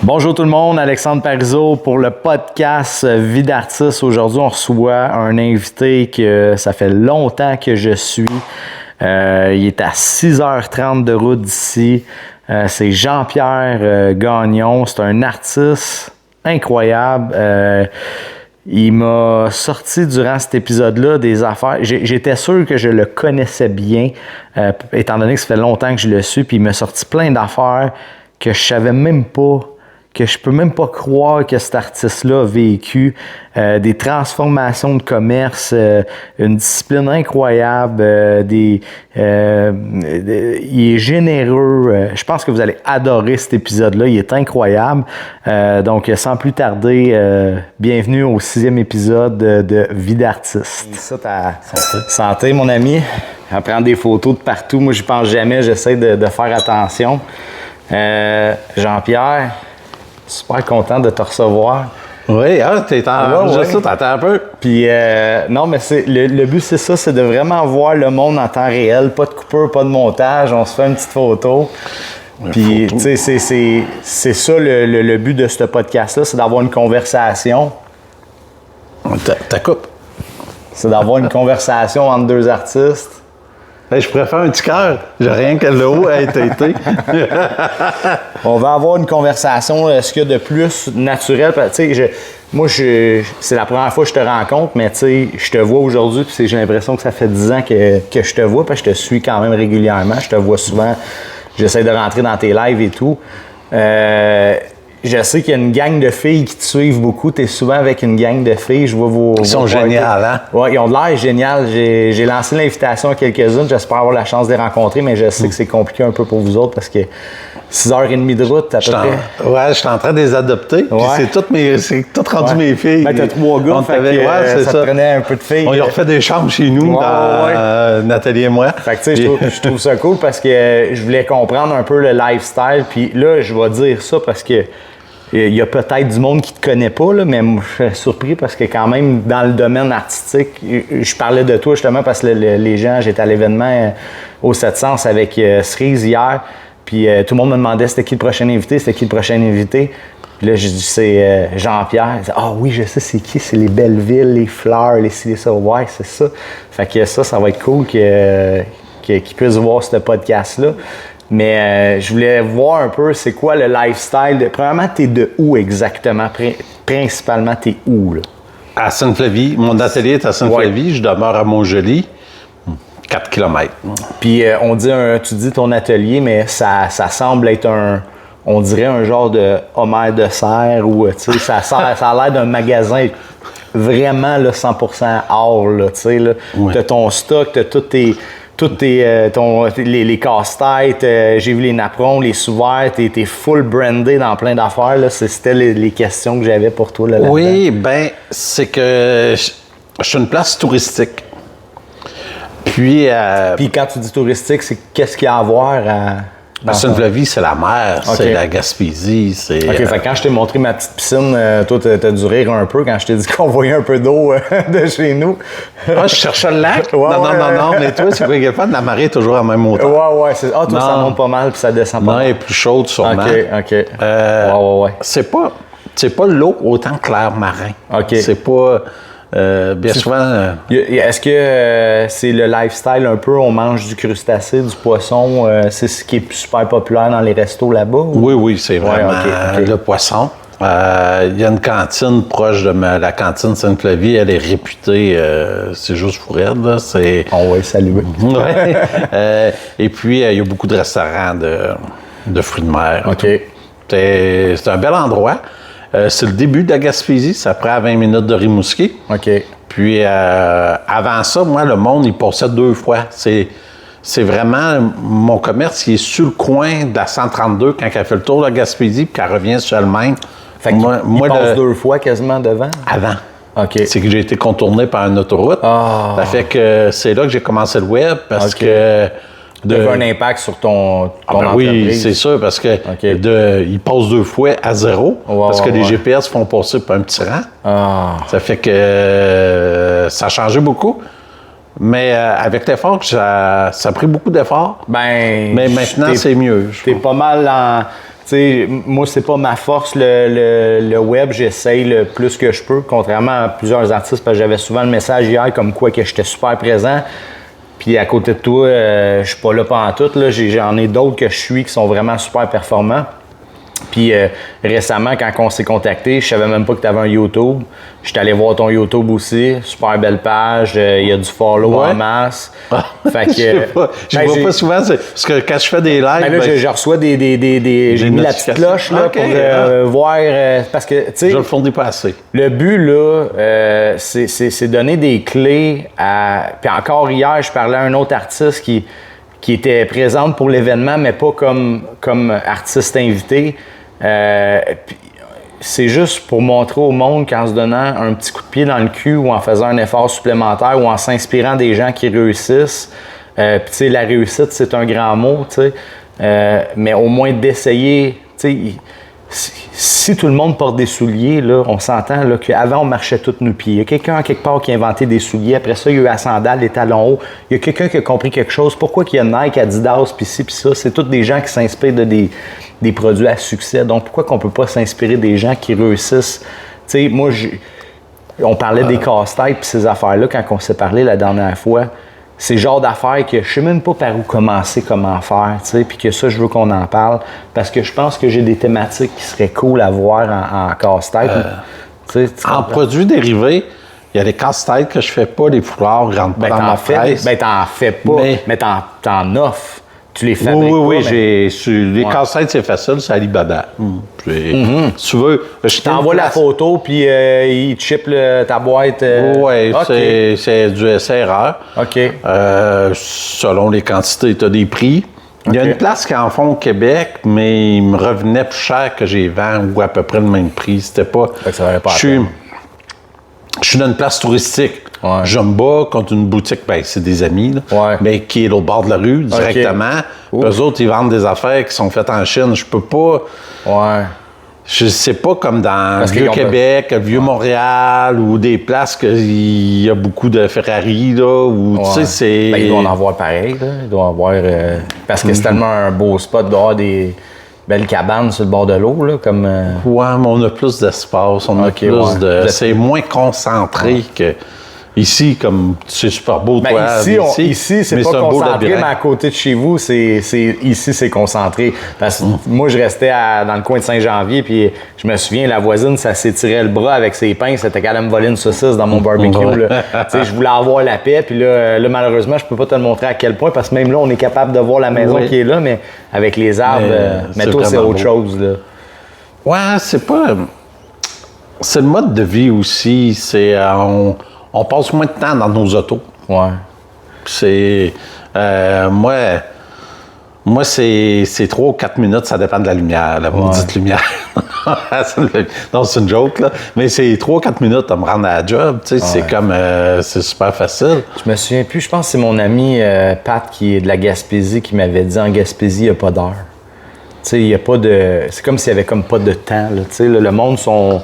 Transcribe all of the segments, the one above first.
Bonjour tout le monde, Alexandre Parizeau pour le podcast Vie d'artiste. Aujourd'hui, on reçoit un invité que ça fait longtemps que je suis. Il est à 6h30 de route d'ici. C'est Jean-Pierre Gagnon. C'est un artiste incroyable. Il m'a sorti durant cet épisode-là des affaires. J'étais sûr que je le connaissais bien, étant donné que ça fait longtemps que je le suis. Puis il m'a sorti plein d'affaires que je savais même pas, que je peux même pas croire que cet artiste-là a vécu, des transformations de commerce, une discipline incroyable, il est généreux. Je pense que vous allez adorer cet épisode-là, il est incroyable. Donc, sans plus tarder, bienvenue au 6e épisode de Vie d'artiste. Ça, ta santé, mon ami. À prendre des photos de partout. Moi, je pense jamais, j'essaie de faire attention. Jean-Pierre, super content de te recevoir. Oui, t'es en juste ça, t'attends un peu. Puis, non, mais le but, c'est ça, c'est de vraiment voir le monde en temps réel. Pas de coupure, pas de montage. On se fait une petite photo. Puis, tu sais, c'est ça le but de ce podcast-là, c'est d'avoir une conversation. Ta coupe. C'est d'avoir une conversation entre deux artistes. Hey, je préfère un petit cœur. J'ai rien que le haut à être été. On va avoir une conversation, ce qu'il y a de plus naturel. Tu sais, c'est la première fois que je te rencontre, mais tu sais, je te vois aujourd'hui, puis j'ai l'impression que ça fait 10 ans que je te vois, parce que je te suis quand même régulièrement. Je te vois souvent, j'essaie de rentrer dans tes lives et tout. Je sais qu'il y a une gang de filles qui te suivent beaucoup. Tu es souvent avec une gang de filles. Je vois Ils sont géniales, hein? Oui, ils ont de l'air génial. J'ai lancé l'invitation à quelques-unes. J'espère avoir la chance de les rencontrer, mais je sais que c'est compliqué un peu pour vous autres parce que 6h30 de route, à peu près. Ouais, je suis en train de les adopter. Puis c'est tout rendu mes filles. Ben, t'as 3 gars, ça te prenait un peu de filles. On y a refait des chambres chez nous, Nathalie et moi. Fait que tu sais, je trouve ça cool parce que je voulais comprendre un peu le lifestyle. Puis là, je vais dire ça parce que il y a peut-être du monde qui te connaît pas, là, mais moi, je suis surpris parce que quand même, dans le domaine artistique, je parlais de toi justement parce que les gens, j'étais à l'événement au 700 avec Cerise hier, puis tout le monde me demandait c'était qui le prochain invité, Puis là, j'ai dit c'est Jean-Pierre. Il dit, ah oui, je sais c'est qui, c'est les Belleville, les Fleurs, les ci, les ça. Ouais, c'est ça. Fait que ça va être cool qu'ils puissent voir ce podcast-là. Mais je voulais voir un peu, c'est quoi le lifestyle. Premièrement, t'es de où exactement? Principalement, t'es où, là? À Sainte-Flavie. Mon atelier est à Sainte-Flavie. Ouais. Je demeure à Montjoly. 4 km. Puis, tu dis ton atelier, mais ça semble être on dirait un genre de Homer de serre ou, tu sais, ça a l'air d'un magasin vraiment, là, 100% or, là, tu sais, là. Ouais. T'as ton stock, t'as les casse-têtes, j'ai vu les napperons, les sous-verts, t'es full brandé dans plein d'affaires. Là. C'était les questions que j'avais pour toi. Là, oui, ben c'est que je suis une place touristique. Puis quand tu dis touristique, c'est qu'est-ce qu'il y a à voir à Sainte-Flavie, c'est la mer, c'est la Gaspésie, c'est... OK, fait que quand je t'ai montré ma petite piscine, toi, t'as dû rire un peu quand je t'ai dit qu'on voyait un peu d'eau de chez nous. Ah, je cherchais le lac? Non, mais toi, c'est quoi qu'il fait? La marée est toujours à même hauteur. Ouais, c'est... Ah, toi, ça monte pas mal puis ça descend pas mal. Non, elle est plus chaude, sûrement. OK. Ouais. C'est pas l'eau autant clair marin. OK. C'est pas... bien souvent... Est-ce que c'est le lifestyle un peu, on mange du crustacé, du poisson, c'est ce qui est super populaire dans les restos là-bas? Ou? Oui, c'est vraiment le poisson. Il y a une cantine proche de la cantine Sainte-Flavie, elle est réputée, c'est juste fou raide, là. On va saluer. Et puis, il y a beaucoup de restaurants de fruits de mer. OK. C'est un bel endroit. C'est le début de la Gaspésie, c'est après à 20 minutes de Rimouski. OK. Puis avant ça, moi, le monde, il passait 2 fois. C'est vraiment mon commerce qui est sur le coin de la 132 quand elle fait le tour de la Gaspésie puis qu'elle revient sur elle-même. Fait qu'il passe 2 fois quasiment devant? Avant. OK. C'est que j'ai été contourné par une autoroute. Ah. Ça fait que c'est là que j'ai commencé le web parce que... Tu as un impact sur ton entreprise. Oui, c'est sûr, parce que il passe 2 fois à 0, parce que les GPS font passer par un petit rang. Ah. Ça fait que ça a changé beaucoup. Mais avec l'effort, ça a pris beaucoup d'efforts. Ben, mais maintenant, c'est mieux. T'es pas mal sais, moi, c'est pas ma force, le web. J'essaye le plus que je peux, contrairement à plusieurs artistes, parce que j'avais souvent le message hier comme quoi que j'étais super présent. Puis à côté de toi, je suis pas là pantoute. Là. J'en ai d'autres que je suis qui sont vraiment super performants. Puis récemment, quand on s'est contacté, je savais même pas que tu avais un YouTube. J'étais allé voir ton YouTube aussi. Super belle page. Il y a du follow en masse. Fait que, je vois pas souvent. Parce que quand je fais des lives... là, je reçois j'ai mis la petite cloche là, pour voir... parce que, tu sais... Je le fournis pas assez. Le but, là, c'est donner des clés à... Puis encore hier, je parlais à un autre artiste qui était présente pour l'événement, mais pas comme artiste invité. C'est juste pour montrer au monde qu'en se donnant un petit coup de pied dans le cul ou en faisant un effort supplémentaire ou en s'inspirant des gens qui réussissent. Puis, tu sais, la réussite, c'est un grand mot, tu sais. Mais au moins d'essayer, tu sais... Si tout le monde porte des souliers, là, on s'entend là, qu'avant, on marchait tous nos pieds. Il y a quelqu'un, quelque part, qui a inventé des souliers. Après ça, il y a eu la sandale, les talons hauts. Il y a quelqu'un qui a compris quelque chose. Pourquoi qu'il y a Nike, Adidas, puis ci, puis ça? C'est tous des gens qui s'inspirent de des produits à succès. Donc, pourquoi qu'on peut pas s'inspirer des gens qui réussissent? Tu sais, moi, on parlait des casse-têtes puis ces affaires-là quand on s'est parlé la dernière fois. C'est le genre d'affaires que je sais même pas par où commencer, comment faire, tu sais, puis que ça, je veux qu'on en parle, parce que je pense que j'ai des thématiques qui seraient cool à voir en casse-tête. En produits dérivés, il y a des casse-têtes que je fais pas, les foulards rentrent pas dans ma presse. Ben, t'en fais pas, mais t'en offres. Tu les fabriques oui, pas, les casse-têtes, c'est facile, c'est Alibaba. Si tu veux... Je t'envoie la photo, puis il chip ta boîte. Oui, c'est du SRR. OK. Selon les quantités, tu as des prix. Il y a une place qui en font au Québec, mais il me revenait plus cher que j'ai vendu ou à peu près le même prix. C'était pas... Ça valait pas Je suis dans une place touristique. Ouais. Je me bats contre une boutique, ben c'est des amis, là, mais qui est au bord de la rue, directement. Eux autres, ils vendent des affaires qui sont faites en Chine. Je peux pas... Ouais. Je sais pas comme dans le Vieux-Québec, le Vieux-Montréal, ou des places qu'il y a beaucoup de Ferrari, là, où, tu sais, c'est... Ben, ils doivent en avoir pareil, là. Ils doivent en avoir... parce que c'est tellement un beau spot d'avoir des belles cabanes sur le bord de l'eau, là, comme... Ouais, mais on a plus d'espace, on a plus de... C'est moins concentré que... Ici, comme c'est super beau, toi. Ici, c'est pas concentré, mais à côté de chez vous, ici, c'est concentré. Parce que moi, je restais dans le coin de Saint-Janvier, puis je me souviens, la voisine, ça s'étirait le bras avec ses pinces, c'était qu'elle allait me voler une saucisse dans mon barbecue. Je voulais avoir la paix, puis là, malheureusement, je peux pas te le montrer à quel point, parce que même là, on est capable de voir la maison qui est là, mais avec les arbres, mais toi, c'est autre chose. Là. Ouais, c'est pas... C'est le mode de vie aussi, c'est... On passe moins de temps dans nos autos. Ouais. C'est... moi, c'est 3 ou 4 minutes, ça dépend de la lumière, la maudite lumière. Non, c'est une joke, là. Mais c'est 3 ou 4 minutes à me rendre à la job, tu sais, c'est comme... c'est super facile. Je me souviens plus, je pense que c'est mon ami Pat, qui est de la Gaspésie, qui m'avait dit, en Gaspésie, il n'y a pas d'heure. Tu sais, il y a pas de... C'est comme s'il n'y avait comme pas de temps, là. Tu sais, le monde sont...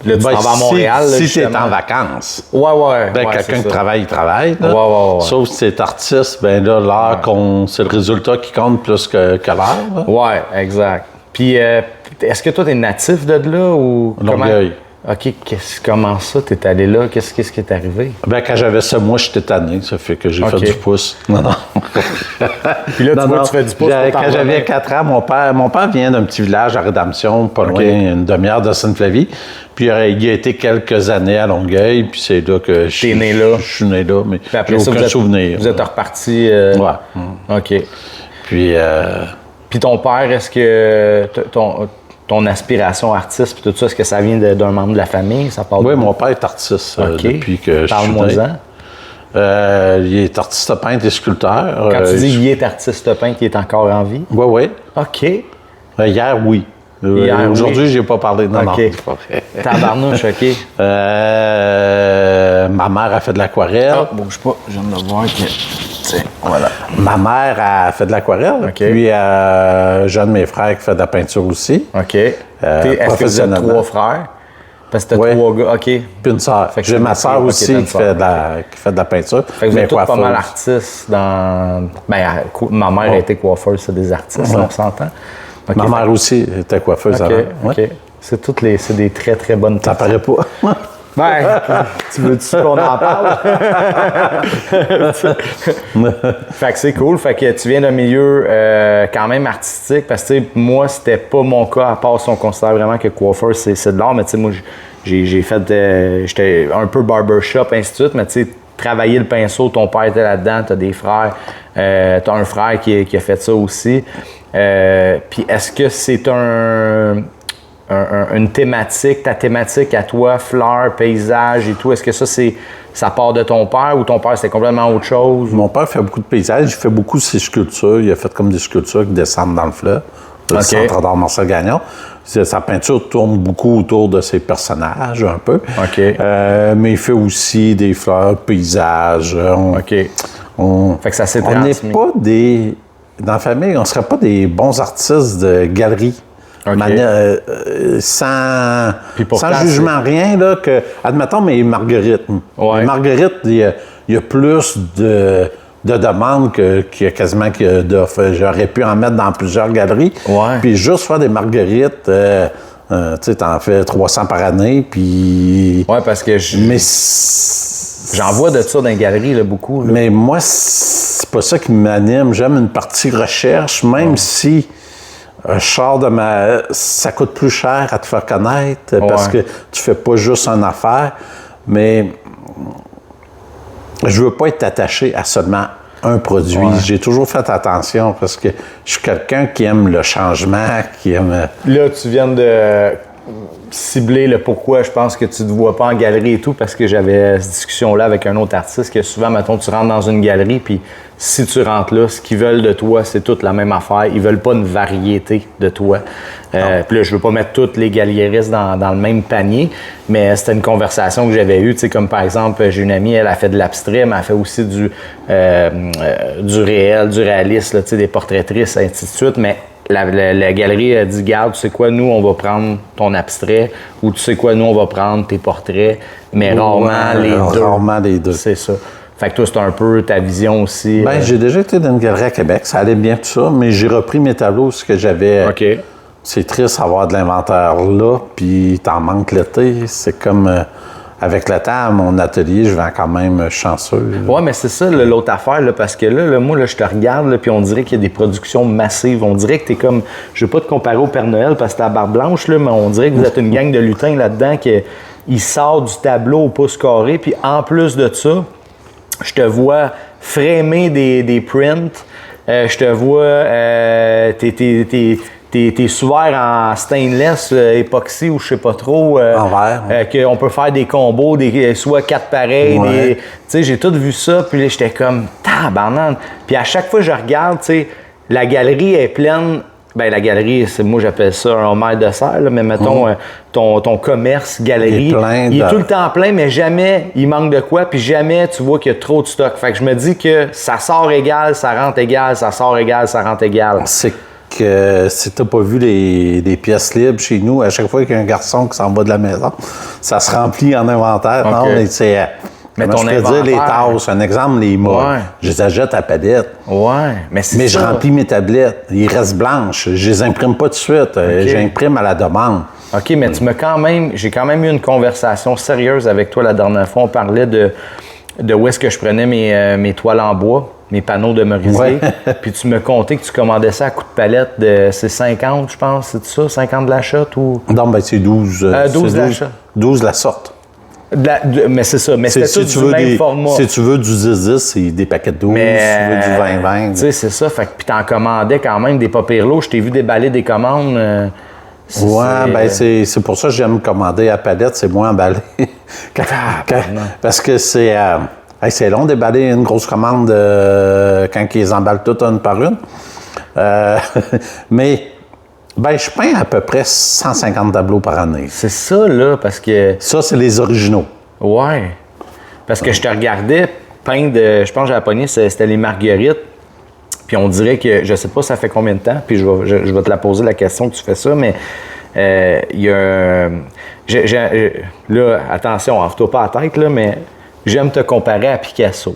Là, tu t'en vas à Montréal, là, si t'es en vacances. Ouais. Ben, quelqu'un qui travaille, il travaille, là. Ouais. Sauf si t'es artiste, ben là, l'heure c'est le résultat qui compte plus que l'heure. Ouais, exact. Puis, est-ce que toi, t'es natif de là, ou... Longueuil. OK, comment ça, t'es allé là? Qu'est-ce qui est arrivé? Ben, quand j'avais ça, moi, j'étais tanné. Ça fait que j'ai fait du pouce. Non. Puis là, tu fais du pouce pour quand j'avais 4 ans, mon père vient d'un petit village à Rédemption, pas loin, une demi-heure de Sainte-Flavie. Puis il a été quelques années à Longueuil, puis c'est là que je suis né là, mais j'ai aucun souvenir. Vous êtes reparti... Ouais. OK. Puis ton père, est-ce que... Ton aspiration artiste, puis tout ça, est-ce que ça vient d'un membre de la famille? Oui, mon père est artiste depuis que je suis né. Parle-moi-en. Il est artiste peintre et sculpteur. Quand tu dis qu'il est artiste peintre, il est encore en vie? Oui. OK. Hier, oui. Aujourd'hui, je n'ai pas parlé. Non. Tabarnouche, OK. Ma mère a fait de l'aquarelle. Bouge pas, je viens de le voir. Tiens, voilà. Ma mère a fait de l'aquarelle. Puis, j'ai un de mes frères qui fait de la peinture aussi. OK. Est-ce que vous êtes 3 frères? Parce que t'as 3 gars, OK. Puis une sœur. J'ai ma sœur aussi qui fait de la peinture. Fait que vous êtes tous pas mal artistes dans... Ben, ma mère a été coiffeuse, c'est des artistes, on s'entend. Okay, ma mère aussi était coiffeuse avant. OK. C'est des très, très bonnes techniques. Ça paraît pas. Ben, tu veux-tu qu'on en parle? Fait que c'est cool. Fait que tu viens d'un milieu quand même artistique. Parce que moi, c'était pas mon cas, à part si on considère vraiment que coiffeur, c'est de l'art. Mais tu sais, moi, j'ai fait... j'étais un peu barbershop, ainsi de suite. Mais tu sais, travailler le pinceau, ton père était là-dedans, t'as des frères. T'as un frère qui a fait ça aussi. Puis est-ce que c'est une thématique, ta thématique à toi, fleurs, paysages et tout, est-ce que ça part de ton père ou ton père, c'est complètement autre chose? Mon père fait beaucoup de paysages, il fait beaucoup de ses sculptures. Il a fait comme des sculptures qui descendent dans le fleuve, le Centre d'art Marcel Gagnon. Sa peinture tourne beaucoup autour de ses personnages, un peu. Mais il fait aussi des fleurs, paysages. Fait que ça s'est transmis. On n'est pas des... Dans la famille, on ne serait pas des bons artistes de galerie. Sans jugement, rien, là, que... Admettons, mais Marguerite. Ouais. Marguerite, il y a plus de demandes qu'il y a quasiment d'offres. J'aurais pu en mettre dans plusieurs galeries. Ouais. Puis juste faire des Marguerites, tu sais, t'en fais 300 par année, puis... Oui, parce que j'en vois de ça dans les galeries, là, beaucoup. Là. Mais moi, c'est pas ça qui m'anime. J'aime une partie recherche, même si... ça coûte plus cher à te faire connaître parce que tu fais pas juste une affaire, mais je veux pas être attaché à seulement un produit. Ouais. J'ai toujours fait attention parce que je suis quelqu'un qui aime le changement, qui aime... Là, tu viens de cibler le pourquoi je pense que tu ne te vois pas en galerie et tout, parce que j'avais cette discussion-là avec un autre artiste que souvent, mettons, tu rentres dans une galerie, puis si tu rentres là, ce qu'ils veulent de toi, c'est toute la même affaire. Ils veulent pas une variété de toi. Puis là, je veux pas mettre tous les galéristes dans le même panier, mais c'était une conversation que j'avais eue. Tu sais, comme par exemple, j'ai une amie, elle a fait de l'abstrait, mais elle fait aussi du réel, du réaliste, là, tu sais, des portraitrices, ainsi de suite. Mais la galerie a dit, garde, tu sais quoi, nous, on va prendre ton abstrait, ou tu sais quoi, nous, on va prendre tes portraits, mais rarement les deux. C'est ça. Fait que toi, c'est un peu ta vision aussi. Bien, j'ai déjà été dans une galerie à Québec, ça allait bien tout ça, mais j'ai repris mes tableaux, ce que j'avais. OK. C'est triste d'avoir de l'inventaire là, puis t'en manques l'été. C'est comme avec le temps, à mon atelier, je vais quand même chanceux. Oui, mais c'est ça l'autre affaire, là, parce que là, moi, là, je te regarde, puis on dirait qu'il y a des productions massives. On dirait que t'es comme, je veux pas te comparer au Père Noël parce que t'as la barbe blanche, là, mais on dirait que vous êtes une gang de lutins là-dedans qui sort du tableau au pouce carré, puis en plus de ça, je te vois framer des prints, je te vois tes sous-verts en stainless, époxy ou je sais pas trop. En verre. Qu'on peut faire des combos, soit 4 pareils. Ouais. Tu sais, j'ai tout vu ça, puis là, j'étais comme, tabarnak. Puis à chaque fois que je regarde, tu sais, la galerie est pleine. Ben la galerie, moi j'appelle ça un homère de serre, là, mais mettons ton commerce, galerie, il est tout le temps plein, mais jamais il manque de quoi, puis jamais tu vois qu'il y a trop de stock. Fait que je me dis que ça sort égal, ça rentre égal, ça sort égal, ça rentre égal. C'est que si t'as pas vu les pièces libres chez nous, à chaque fois qu'il y a un garçon qui s'en va de la maison, ça se remplit en inventaire. Okay. Non, mais c'est... Mais ton je peux dire les tasses, un exemple, les mâts. Ouais. Je les achète à palette. Ouais, mais c'est Mais ça. Je remplis mes tablettes. Ils restent blanches. Je les imprime pas tout de suite. Okay. J'imprime à la demande. OK, mais j'ai quand même eu une conversation sérieuse avec toi la dernière fois. On parlait de où est-ce que je prenais mes toiles en bois, mes panneaux de merisier. Ouais. Puis tu me contais que tu commandais ça à coup de palette c'est 50, je pense. C'est ça, 50 de la shot ou... Non, ben c'est 12. 12 de la shot. 12 la sorte. Mais c'est ça, mais c'était tout du même format. Si tu veux du 10-10, c'est des paquets de 12. Mais, si tu veux du 20-20. Tu sais, c'est ça. Fait que puis t'en commandais quand même des pas pires lots. Je t'ai vu déballer des commandes. Ben c'est pour ça que j'aime commander à palette, c'est moins emballé. Parce que c'est long de déballer une grosse commande quand ils les emballent toutes une par une. Mais... Ben, je peins à peu près 150 tableaux par année. C'est ça, là, parce que... Ça, c'est les originaux. Ouais. Parce que je te regardais peindre, je pense que j'ai la poignée, c'était les Marguerites. Puis on dirait que, je sais pas ça fait combien de temps, puis je vais te la poser la question que tu fais ça, mais il y a là, attention, enlève-toi pas la tête, là, mais j'aime te comparer à Picasso.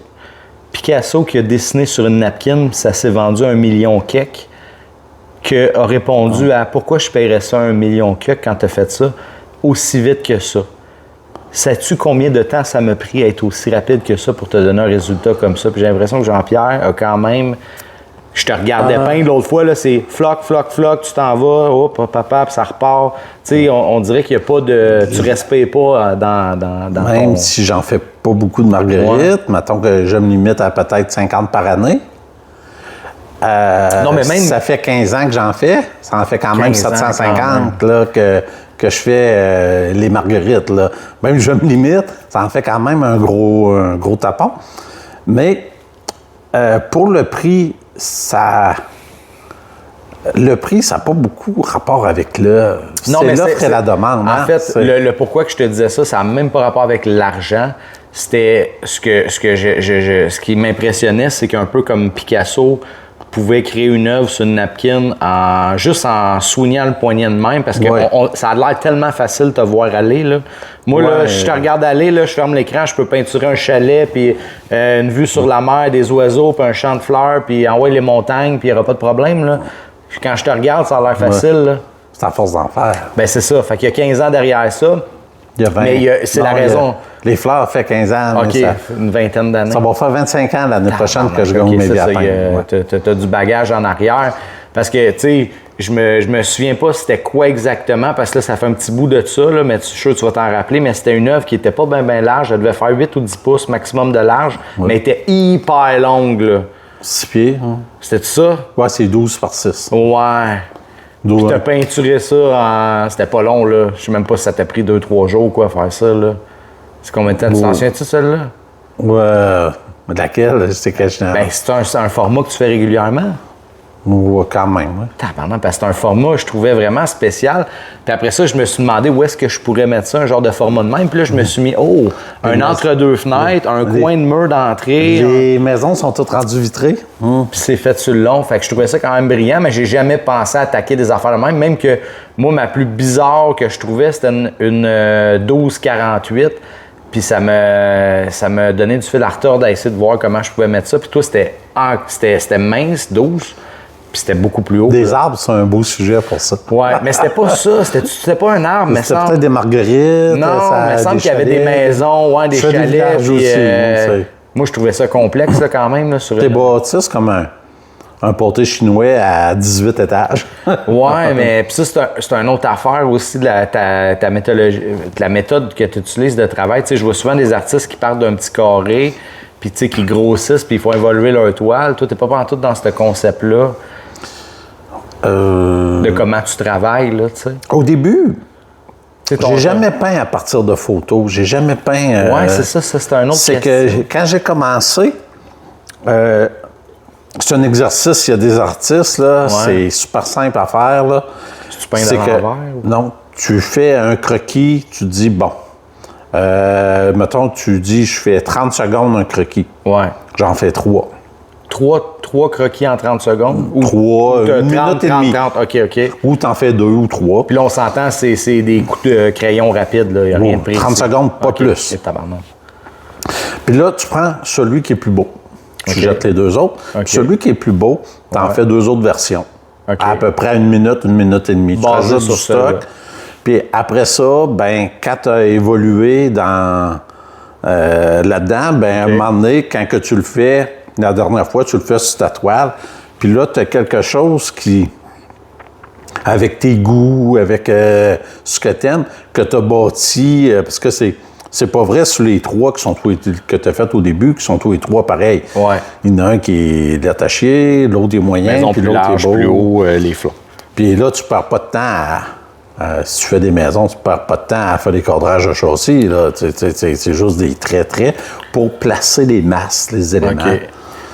Picasso qui a dessiné sur une napkin, ça s'est vendu 1 million quelque. qui a répondu à pourquoi je paierais ça 1 million quand tu as fait ça aussi vite que ça. Sais-tu combien de temps ça m'a pris à être aussi rapide que ça pour te donner un résultat comme ça? Puis j'ai l'impression que Jean-Pierre a quand même... Je te regardais peindre l'autre fois, là, c'est floc, tu t'en vas, hop, papa, puis ça repart. Tu sais, on dirait qu'il n'y a pas de... Tu respires pas dans même si j'en fais pas beaucoup de marguerites, mettons que je me limite à peut-être 50 par année. Non, mais même... Ça fait 15 ans que j'en fais. Ça en fait quand même 750 là, que je fais les marguerites. Là. Même je me limite, ça en fait quand même un gros tapon. Mais pour le prix, ça n'a pas beaucoup rapport avec l'offre. C'est l'offre et la demande. En fait, le pourquoi que je te disais ça, ça n'a même pas rapport avec l'argent. C'était ce qui m'impressionnait, c'est qu'un peu comme Picasso pouvait créer une œuvre sur une napkin juste en soignant le poignet de même, parce que ça a l'air tellement facile de te voir aller. Là. Moi, là, je te regarde aller, là, je ferme l'écran, je peux peinturer un chalet, puis une vue sur la mer, des oiseaux, puis un champ de fleurs, puis envoyer les montagnes, puis il n'y aura pas de problème. Là. Quand je te regarde, ça a l'air facile. Là. C'est à force d'en faire. Ben c'est ça. Fait qu'il y a 15 ans derrière ça. Il y a 20. Mais c'est la raison. Les fleurs fait 15 ans. OK, une vingtaine d'années. Ça va faire 25 ans l'année prochaine que je gagne mes biatins. Tu as du bagage en arrière. Parce que, tu sais, je me souviens pas c'était quoi exactement, parce que là, ça fait un petit bout de ça, là, mais je suis sûr que tu vas t'en rappeler, mais c'était une œuvre qui était pas bien large. Elle devait faire 8 ou 10 pouces maximum de large, mais elle était hyper longue, là. 6 pieds. Hein. C'était ça? Ouais, c'est 12 par 6. Ouais. Puis t'as peinturé ça en... C'était pas long, là. Je sais même pas si ça t'a pris 2-3 jours, quoi, faire ça, là. C'est combien de temps? Tu t'en souviens-tu, celle-là? Ouais. Mais laquelle? C'était quel général? Ben, c'est un format que tu fais régulièrement. Ouais, quand même, oui. Parce que c'est un format, je trouvais vraiment spécial. Puis après ça, je me suis demandé où est-ce que je pourrais mettre ça, un genre de format de même. Puis là, je me suis mis, un entre-deux fenêtres, un coin de mur d'entrée. Les maisons sont toutes rendues vitrées. Puis c'est fait sur le long. Fait que je trouvais ça quand même brillant, mais j'ai jamais pensé à attaquer des affaires de même. Même que moi, ma plus bizarre que je trouvais, c'était une 12-48. Puis ça me donnait du fil à retordre à essayer de voir comment je pouvais mettre ça. Puis toi, c'était mince, 12. Puis c'était beaucoup plus haut. Des arbres, c'est un beau sujet pour ça. Ouais, mais c'était pas ça. C'était pas un arbre, mais c'était peut-être des marguerites. Non, mais il semble qu'il y avait des maisons, des chalets. Puis, aussi, moi, je trouvais ça complexe là, quand même. Là, sur t'es bâti, c'est comme un pâté chinois à 18 étages. Ouais, mais puis ça, c'est une autre affaire aussi de ta méthodologie, de la méthode que tu utilises de travail. Tu sais, je vois souvent des artistes qui partent d'un petit carré, puis tu sais, qui grossissent, puis il faut évoluer leur toile. Toi, t'es pas pantoute dans ce concept-là. De comment tu travailles, là, tu sais. Au début, j'ai jamais peint à partir de photos. J'ai jamais peint... ouais, c'est ça, c'est un autre C'est que quand j'ai commencé, c'est un exercice, il y a des artistes, là, c'est super simple à faire, là. Tu peins dans l'envers? Non, tu fais un croquis, tu dis, bon, mettons, tu dis, je fais 30 secondes un croquis. Ouais. J'en fais 3. 3 croquis en 30 secondes? Ou 3, une minute et demie. 30, OK. Ou t'en fais 2 ou 3. Puis là, on s'entend, c'est des coups de crayon rapides, là. Il n'y a rien de précis. 30 secondes, pas plus. Puis là, tu prends celui qui est plus beau. Tu jettes les 2 autres. Celui qui est plus beau, t'en fais 2 autres versions. À peu près 1 minute et demie. Tu rajoutes du stock. Puis après ça, ben quand tu as évolué dans là-dedans, ben à un moment donné, quand que tu le fais, la dernière fois, tu le fais sur ta toile, puis là, tu as quelque chose qui, avec tes goûts, avec ce que tu aimes, que tu as bâti, parce que c'est pas vrai sur les 3 que tu as fait au début, qui sont tous les 3 pareils. Ouais. Il y en a un qui est détaché, l'autre est moyen, puis l'autre est beau. Plus haut, les flancs. Puis là, tu perds pas de temps si tu fais des maisons, tu perds pas de temps à faire des cadrages de châssis. Là. C'est juste des traits pour placer les masses, les éléments. OK.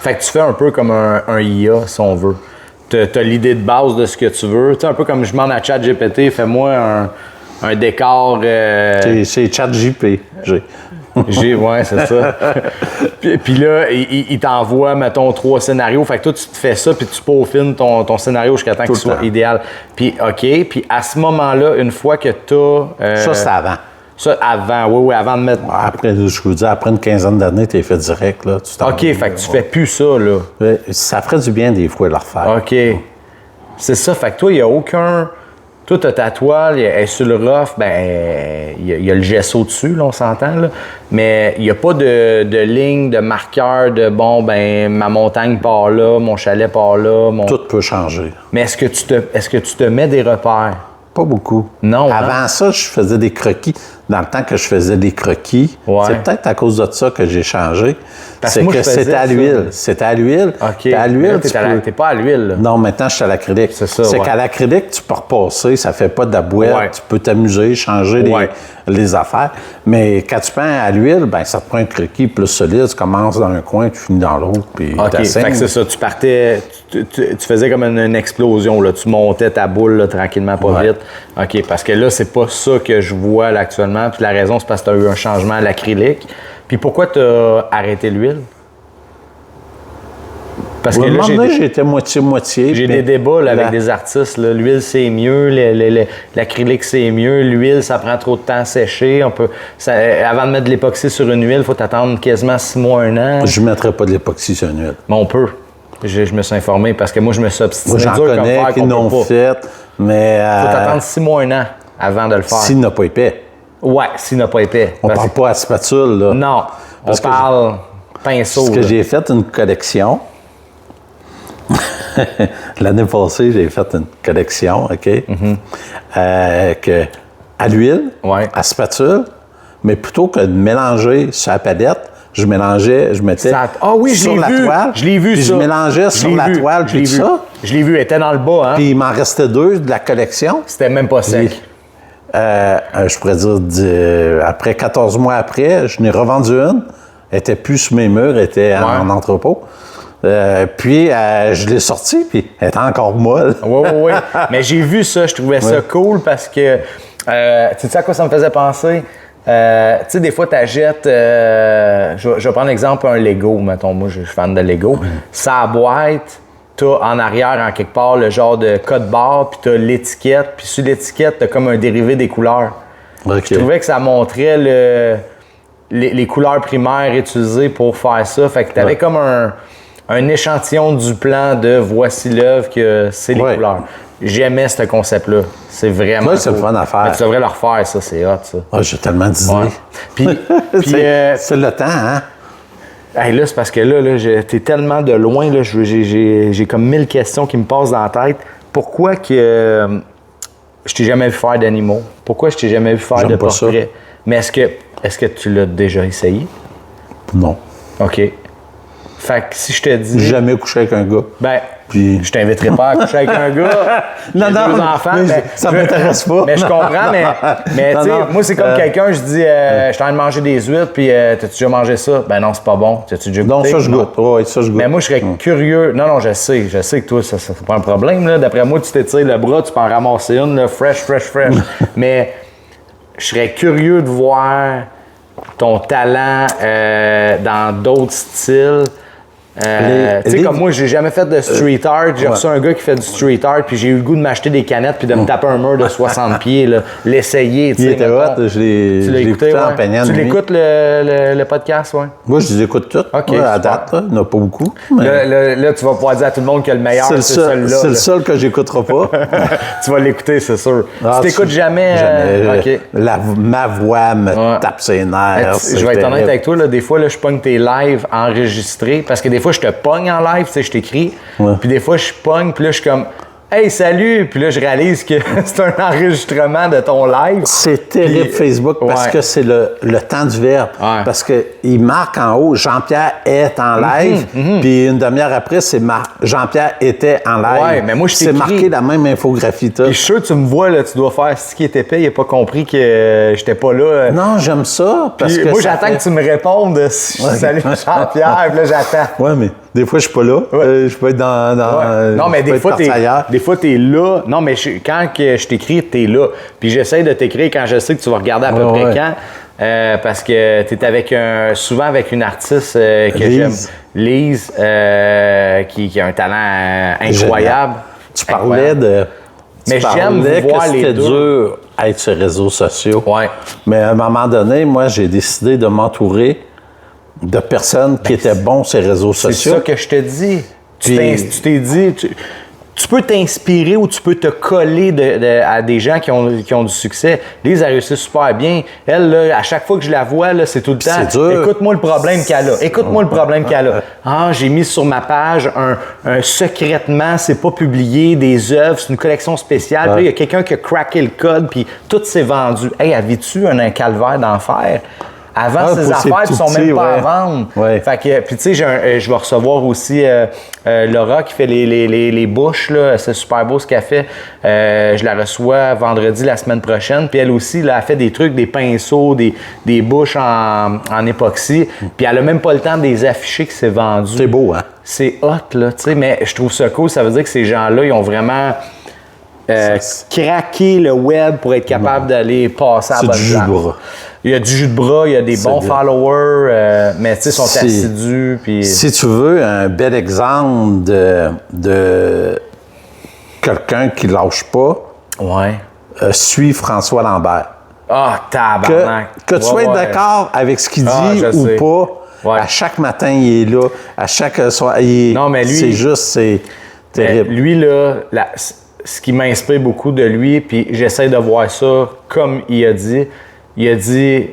Fait que tu fais un peu comme un IA, si on veut. Tu as l'idée de base de ce que tu veux. Tu sais, un peu comme je demande à ChatGPT, fais-moi un décor... C'est ChatGPT. Ouais, c'est ça. puis là, il t'envoie, mettons, 3 scénarios. Fait que toi, tu te fais ça, puis tu peaufines ton scénario jusqu'à temps qu'il soit idéal. Puis, OK. Puis à ce moment-là, une fois que tu as... ça, c'est avant. Ça, avant, oui, avant de mettre... Après, je vous dis, après une quinzaine d'années, tu es fait direct, là. OK, fait que tu fais plus ça, là. Ça ferait du bien des fois de le refaire. OK. C'est ça. Fait que toi, il n'y a aucun... Toi, tu as ta toile, elle est sur le rough, il y a le gesso dessus, là, on s'entend, là. Mais il n'y a pas de ligne, de marqueur, de ma montagne part là, mon chalet part là. Tout peut changer. Mais est-ce que tu te mets des repères? Pas beaucoup. Non. Avant ça, je faisais des croquis. Dans le temps que je faisais des croquis, c'est peut-être à cause de ça que j'ai changé. C'est que c'était à l'huile. C'était à l'huile. OK. À l'huile, t'es pas à l'huile. Là. Non, maintenant, je suis à l'acrylique. C'est ça, C'est qu'à l'acrylique, tu peux repasser, ça fait pas de la boîte. Ouais. Tu peux t'amuser, changer les affaires. Mais quand tu peins à l'huile, ça te prend un croquis plus solide. Tu commences dans un coin, tu finis dans l'autre, puis OK. Fait que c'est ça. Tu partais... Tu faisais comme une explosion, là. Tu montais ta boule, là, tranquillement, pas vite. OK. Parce que là, c'est pas ça que je vois, là, actuellement. Puis la raison, c'est parce que tu as eu un changement à l'acrylique. Puis pourquoi tu as arrêté l'huile? Parce que là, j'étais moitié-moitié. J'ai des débats là, avec des artistes. Là. L'huile, c'est mieux. L'acrylique, c'est mieux. L'huile, ça prend trop de temps à sécher. Avant de mettre de l'époxy sur une huile, il faut attendre quasiment 6 mois, 1 an. Je ne mettrais pas de l'époxy sur une huile. Mais on peut. Je me suis informé parce que moi, je me suis obstiné. J'en connais qui l'ont fait, mais... Il faut attendre 6 mois, 1 an avant de le faire. S'il n'a pas épais. Ouais, s'il n'a pas épais. On ne parle pas à spatule, là. Non, on parle pinceau. Parce que j'ai fait une collection. L'année passée, j'ai fait une collection, OK? À l'huile, à spatule, mais plutôt que de mélanger sur la palette, je mettais sur la toile. Je l'ai vu, puis ça. Je mélangeais sur la toile, puis tout ça. Je l'ai vu, elle était dans le bas, hein? Puis il m'en restait 2 de la collection. C'était même pas sec. Je pourrais dire, après 14 mois après, je n'ai revendu une. Elle était plus sur mes murs, elle était en entrepôt. Puis, je l'ai sortie, puis elle était encore molle. Oui. Mais j'ai vu ça, je trouvais ça cool parce que, tu sais à quoi ça me faisait penser? Tu sais, des fois, tu achètes, je vais prendre l'exemple, un Lego, mettons, moi, je suis fan de Lego. Sa boîte, tu as en arrière, en quelque part, le genre de code barre, puis tu as l'étiquette, puis sur l'étiquette, tu as comme un dérivé des couleurs. Okay. Je trouvais que ça montrait les couleurs primaires utilisées pour faire ça. Fait que tu avais comme un échantillon du plan de voici l'œuvre que c'est les couleurs. J'aimais ce concept-là. C'est vraiment c'est le fun à faire. Mais tu devrais le refaire, ça. C'est hot, ça. J'ai tellement d'idées. Ouais. Puis c'est le temps, hein? Hey, là, c'est parce que là t'es tellement de loin, là, j'ai comme 1000 questions qui me passent dans la tête. Pourquoi que je t'ai jamais vu faire d'animaux? Pourquoi je t'ai jamais vu faire de portraits? Mais est-ce que tu l'as déjà essayé? Non. OK. Fait que si je te dis... J'ai jamais couché avec un gars. Je t'inviterai pas à coucher avec un gars. Non, deux enfants, ça m'intéresse pas. Mais je comprends, mais tu sais, moi, c'est comme quelqu'un, je dis, je suis en train de manger des huîtres, puis t'as-tu déjà mangé ça? Ben non, c'est pas bon. T'as-tu déjà goûté? Non, ça, je goûte. Oui, ça, je goûte. Mais moi, je serais curieux. Non, je sais que toi, ça c'est pas un problème, là. D'après moi, tu t'étires le bras, tu peux en ramasser une, là, fresh. Mais je serais curieux de voir ton talent dans d'autres styles. Tu sais, comme moi, j'ai jamais fait de street art. J'ai reçu un gars qui fait du street art, puis j'ai eu le goût de m'acheter des canettes puis de me taper un mur de 60 pieds, là, l'essayer. Il était hot, je l'ai écouté en peignant. Tu l'écoutes le podcast, ouais? Moi, je les écoute toutes. Okay, à date, il n'y en a pas beaucoup. Mais... Là, tu vas pouvoir dire à tout le monde que le meilleur, c'est celui-là. C'est le seul que j'écouterai pas. Tu vas l'écouter, c'est sûr. Tu t'écoutes jamais. Okay. Ma voix me tape ses nerfs. Je vais être honnête avec toi, là, des fois, là, je pogne tes lives enregistrés, parce que des fois, je te pogne en live, tu sais, je t'écris. Puis des fois, je pogne, puis là, je suis comme « Hey, salut! » Puis là, je réalise que c'est un enregistrement de ton live. C'est terrible, Facebook, parce que c'est le temps du verbe. Parce qu'il marque en haut « Jean-Pierre est en live puis une demi-heure après, c'est Jean-Pierre était en live. Ouais, mais moi, je t'écris. C'est marqué la même infographie. Puis je suis sûr que tu me vois, là, tu dois faire ce qui était épais, il n'a pas compris que j'étais pas là. Non, j'aime ça. Parce que moi, j'attends que tu me répondes salut Jean-Pierre, puis là, j'attends. Oui, mais des fois, je suis pas là. Je peux être dans non, mais des fois, t'es là. Non, mais quand je t'écris, t'es là. Puis j'essaie de t'écrire quand je sais que tu vas regarder à peu près quand. Parce que t'es souvent avec une artiste que j'aime, Lise, qui a un talent incroyable. Tu parlais de... Mais j'aime voir les deux. C'était dur à être sur les réseaux sociaux. Ouais. Mais à un moment donné, moi, j'ai décidé de m'entourer de personnes qui étaient bons sur les réseaux sociaux. C'est ça que je te dis. Tu t'es dit... tu peux t'inspirer ou tu peux te coller à des gens qui ont du succès. Lise a réussi super bien. Elle, là, à chaque fois que je la vois, là, c'est tout le temps. Écoute-moi le problème qu'elle a. Écoute-moi le problème qu'elle a. Ah, j'ai mis sur ma page un secrètement, c'est pas publié, des œuvres, c'est une collection spéciale. Puis là, il y a quelqu'un qui a craqué le code, puis tout s'est vendu. Hey, avais-tu un calvaire d'enfer? Avant ces affaires, ils sont même pas à vendre. Ouais. Fait que, puis tu sais, je vais recevoir aussi Laura qui fait les bouches, là. C'est super beau ce qu'elle fait. Je la reçois vendredi la semaine prochaine. Puis elle aussi, là, elle fait des trucs, des pinceaux, des bouches en époxy. Puis elle a même pas le temps de les afficher que c'est vendu. C'est beau, hein? C'est hot, là, tu sais, mais je trouve ça cool. Ça veut dire que ces gens-là, ils ont vraiment craqué le web pour être capable d'aller passer à la bonne place. Il y a du jus de bras, il y a des bons followers, mais tu sais, ils sont assidus. Puis... Si tu veux un bel exemple de quelqu'un qui lâche pas, suis François Lambert. Ah, tabarnak! Que tu sois d'accord avec ce qu'il dit ou pas, à chaque matin, il est là. À chaque soir, non, mais lui, c'est terrible. Lui, là, ce qui m'inspire beaucoup de lui, puis j'essaie de voir ça comme il a dit,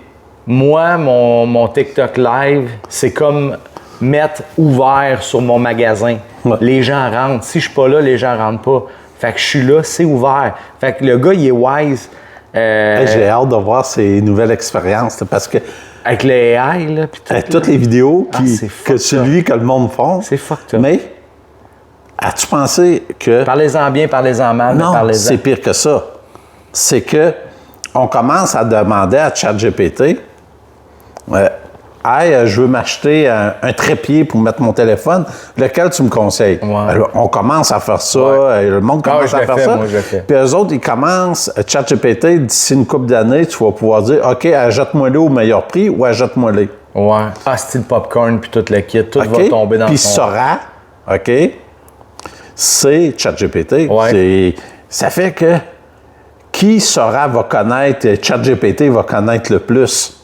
moi, mon TikTok live, c'est comme mettre ouvert sur mon magasin. Ouais. Les gens rentrent. Si je suis pas là, les gens rentrent pas. Fait que je suis là, c'est ouvert. Fait que le gars, il est wise. J'ai hâte de voir ses nouvelles expériences, là, parce que... Avec le AI, là, puis toutes les vidéos que celui que le monde font. C'est fucked up. Mais, as-tu pensé que... Parlez-en bien, parlez-en mal, non, parlez-en. C'est pire que ça. C'est que on commence à demander à ChatGPT, hey, je veux m'acheter un trépied pour mettre mon téléphone, lequel tu me conseilles? Ouais. Alors, on commence à faire ça, le monde commence à faire ça. Moi, je le fais. Puis eux autres, ils commencent, ChatGPT, d'ici une couple d'années, tu vas pouvoir dire, OK, achète-moi-le au meilleur prix ou achète-moi-le. Ouais. Ah, style popcorn, puis tout le kit, tout va tomber dans puis saura, OK, c'est ChatGPT. Ouais. Ça fait que qui va connaître, ChatGPT va connaître le plus?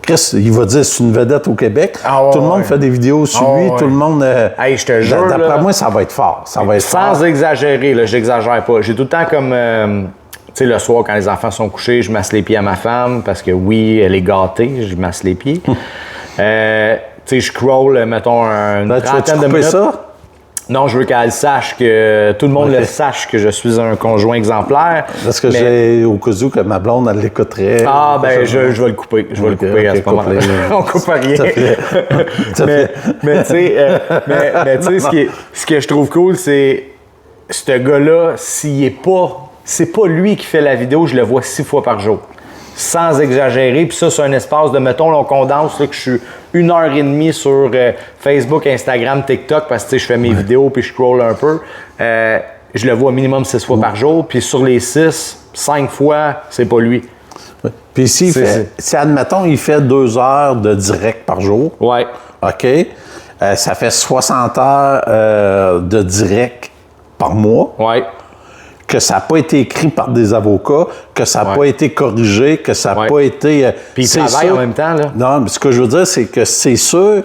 Chris, il va dire c'est une vedette au Québec. Tout le monde fait des vidéos sur lui, tout le monde... Hey, je te jure, d'après moi, ça va être fort. Ça va être sans exagérer, là, j'exagère pas. J'ai tout le temps comme... tu sais, le soir, quand les enfants sont couchés, je masse les pieds à ma femme parce que oui, elle est gâtée, je masse les pieds. Tu sais, je scroll, mettons, une trentaine de minutes. Ça? Non, je veux qu'elle sache, que tout le monde le sache que je suis un conjoint exemplaire. Parce que j'ai au cas où que ma blonde, elle l'écouterait. Ah, ben, je vais le couper. Je vais le couper à ce moment-là. On coupe rien. Mais tu sais, ce que je trouve cool, c'est ce gars-là, s'il est pas... C'est pas lui qui fait la vidéo, je le vois 6 fois par jour. Sans exagérer. Puis ça, c'est un espace de, mettons, là, on condense là, que je suis 1h30 sur Facebook, Instagram, TikTok, parce que je fais mes vidéos puis je scroll un peu. Je le vois au minimum 6 fois par jour. Puis sur les 6, 5 fois, c'est pas lui. Ouais. Puis si admettons, il fait 2 heures de direct par jour. Ouais. OK. Ça fait 60 heures de direct par mois. Ouais. Que ça n'a pas été écrit par des avocats, que ça n'a pas été corrigé, que ça n'a pas été... Puis il travaille en même temps, là. Non, mais ce que je veux dire, c'est que c'est sûr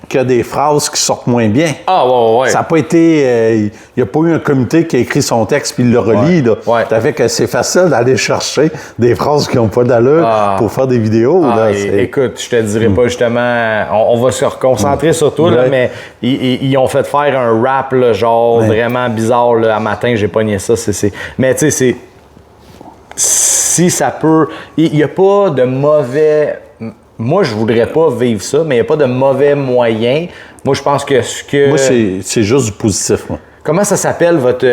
qu'il y a des phrases qui sortent moins bien. Ah, ouais. Ça n'a pas été... il n'y a pas eu un comité qui a écrit son texte puis il le relit, là. Ouais. Ça fait que c'est facile d'aller chercher des phrases qui n'ont pas d'allure pour faire des vidéos, là. Écoute, je te dirais pas justement... On va se reconcentrer sur toi, là, mais ils ont fait faire un rap, là, genre vraiment bizarre, là, à matin, j'ai pogné ça. Mais tu sais, c'est... Si ça peut... Il n'y a pas de mauvais... Moi, je voudrais pas vivre ça, mais il n'y a pas de mauvais moyen. Moi, je pense que ce que... Moi, c'est juste du positif, moi. Comment ça s'appelle, votre...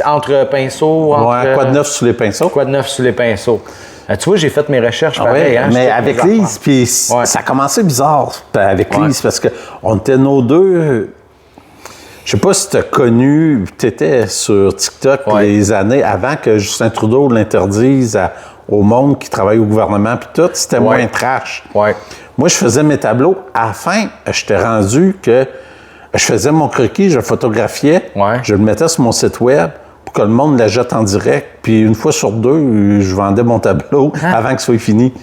entre pinceaux? Quoi de neuf sous les pinceaux? Quoi de neuf sous les pinceaux? Tu vois, j'ai fait mes recherches pareil. Hein, mais avec Lise, puis ça a commencé bizarre avec Lise, parce qu'on était nos deux... Je sais pas si tu as connu, tu étais sur TikTok les années avant que Justin Trudeau l'interdise au monde qui travaille au gouvernement, puis tout, c'était moins trash. Ouais. Moi, je faisais mes tableaux. À la fin, j'étais rendu que je faisais mon croquis, je le photographiais, je le mettais sur mon site web pour que le monde la jette en direct. Puis une fois sur 2, je vendais mon tableau avant que ce soit fini.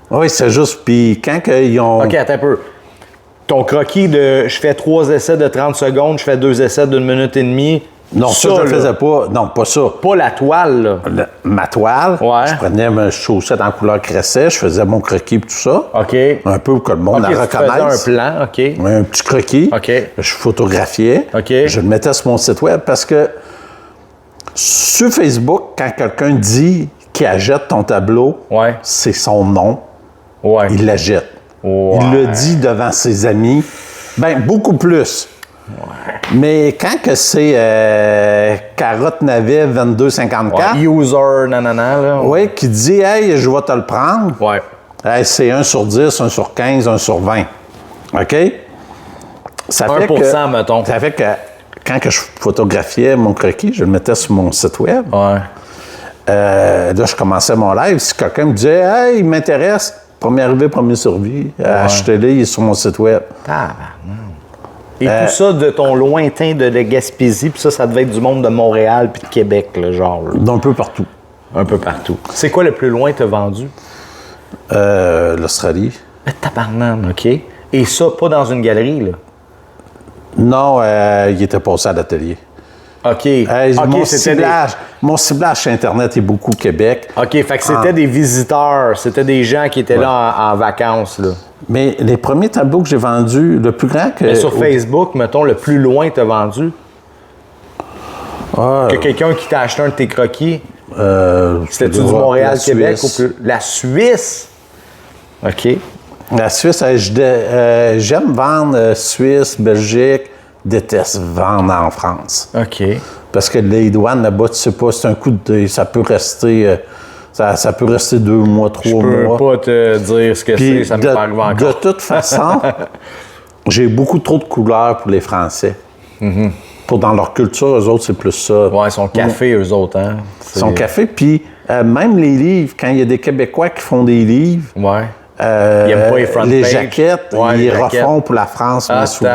Oui, c'est juste. Puis quand ils ont... OK, attends un peu. Ton croquis de je fais 3 essais de 30 secondes, je fais 2 essais d'1 minute et demie, Non, ça, je ne faisais pas. Non, pas ça. Pas la toile, là. Ma toile, ouais. Je prenais mes chaussettes en couleur cresset, je faisais mon croquis et tout ça. OK. Un peu que le monde la reconnaisse. Tu faisais un plan, OK. Un petit croquis. OK. Je photographiais. OK. Je le mettais sur mon site web parce que sur Facebook, quand quelqu'un dit qu'il achète ton tableau, ouais. C'est son nom. Ouais. Il l'achète. Ouais. Il le dit devant ses amis. Bien, beaucoup plus. Ouais. Mais quand que c'est Carotte Navet 2254... Ouais. User, nanana, là. Oui, qui dit « Hey, je vais te le prendre. » Ouais. Hey, c'est 1 sur 10, 1 sur 15, 1 sur 20. OK? Ça 1%, fait que, mettons. Ça fait que quand que je photographiais mon croquis, je le mettais sur mon site web. Ouais. Là, je commençais mon live. Si quelqu'un me disait « Hey, il m'intéresse », premier arrivé, premier servi, achetez-le, il est sur mon site web. Et tout ça de ton lointain de Gaspésie, puis ça devait être du monde de Montréal puis de Québec, là, genre. D'un peu partout. Un peu partout. C'est quoi le plus loin que tu as vendu? L'Australie. Tabarnak, OK. Et ça, pas dans une galerie, là? Non, il était passé à l'atelier. OK. Mon ciblage sur Internet est beaucoup Québec. OK, fait que c'était des visiteurs, c'était des gens qui étaient là en vacances, là. Mais les premiers tableaux que j'ai vendus, le plus grand que... Mais sur Facebook, mettons, le plus loin que tu as vendu? Que quelqu'un qui t'a acheté un de tes croquis? C'était-tu du Montréal-Québec ou plus? La Suisse? OK. La Suisse, j'aime vendre Suisse, Belgique, déteste vendre en France. OK. Parce que les douanes là-bas, tu sais pas, c'est un coup de... Ça peut rester... Ça peut rester 2 mois, 3 mois. Je peux pas te dire ce que c'est, ça me fait arriver encore. De toute façon, j'ai beaucoup trop de couleurs pour les Français. Mm-hmm. Dans leur culture, eux autres, c'est plus ça. Ouais, son café, eux autres, hein? Son café, puis même les livres, quand il y a des Québécois qui font des livres... Ouais. Ils aiment pas les front les page. Jaquettes, ouais, ils refont pour la France, mais souvent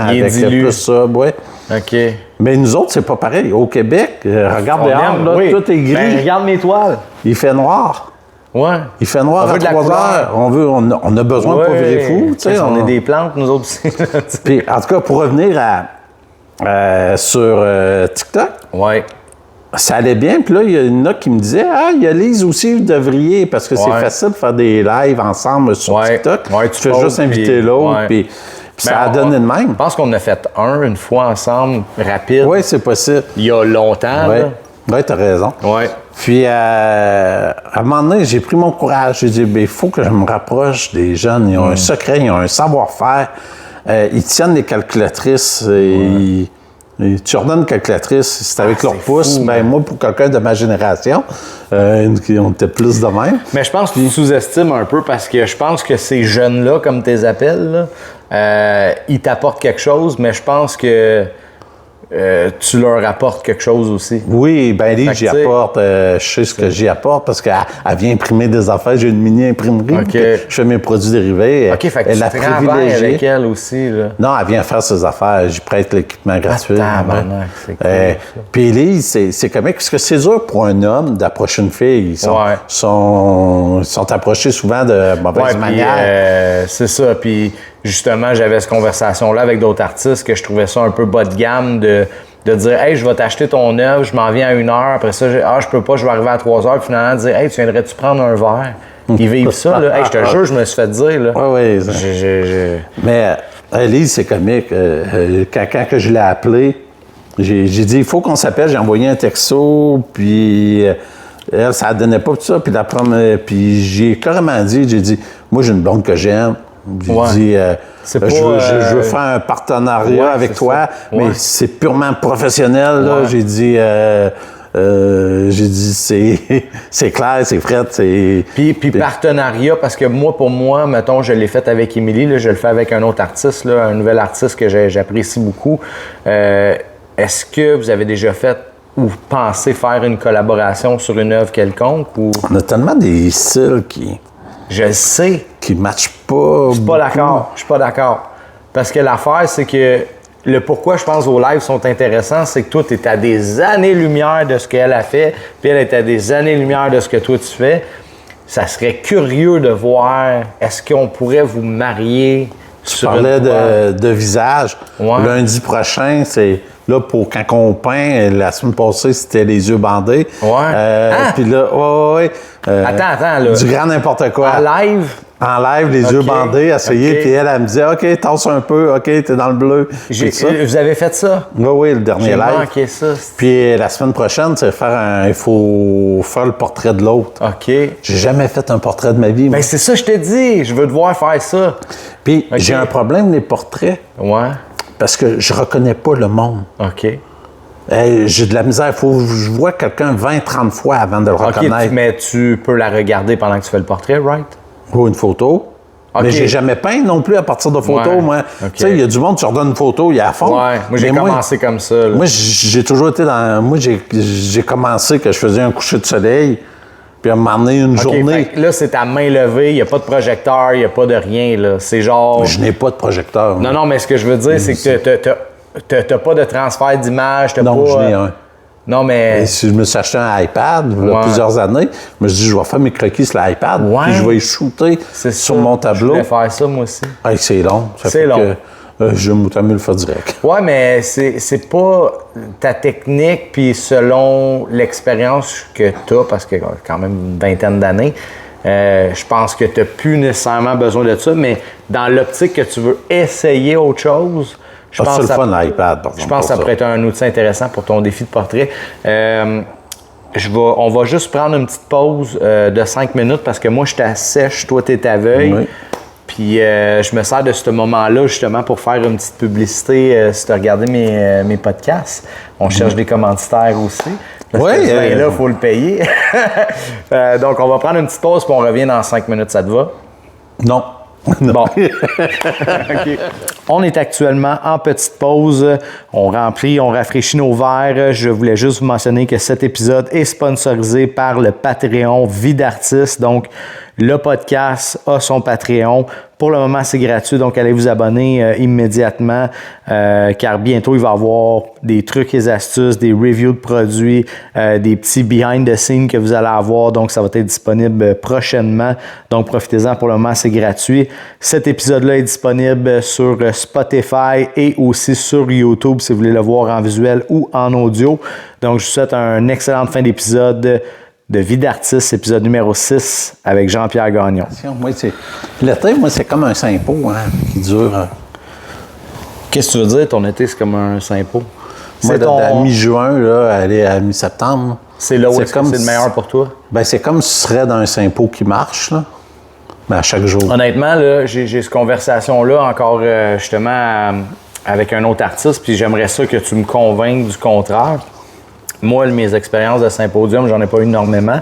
avec plus ça. Ouais. OK. Mais nous autres, c'est pas pareil. Au Québec, regarde dehors, là, oui. tout est gris. Ben, regarde mes toiles. Il fait noir. Ouais. Il fait noir à 3 heures. On a besoin de pas virer fou. On est des plantes, nous autres aussi. Puis, en tout cas, pour revenir sur TikTok, ouais. Ça allait bien. Puis là, il y en a qui me disaient « Ah, il y a Lise aussi, vous devriez, parce que c'est facile de faire des lives ensemble sur TikTok. Ouais, tu fais juste inviter l'autre. Puis ça a donné de même. Je pense qu'on a fait une fois ensemble, rapide. Oui, c'est possible. Il y a longtemps. Oui, tu as raison. Ouais. Puis, à un moment donné, j'ai pris mon courage. J'ai dit, il faut que je me rapproche des jeunes. Ils ont un secret, ils ont un savoir-faire. Ils tiennent les calculatrices. Tu redonnes une calculatrice, c'est avec leur pouce. Ben, moi, pour quelqu'un de ma génération, on était plus de même. Mais je pense que tu sous-estimes un peu parce que je pense que ces jeunes-là, comme tu les appelles, là, ils t'apportent quelque chose, mais je pense que tu leur apportes quelque chose aussi. Oui, ben Lise, j'y apporte. Je sais ce que j'y apporte parce qu'elle vient imprimer des affaires. J'ai une mini-imprimerie. Okay. Je fais mes produits dérivés. OK, fait que tu travailles avec elle aussi. Là. Non, elle vient faire ses affaires. J'y prête l'équipement gratuit. C'est cool, puis Lise, c'est comique parce que c'est dur pour un homme d'approcher une fille. Ils sont approchés souvent de mauvaise manière. C'est ça. Puis justement, j'avais cette conversation-là avec d'autres artistes que je trouvais ça un peu bas de gamme de dire « Hey, je vais t'acheter ton œuvre, je m'en viens à 1 heure. Après ça, je peux pas, je vais arriver à 3 heures. » Puis finalement, dire « Hey, tu viendrais-tu prendre un verre? » Ils vivent ça, là. Hey, je te jure, je me suis fait dire, là. Oui. Mais Lise, c'est comique. Quand je l'ai appelée, j'ai dit « Il faut qu'on s'appelle. » J'ai envoyé un texto, puis... elle, ça ne donnait pas tout ça. Puis j'ai carrément dit, moi, j'ai une blonde que j'aime. J'ai dit, je veux faire un partenariat avec toi, mais c'est purement professionnel. Là. J'ai dit, c'est clair, c'est frais. Puis partenariat, parce que pour moi, mettons, je l'ai fait avec Émilie, là, je le fais avec un autre artiste, là, un nouvel artiste que j'apprécie beaucoup. Est-ce que vous avez déjà fait ou pensé faire une collaboration sur une œuvre quelconque? Ou... On a tellement des styles qui... Je le sais. Qui ne matchent pas. Je suis pas d'accord. Parce que l'affaire, c'est que le pourquoi je pense vos lives sont intéressants, c'est que toi, tu es à des années-lumière de ce qu'elle a fait, puis elle est à des années-lumière de ce que toi, tu fais. Ça serait curieux de voir, est-ce qu'on pourrait vous marier sur une toile? Tu parlais de visage. Ouais. Lundi prochain, c'est Là, pour quand on peint, la semaine passée, c'était les yeux bandés. Ouais. Puis là, attends, là. Du grand n'importe quoi. En live? En live, les yeux bandés, essayer, puis elle me disait, OK, tasse un peu, OK, t'es dans le bleu. Vous avez fait ça? Oui, le dernier live. J'ai manqué ça. Puis la semaine prochaine, c'est il faut faire le portrait de l'autre. OK. J'ai jamais fait un portrait de ma vie. Ben c'est ça, je t'ai dit, je veux te voir faire ça. Puis j'ai un problème, les portraits. Ouais. Parce que je reconnais pas le monde. OK. J'ai de la misère. Il faut que je vois quelqu'un 20-30 fois avant de le reconnaître. Mais tu peux la regarder pendant que tu fais le portrait, right? Ou une photo. Okay. Mais j'ai jamais peint non plus à partir de photos, moi. Okay. Tu sais, il y a du monde, tu leur donnes une photo, il y a à fond. Ouais, moi j'ai commencé comme ça. Là. Moi, j'ai toujours été dans... Moi, j'ai commencé que je faisais un coucher de soleil, puis à un moment donné, une journée... Là, c'est ta main levée, il n'y a pas de projecteur, il n'y a pas de rien, là. C'est genre... Je n'ai pas de projecteur. Non, mais ce que je veux dire, c'est que t'as pas de transfert d'image, Non, pas... je n'ai un. Non, mais... Et si je me suis acheté un iPad, il y a plusieurs années, je me suis dit, je vais faire mes croquis sur l'iPad, puis je vais y shooter sur mon tableau. Je voulais faire ça, moi aussi. Hey, c'est long. C'est long. Je vais mieux le faire direct. Ouais, mais c'est pas ta technique, puis selon l'expérience que tu as, parce que quand même une vingtaine d'années, je pense que tu n'as plus nécessairement besoin de ça, mais dans l'optique que tu veux essayer autre chose, je pense c'est le fun, l'iPad, par exemple. Je pense que ça pourrait être un outil intéressant pour ton défi de portrait. On va juste prendre une petite pause de 5 minutes parce que moi, je t'assèche, toi, tu es aveugle. Oui. Puis je me sers de ce moment-là justement pour faire une petite publicité si tu as regardé mes podcasts. On cherche des commanditaires aussi. Parce que ce vin-là, il faut le payer. Donc, on va prendre une petite pause puis on revient dans 5 minutes. Ça te va? Non. Bon. Okay. On est actuellement en petite pause. On rafraîchit nos verres. Je voulais juste vous mentionner que cet épisode est sponsorisé par le Patreon Vie d'artiste. Donc, le podcast a son Patreon. Pour le moment, c'est gratuit, donc allez vous abonner immédiatement car bientôt, il va y avoir des trucs et astuces, des reviews de produits, des petits behind the scenes que vous allez avoir. Donc, ça va être disponible prochainement. Donc, profitez-en. Pour le moment, c'est gratuit. Cet épisode-là est disponible sur Spotify et aussi sur YouTube si vous voulez le voir en visuel ou en audio. Donc, je vous souhaite une excellente fin d'épisode de Vie d'artiste, épisode numéro 6 avec Jean-Pierre Gagnon. L'été, moi, c'est comme un Saint-Pot qui dure. Qu'est-ce que tu veux dire, ton été, c'est comme un Saint-Pot? Moi, à mi-juin, là, aller à mi-septembre. C'est là où c'est le meilleur pour toi? Ben, c'est comme si tu serais dans un Saint-Pot qui marche, là. Ben, à chaque jour. Honnêtement, là, j'ai cette conversation-là encore justement avec un autre artiste, puis j'aimerais ça que tu me convainques du contraire. Moi, mes expériences de Symposium, j'en ai pas eu énormément.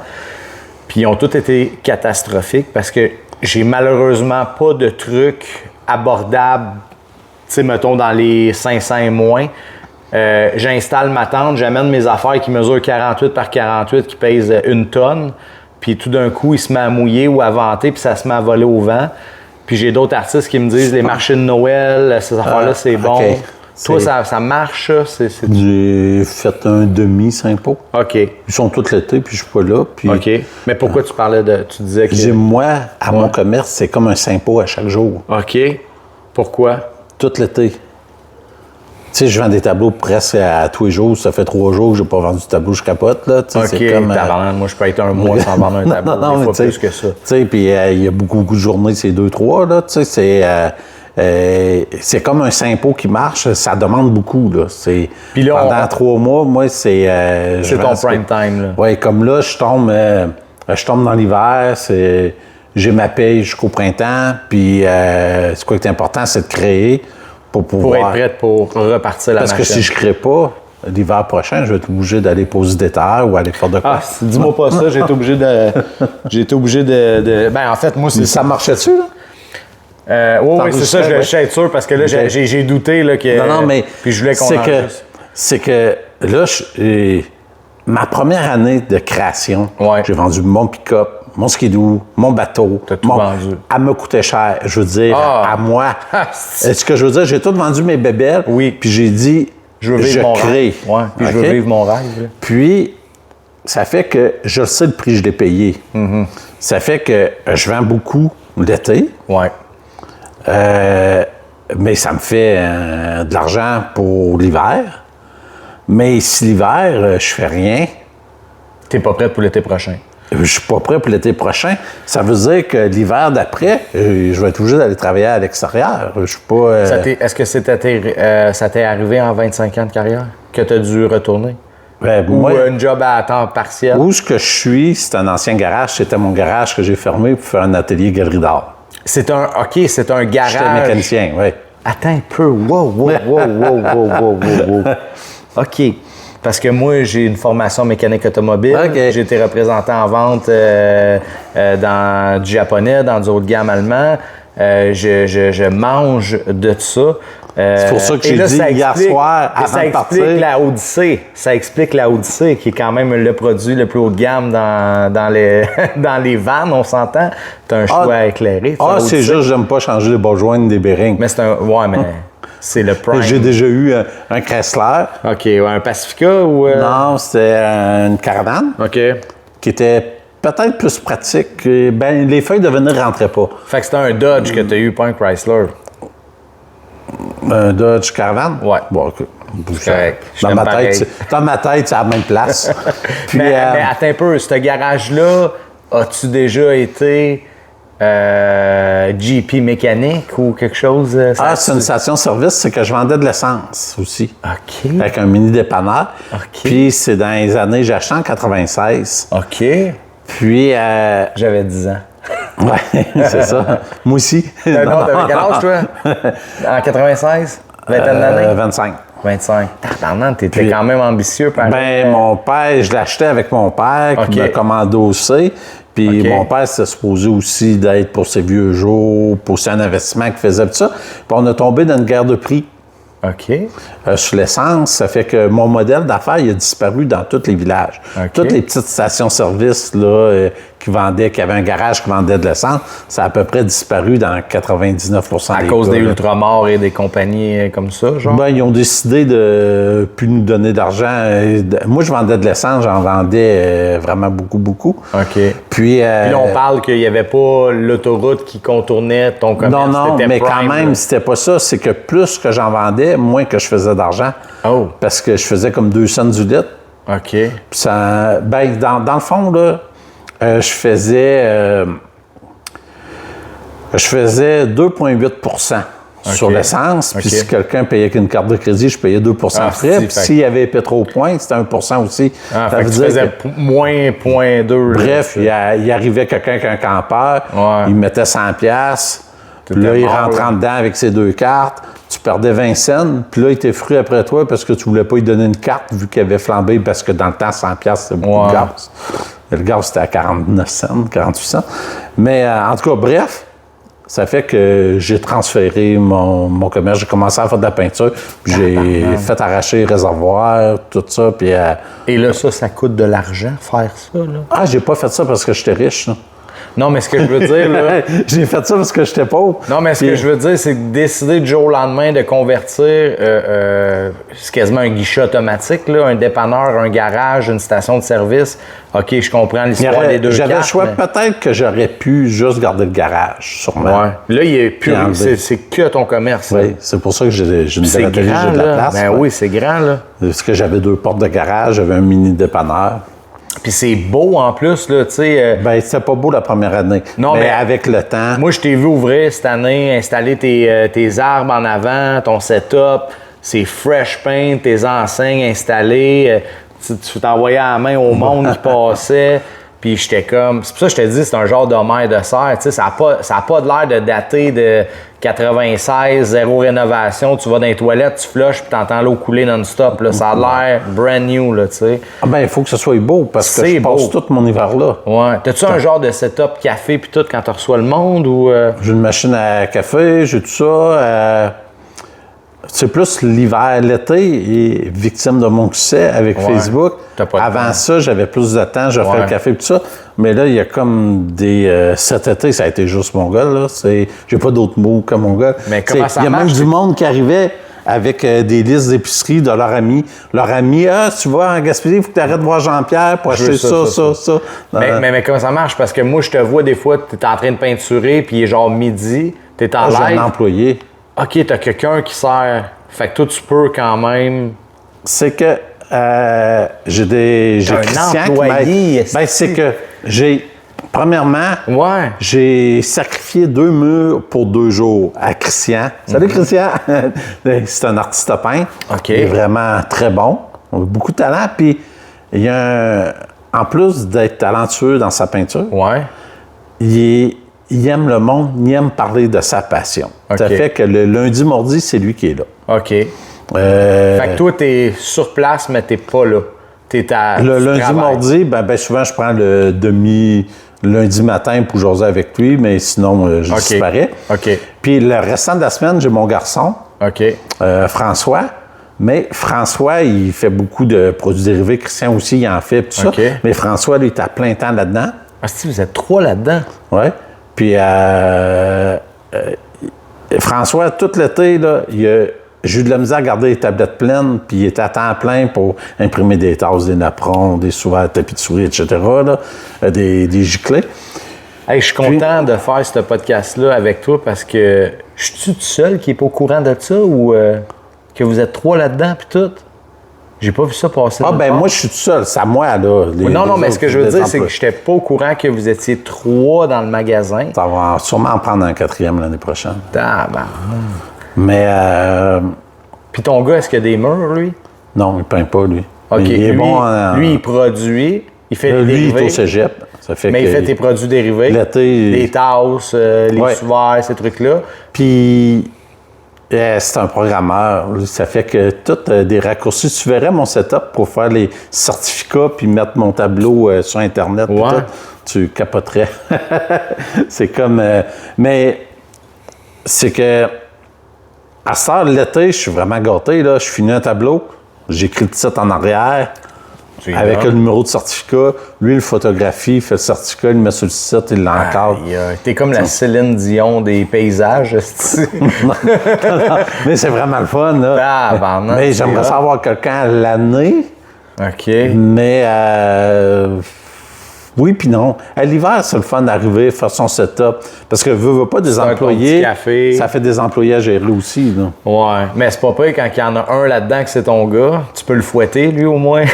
Puis ils ont toutes été catastrophiques parce que j'ai malheureusement pas de trucs abordables, tu sais, mettons dans les 500 et moins. J'installe ma tente, j'amène mes affaires qui mesurent 48 par 48, qui pèsent 1 tonne. Puis tout d'un coup, il se met à mouiller ou à venter, puis ça se met à voler au vent. Puis j'ai d'autres artistes qui me disent les marchés de Noël, ces affaires-là, c'est bon. Okay. Toi, ça marche, ça? J'ai fait un demi-Saint-Pot. OK. Ils sont tous l'été, puis je suis pas là. Puis, OK. Mais pourquoi tu parlais de... Tu disais que... Moi, à mon commerce, c'est comme un Saint-Pot à chaque jour. OK. Pourquoi? Tout l'été. Tu sais, je vends des tableaux presque à tous les jours. Ça fait 3 jours que j'ai pas vendu de tableau, je capote, là. OK. C'est comme, moi, je peux être un mois sans vendre un tableau. Non, des fois plus que ça. Tu sais, puis il y a beaucoup de journées, c'est 2-3, là. Tu sais, c'est comme un Saint-Pot qui marche, ça demande beaucoup, là. Pendant 3 mois, moi, c'est ton prime time, là. Oui, comme là, je tombe dans l'hiver, j'ai ma paye jusqu'au printemps, puis c'est quoi qui est important, c'est de créer pour pouvoir... Pour être prête pour repartir la machine. Parce que si je crée pas, l'hiver prochain, je vais être obligé d'aller poser des terres ou aller faire de quoi. Ah, dis-moi pas ça, j'ai été obligé de... Ben, en fait, moi, ça marchait dessus, là? Oui, c'est ça, je suis sûr parce que là, j'ai douté là, que. Non, mais. Puis je voulais qu'on c'est que là, ma première année de création, j'ai vendu mon pick-up, mon skidoo, mon bateau. T'as tout vendu. Elle me coûtait cher. Je veux dire, à moi. Ce que je veux dire, j'ai tout vendu mes bébelles. Oui. Puis j'ai dit, je veux vivre mon rêve. Ouais, puis je veux vivre mon rêve. Là. Puis, ça fait que je sais le prix que je l'ai payé. Mm-hmm. Ça fait que je vends beaucoup l'été. Ouais. Mais ça me fait de l'argent pour l'hiver. Mais si l'hiver, je fais rien... T'es pas prêt pour l'été prochain? Je suis pas prêt pour l'été prochain. Ça veut dire que l'hiver d'après, je vais être obligé d'aller travailler à l'extérieur. Je suis pas... Est-ce que ça t'est arrivé en 25 ans de carrière que tu as dû retourner? Ou un job à temps partiel? Où ce que je suis, c'est un ancien garage. C'était mon garage que j'ai fermé pour faire un atelier galerie d'art. C'est un garage. J'étais mécanicien, oui. Attends un peu. Wow. OK. Parce que moi, j'ai une formation mécanique automobile. Okay. J'ai été représentant en vente dans du japonais, dans du haut de gamme allemand. Je mange de tout ça. C'est pour ça que j'ai dit hier soir, avant de partir... Ça explique la Odyssey, qui est quand même le produit le plus haut de gamme dans les vannes, on s'entend. T'as un choix éclairé. C'est juste, j'aime pas changer les bas joints des bearings. Mais c'est un... Ouais, mais... C'est le prime. J'ai déjà eu un Chrysler. OK. Un Pacifica ou... Non, c'était une Caravane. OK. Qui était peut-être plus pratique. Les feuilles de venir ne rentraient pas. Fait que c'était un Dodge que tu as eu, pas un Chrysler. Un Dodge Caravane? Ouais. Bon, OK. Correct. Dans ma tête, c'est à la même place. Puis, mais attends un peu. Ce garage-là, as-tu déjà été... GP mécanique ou quelque chose? C'est une station-service, c'est que je vendais de l'essence aussi. OK. Avec un mini dépanneur. OK. Puis c'est dans les années, j'ai acheté en 96. OK. Puis... J'avais 10 ans. Oui, c'est ça. Moi aussi. Non, t'avais quel âge, toi? En 96? Vingtaine d'années? 25. 25. T'étais quand même ambitieux. Mon père, je l'achetais avec mon père qui m'a commandossé. Puis mon père s'était supposé aussi d'être pour ses vieux jours, pour un investissement qu'il faisait, tout ça. Puis on a tombé dans une guerre de prix. OK. Sur l'essence, ça fait que mon modèle d'affaires, il a disparu dans tous les villages. Okay. Toutes les petites stations-service là, qui avaient un garage qui vendait de l'essence, ça a à peu près disparu dans 99 des cas. À cause des ultramars et des compagnies comme ça, genre? Ben, ils ont décidé de ne plus nous donner d'argent. Moi, je vendais de l'essence, j'en vendais vraiment beaucoup. OK. Puis là, on parle qu'il n'y avait pas l'autoroute qui contournait ton commerce. Non, mais quand même, c'était pas ça. C'est que plus que j'en vendais, moins que je faisais d'argent. Oh. Parce que je faisais comme 2 cents du litre. OK. Puis ça, dans le fond, là, je faisais 2,8 sur l'essence. Puis si quelqu'un payait avec une carte de crédit, je payais 2 de frais. Puis s'il y avait Pétropoint, c'était 1 aussi. Ça veut dire que moins 0,2. Bref, il arrivait quelqu'un avec un campeur, il mettait 100$. Puis là, il rentrait en dedans avec ses 2 cartes. Tu perdais 20 cents. Puis là, il était fru après toi parce que tu voulais pas lui donner une carte vu qu'il avait flambé parce que dans le temps, 100$, c'était beaucoup de gaz. Et le gaz, c'était à 49 cents, 48 cents. Mais en tout cas, bref, ça fait que j'ai transféré mon commerce. J'ai commencé à faire de la peinture. Puis j'ai fait arracher les réservoirs, tout ça. Puis, et là, ça coûte de l'argent, faire ça, là? J'ai pas fait ça parce que j'étais riche, là. Non, mais ce que je veux dire, là... J'ai fait ça parce que j'étais pauvre. Non, mais ce que je veux dire, c'est décider du jour au lendemain de convertir, c'est quasiment un guichet automatique, là, un dépanneur, un garage, une station de service. OK, je comprends l'histoire des 2 cartes. J'avais le choix, peut-être que j'aurais pu juste garder le garage, sûrement. Ouais. Là, il est plus... C'est que ton commerce. Oui, c'est pour ça que j'ai une belle atelier, j'ai de la place. Ben oui, c'est grand, là. Parce que j'avais 2 portes de garage, j'avais un mini dépanneur. Puis c'est beau en plus, là, tu sais. C'était pas beau la première année. Non, mais avec le temps. Moi, je t'ai vu ouvrir cette année, installer tes arbres en avant, ton setup, c'est fresh paint, tes enseignes installées. Tu t'envoyais à la main au monde qui passait. Puis j'étais comme... C'est pour ça que je te dis, c'est un genre d'Homère de serre. Tu sais, ça a pas de l'air de dater de 96, 0 rénovation. Tu vas dans les toilettes, tu flushes, puis t'entends l'eau couler non-stop. Là. Ça a l'air brand new, là, tu sais. Il faut que ce soit beau, parce que je passe tout mon hiver là. Ouais. T'as-tu un genre de setup café puis tout quand tu reçois le monde, ou... J'ai une machine à café, j'ai tout ça. C'est plus l'hiver. L'été est victime de mon succès avec Facebook. Avant ça, j'avais plus de temps, je ferais le café et tout ça. Mais là, il y a comme des... cet été, ça a été juste mon gars, là. J'ai pas d'autres mots que mon gars. Mais comment ça marche? Il y a même du monde qui arrivait avec des listes d'épicerie de leurs amis. Leurs amis, tu vas en Gaspésie, il faut que tu arrêtes de voir Jean-Pierre pour acheter ça. Mais comment ça marche? Parce que moi, je te vois des fois, tu es en train de peinturer, puis il est genre midi, tu es en live. J'ai un employé. OK, t'as quelqu'un qui sert. Fait que toi, tu peux quand même... C'est que J'ai Christian employé, qui m'aide. C'est que premièrement, j'ai sacrifié 2 murs pour 2 jours à Christian. Salut Christian! C'est un artiste peintre. OK. Il est vraiment très bon. On a beaucoup de talent. Puis, il y a en plus d'être talentueux dans sa peinture, il aime le monde, il aime parler de sa passion. Ça fait que le lundi, mardi, c'est lui qui est là. OK. Fait que toi, t'es sur place, mais t'es pas là. Le lundi, mardi, ben souvent, je prends le lundi matin pour jaser avec lui, mais sinon, je disparais. OK. Puis le restant de la semaine, j'ai mon garçon, François. Mais François, il fait beaucoup de produits dérivés. Christian aussi, il en fait, tout ça. Mais François, lui, il est à plein temps là-dedans. Ah, si, vous êtes 3 là-dedans? Oui. Puis François, tout l'été, là, j'ai eu de la misère à garder les tablettes pleines, puis il était à temps plein pour imprimer des tasses, des napperons, des souverains, tapis de souris, etc., là, des giclées. Hey, je suis content de faire ce podcast-là avec toi parce que je suis tout seul qui n'est pas au courant de ça ou que vous êtes 3 là-dedans puis tout? J'ai pas vu ça passer. Moi, je suis tout seul. C'est à moi, là. Non, mais ce que je veux dire, c'est que je n'étais pas au courant que vous étiez 3 dans le magasin. Ça va sûrement en prendre un 4e l'année prochaine. Mais. Puis ton gars, est-ce qu'il a des murs, lui? Non, il ne peint pas, lui. OK. Il est bon en... Lui, il produit. Il fait des dérivés. Lui, il est au cégep. Mais il fait tes produits dérivés. L'été. Les tasses, les sous-verts, ces trucs-là. Puis. C'est un programmeur. Ça fait que tout des raccourcis. Tu verrais mon setup pour faire les certificats puis mettre mon tableau sur Internet. Tout, tu capoterais. C'est comme... mais c'est que à cette heure, l'été, je suis vraiment gâté. Là. Je finis un tableau. J'écris le titre en arrière. Avec le numéro de certificat. Lui, il photographie, il fait le certificat, il le met sur le site, il l'encadre. T'es comme la Céline Dion des paysages. non, mais c'est vraiment le fun. Là. Mais j'aimerais savoir quelqu'un à l'année. OK. Mais oui puis non. À l'hiver, c'est le fun d'arriver, faire son setup. Parce que veut pas des employés. Ça fait des employés à gérer aussi. Là. Ouais. Mais c'est pas pire quand il y en a un là-dedans que c'est ton gars. Tu peux le fouetter, lui, au moins.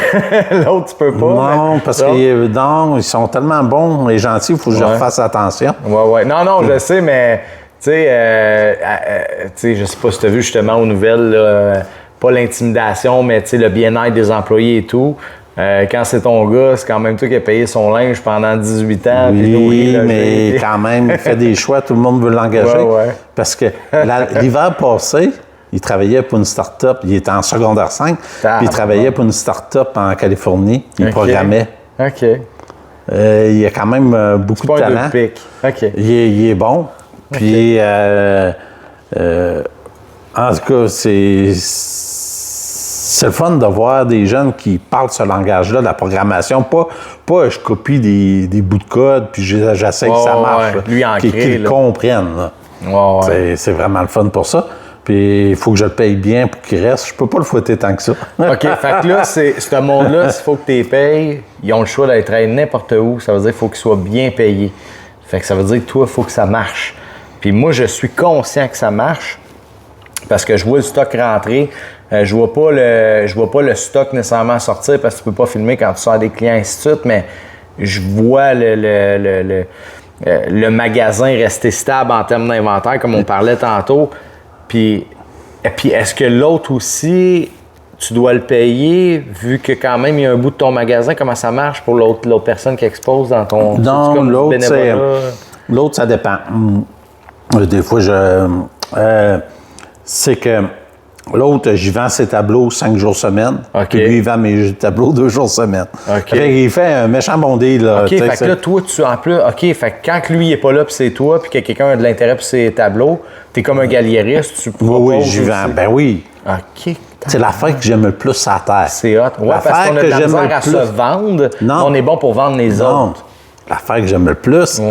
L'autre, tu peux pas. Non, parce qu'ils sont tellement bons et gentils, il faut que je leur fasse attention. Ouais. Non, je sais, mais tu sais, je sais pas si tu as vu justement aux nouvelles, là, pas l'intimidation, mais le bien-être des employés et tout. Quand c'est ton gars, c'est quand même toi qui as payé son linge pendant 18 ans. Oui, mais quand même, il fait des choix, tout le monde veut l'engager. Parce que l'hiver passé, il travaillait pour une start-up, il était en secondaire 5, puis il travaillait pour une start-up en Californie, il programmait. OK. Il a quand même beaucoup de talent. Il est bon. Puis, en tout cas, c'est le fun de voir des jeunes qui parlent ce langage-là, de la programmation. Pas je copie des bouts de code, puis j'essaie que ça marche. Lui, qu'ils le comprennent. C'est vraiment le fun pour ça. Puis il faut que je le paye bien pour qu'il reste. Je peux pas le fouetter tant que ça. OK. Fait que là, ce monde-là, s'il faut que tu les payes, ils ont le choix d'aller travailler n'importe où. Ça veut dire qu'il faut qu'ils soient bien payés. Fait que ça veut dire que toi, il faut que ça marche. Puis moi, je suis conscient que ça marche parce que je vois le stock rentrer. Je vois pas le stock nécessairement sortir parce que tu peux pas filmer quand tu sors des clients, ainsi de suite, mais je vois le magasin rester stable en termes d'inventaire, comme on parlait tantôt. Puis est-ce que l'autre aussi, tu dois le payer, vu que quand même il y a un bout de ton magasin, comment ça marche pour l'autre personne qui expose dans ton... Non, l'autre, ça dépend. Des fois, c'est que l'autre, j'y vends ses tableaux 5 jours semaine. Puis lui, il vend mes tableaux 2 jours semaine. Il fait un méchant bondé. Là, fait que là, toi, tu en plus... fait que quand lui, il n'est pas là, puis c'est toi, puis que quelqu'un a de l'intérêt pour ses tableaux, t'es comme un galériste, tu proposes... Oui, j'y vends. Ben oui. OK. C'est l'affaire que j'aime le plus à terre. C'est hot. Ouais, parce qu'on a de la misère à se vendre. Non. On est bon pour vendre les autres. L'affaire que j'aime le plus,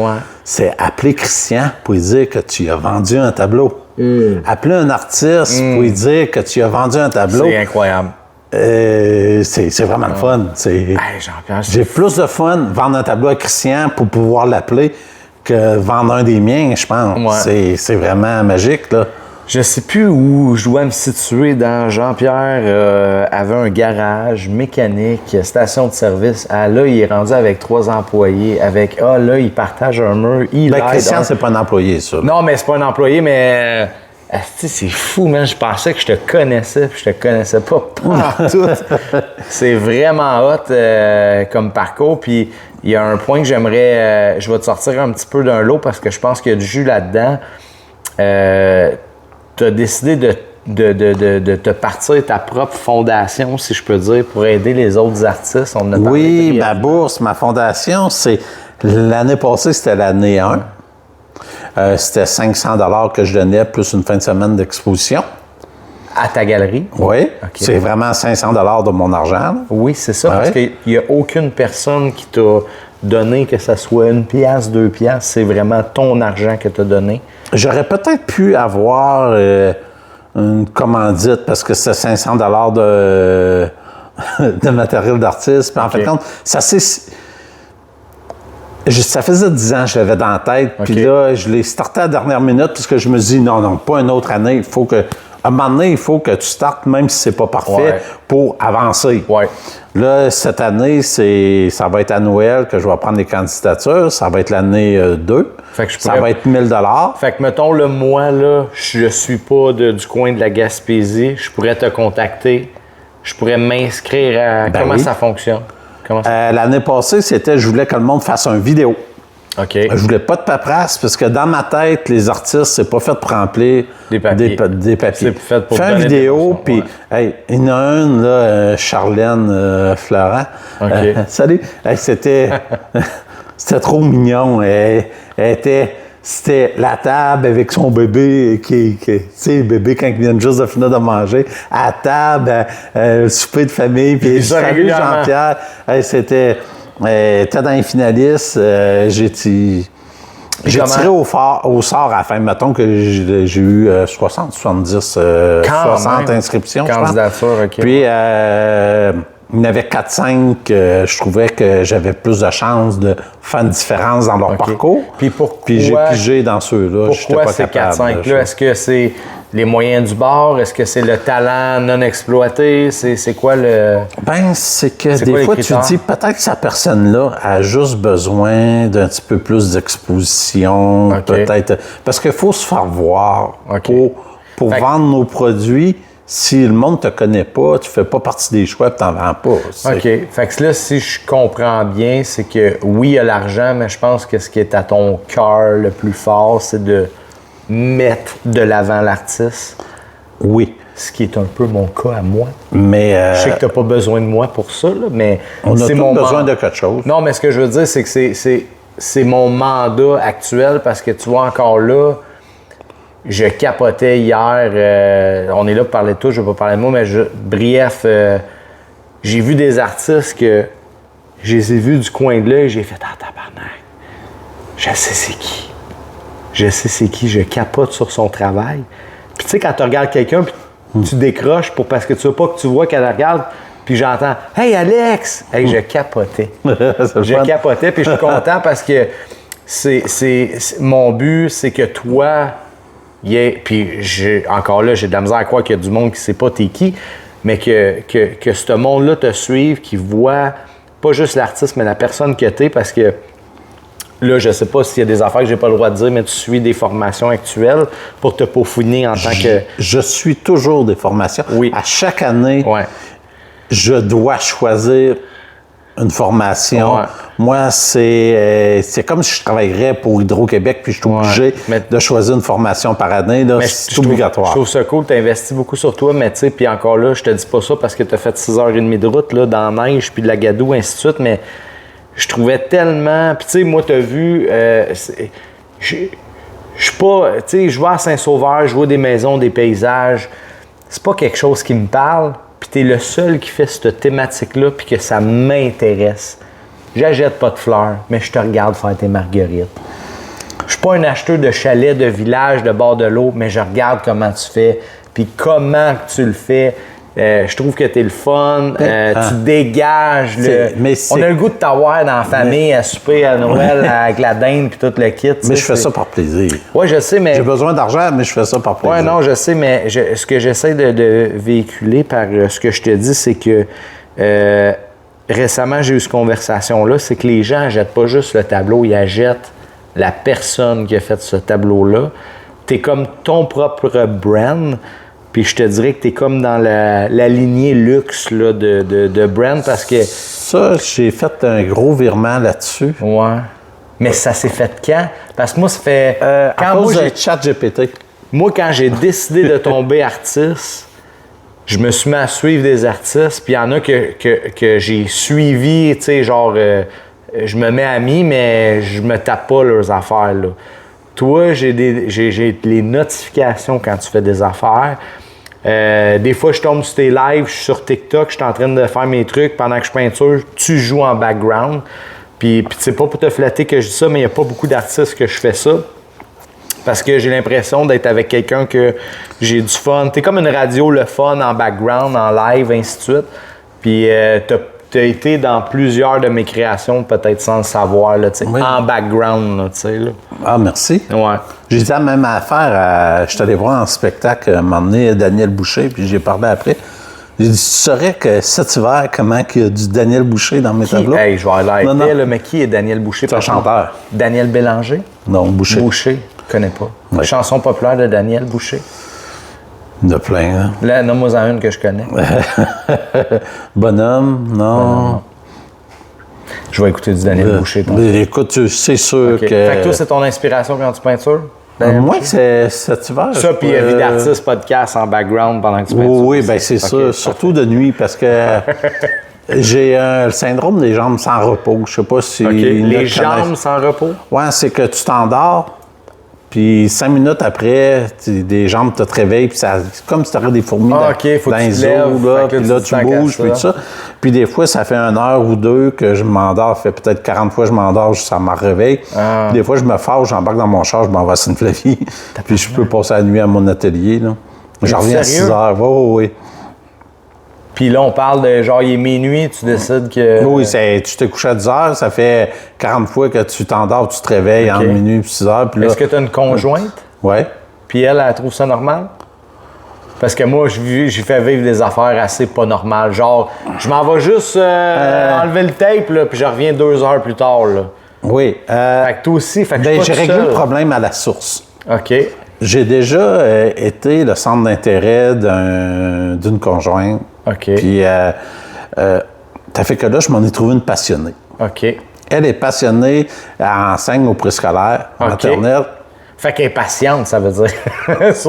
c'est appeler Christian pour lui dire que tu as vendu un tableau. Appeler un artiste pour lui dire que tu as vendu un tableau. C'est incroyable. C'est vraiment le fun. J'ai plus de fun vendre un tableau à Christian pour pouvoir l'appeler que vendre un des miens, je pense. C'est vraiment magique, là. Je sais plus où je dois me situer dans Jean-Pierre avait un garage mécanique, station de service. Ah là, il est rendu avec 3 employés. Là, il partage un mur. Christian, c'est pas un employé, ça. Non, mais c'est pas un employé, mais c'est fou, man. Je pensais que je te connaissais, puis je te connaissais pas partout. C'est vraiment hot comme parcours. Puis il y a un point que j'aimerais... je vais te sortir un petit peu d'un lot parce que je pense qu'il y a du jus là-dedans. Tu as décidé de te partir ta propre fondation, si je peux dire, pour aider les autres artistes. On en a parlé. Oui, ma bourse, ma fondation, c'est... L'année passée, c'était l'année 1. C'était 500 $ que je donnais, plus une fin de semaine d'exposition. À ta galerie? Oui. Okay. C'est vraiment 500 $ de mon argent. Là. Oui, c'est ça, parce qu'il n'y a aucune personne qui t'a donné, que ce soit 1 pièce, 2 pièces, c'est vraiment ton argent que tu as donné. J'aurais peut-être pu avoir une commandite, parce que c'était 500 $ de matériel d'artiste. Puis en fait, ça faisait 10 ans que je l'avais dans la tête, puis là, je l'ai starté à la dernière minute, parce que je me dis, non, pas une autre année, il faut que... À un moment donné, il faut que tu startes, même si c'est pas parfait, pour avancer. Ouais. Là, cette année, ça va être à Noël que je vais prendre les candidatures. Ça va être l'année 2. Ça va être 1 000 $. Fait que, mettons, moi, là, je suis pas du coin de la Gaspésie. Je pourrais te contacter. Je pourrais m'inscrire à... Comment ça fonctionne? L'année passée, je voulais que le monde fasse une vidéo. OK. Je voulais pas de paperasse parce que dans ma tête, les artistes, c'est pas fait pour remplir des papiers. C'est fait pour fais une vidéo, puis hey, il y en a une, là, Charlène Florent. OK. Salut. Hey, c'était trop mignon. C'était la table avec son bébé, tu sais, le bébé quand il vient juste de finir de manger, à la table, le souper de famille, puis salut Jean-Pierre. Hey, c'était dans les finalistes, j'ai tiré au sort à la fin. Mettons que j'ai eu 70 inscriptions. Candidature, OK. Puis, il y en avait 4-5 je trouvais que j'avais plus de chances de faire une différence dans leur parcours. Puis j'ai pigé dans ceux-là. Pourquoi ces 4-5-là? Est-ce que c'est les moyens du bord? Est-ce que c'est le talent non exploité? C'est quoi le... C'est que des fois, tu dis peut-être que cette personne-là a juste besoin d'un petit peu plus d'exposition. Peut-être. Parce qu'il faut se faire voir pour vendre nos produits. Si le monde ne te connaît pas, tu ne fais pas partie des choix et tu n'en vends pas. OK. Fait que là, si je comprends bien, c'est que oui, il y a l'argent, mais je pense que ce qui est à ton cœur le plus fort, c'est de mettre de l'avant l'artiste. Oui. Ce qui est un peu mon cas à moi. Mais je sais que tu n'as pas besoin de moi pour ça, là, mais on a tous besoin de quelque chose. Non, mais ce que je veux dire, c'est que c'est mon mandat actuel parce que tu vois, encore là, je capotais hier, on est là pour parler de tout, je ne vais pas parler de moi, mais bref, j'ai vu des artistes que je les ai vus du coin de l'œil, j'ai fait « Ah, tabarnak, je sais c'est qui. Je sais c'est qui, je capote sur son travail. » Puis tu sais, quand tu regardes quelqu'un, puis tu décroches parce que tu veux pas que tu vois qu'elle regarde, puis j'entends « Hey Alex! » Hey, je capotais. Je capotais, puis je suis content parce que mon but, c'est que toi... Puis encore là, j'ai de la misère à croire qu'il y a du monde qui ne sait pas t'es qui, mais que ce monde-là te suive, qui voit pas juste l'artiste, mais la personne que t'es, parce que là, je sais pas s'il y a des affaires que j'ai pas le droit de dire, mais tu suis des formations actuelles pour te peaufiner en tant que... Je suis toujours des formations. Oui. À chaque année, je dois choisir une formation. Ouais. Moi, c'est comme si je travaillerais pour Hydro-Québec puis je suis obligé de choisir une formation par année. C'est obligatoire. Je trouve ça cool. Tu investis beaucoup sur toi, mais tu sais, puis encore là, je te dis pas ça parce que tu as fait 6h30 de route là, dans la neige puis de la gadoue, ainsi de suite, mais je trouvais tellement... Puis tu sais, moi, tu as vu... je suis pas... Tu sais, je vais à Saint-Sauveur, je vois des maisons, des paysages. C'est pas quelque chose qui me parle. Puis t'es le seul qui fait cette thématique-là, puis que ça m'intéresse. J'achète pas de fleurs, mais je te regarde faire tes marguerites. Je suis pas un acheteur de chalets, de village, de bord de l'eau, mais je regarde comment tu fais, puis comment tu le fais, Je trouve que t'es le fun, tu dégages. On a le goût de t'avoir dans la famille à souper à Noël avec la dinde puis tout le kit. Mais je fais ça par plaisir. Oui, je sais, mais... J'ai besoin d'argent, mais je fais ça par plaisir. Oui, non, je sais, mais ce que j'essaie de véhiculer par ce que je te dis, c'est que récemment, j'ai eu cette conversation-là, c'est que les gens n'achètent pas juste le tableau, ils achètent la personne qui a fait ce tableau-là. T'es comme ton propre brand. Puis je te dirais que tu es comme dans la lignée luxe là, de brand parce que... Ça, j'ai fait un gros virement là-dessus. Ouais. Mais ça s'est fait quand? Parce que moi, ça fait... à cause de ChatGPT. Moi, quand j'ai décidé de tomber artiste, je me suis mis à suivre des artistes. Puis il y en a que j'ai suivi, tu sais, genre... je me mets ami, mais je me tape pas leurs affaires, là. Toi, j'ai les notifications quand tu fais des affaires. Des fois, je tombe sur tes lives, je suis sur TikTok, je suis en train de faire mes trucs pendant que je peinture, tu joues en background. Puis c'est pas pour te flatter que je dis ça, mais il n'y a pas beaucoup d'artistes que je fais ça. Parce que j'ai l'impression d'être avec quelqu'un que j'ai du fun. T'es comme une radio, le fun en background, en live, ainsi de suite. Puis t'as été dans plusieurs de mes créations, peut-être sans le savoir, là, oui. En background, tu sais. Ah, merci. Ouais. J'ai dit la même affaire. Je suis allé voir en spectacle, m'emmener Daniel Boucher, puis j'ai parlé après. J'ai dit, tu saurais que cet hiver, comment il y a du Daniel Boucher dans mes tableaux? Hey, je vais aller là, mais qui est Daniel Boucher? C'est un chanteur. Daniel Bélanger? Non, Boucher. Boucher, je connais pas. Oui. Chanson populaire de Daniel Boucher? Il y en a plein, hein? Là, nomme-moi-en une que je connais. Bonhomme, non. Je vais écouter du Daniel Boucher. Écoute, c'est sûr que... Fait que toi, c'est ton inspiration quand tu peintures? Moi, c'est cet hiver. Ça, puis vie d'artiste, podcast en background pendant que tu peintures. Oui, bien c'est ça. Surtout de nuit, parce que j'ai le syndrome des jambes sans repos. Je sais pas si... Les jambes sans repos? Oui, c'est que tu t'endors, puis 5 minutes après, des jambes te réveillent, puis c'est comme si tu aurais des fourmis dans les os, là, puis là, tu bouges, puis tout ça. Puis des fois, ça fait 1 heure ou 2 que je m'endors. Ça fait peut-être 40 fois que je m'endors, ça me réveille. Puis des fois, je me fâche, j'embarque dans mon char, je m'en vais à Sainte-Flavie. Puis je peux passer la nuit à mon atelier, là. Je reviens à 6 heures. Oui. Puis là, on parle de genre, il est minuit, tu décides que... Oui, tu t'es couché à 10 heures, ça fait 40 fois que tu t'endors, tu te réveilles entre minuit et 6 heures. Est-ce que tu as une conjointe? Oui. Puis elle trouve ça normal? Parce que moi, j'ai fait vivre des affaires assez pas normales. Genre, je m'en vais juste enlever le tape, là, puis je reviens 2 heures plus tard, là. Oui. Fait que toi aussi, fait que j'ai réglé le problème à la source. OK. J'ai déjà été le centre d'intérêt d'une conjointe. OK. Puis, t'as fait que là, je m'en ai trouvé une passionnée. OK. Elle est passionnée, elle enseigne au préscolaire, maternelle. Fait qu'elle est patiente, ça veut dire.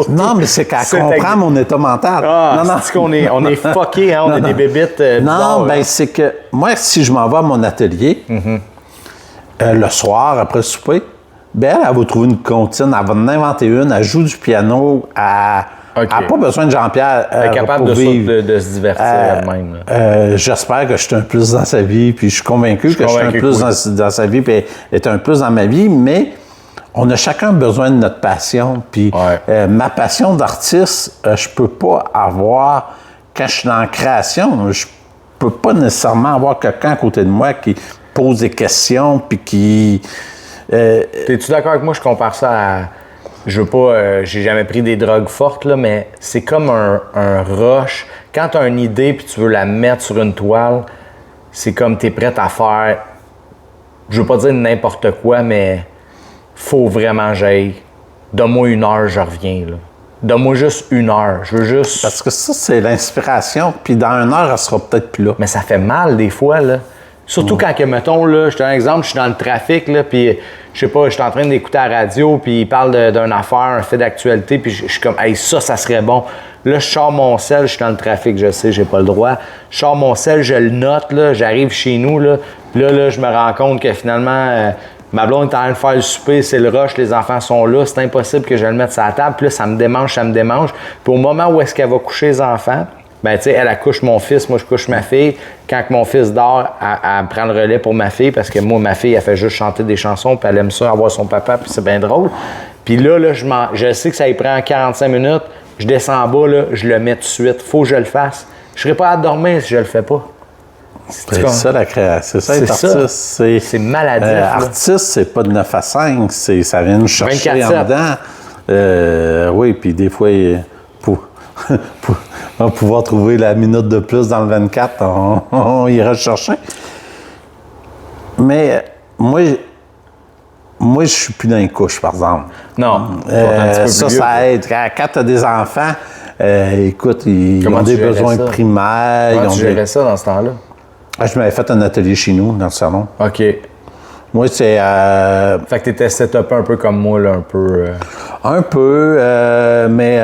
Non, mais c'est qu'elle comprend mon état mental. Non. C'est qu'on est, on est fuckés, hein, on est des bébites bizarres. Non, bien, c'est que moi, si je m'en vais à mon atelier, le soir, après le souper, ben elle va trouver une comptine, elle va en inventer une, elle joue du piano, elle n'a pas besoin de Jean-Pierre. Elle est capable de se divertir elle-même. J'espère que je suis un plus dans sa vie, puis je suis convaincu que je suis un plus dans sa vie, puis elle est un plus dans ma vie, mais on a chacun besoin de notre passion. Puis ma passion d'artiste, je peux pas avoir, quand je suis dans la création, je peux pas nécessairement avoir quelqu'un à côté de moi qui pose des questions, puis qui... T'es-tu d'accord avec moi? Je compare ça à... Je veux pas... j'ai jamais pris des drogues fortes, là, mais c'est comme un rush. Quand tu as une idée puis tu veux la mettre sur une toile, c'est comme tu es prête à faire... Je veux pas dire n'importe quoi, mais faut vraiment que j'aille. Donne-moi 1 heure, je reviens, là. Donne-moi juste 1 heure. Je veux juste... Parce que ça, c'est l'inspiration. Puis dans 1 heure, elle sera peut-être plus là. Mais ça fait mal des fois, là. Surtout quand, mettons, là, je te donne un exemple, je suis dans le trafic, là, puis je sais pas, je suis en train d'écouter la radio, puis il parle d'une affaire, un fait d'actualité, puis je suis comme, hey, ça serait bon. Là, je sors mon sel, je suis dans le trafic, je sais, j'ai pas le droit. Je sors mon sel, je le note, là, j'arrive chez nous, là, puis là, je me rends compte que finalement, ma blonde est en train de faire le souper, c'est le rush, les enfants sont là, c'est impossible que je le mette sur la table, puis là, ça me démange. Puis au moment où est-ce qu'elle va coucher les enfants, ben tu sais, elle couche mon fils, moi je couche ma fille. Quand mon fils dort, elle prend le relais pour ma fille parce que moi, ma fille, elle fait juste chanter des chansons puis elle aime ça, avoir son papa, puis c'est bien drôle. Puis là, je sais que ça y prend 45 minutes, je descends en bas, là, je le mets tout de suite. Faut que je le fasse. Je serais pas à dormir si je le fais pas. C'est ça la création. C'est ça être artiste. C'est maladif. Artiste, c'est pas de 9 à 5. Ça vient nous chercher 24/7. en dedans. Oui, puis des fois, pour pouvoir trouver la minute de plus dans le 24, on ira chercher. Mais moi, je suis plus dans les couches, par exemple. Non. Ça aide. Quand tu as des enfants, écoute, ils ont des besoins primaires. Comment tu gérais ça dans ce temps-là? Je m'avais fait un atelier chez nous, dans le salon. OK. Moi, c'est... Fait que tu étais set-up un peu comme moi, là, un peu... Un peu, mais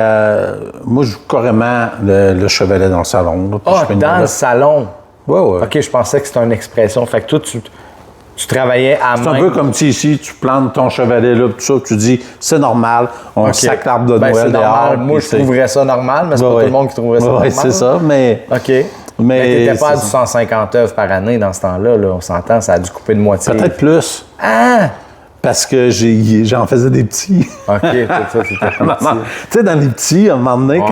moi, je joue carrément le chevalet dans le salon. Là, dans le salon? Oui. OK, je pensais que c'était une expression. Fait que toi, tu travaillais à main. C'est un peu comme si ici, tu plantes ton chevalet là, tout ça, tu dis, c'est normal, on sac l'arbre de Noël dehors. Moi, je trouverais ça normal, mais c'est pas tout le monde qui trouverait ça normal. Oui, c'est ça, mais... OK. Mais t'étais pas à du 150 œuvres par année dans ce temps-là, là. On s'entend, ça a dû couper de moitié. Peut-être plus. Ah! Parce que j'en faisais des petits. OK, c'est ça, c'était petit. Tu sais, dans les petits, à un moment donné,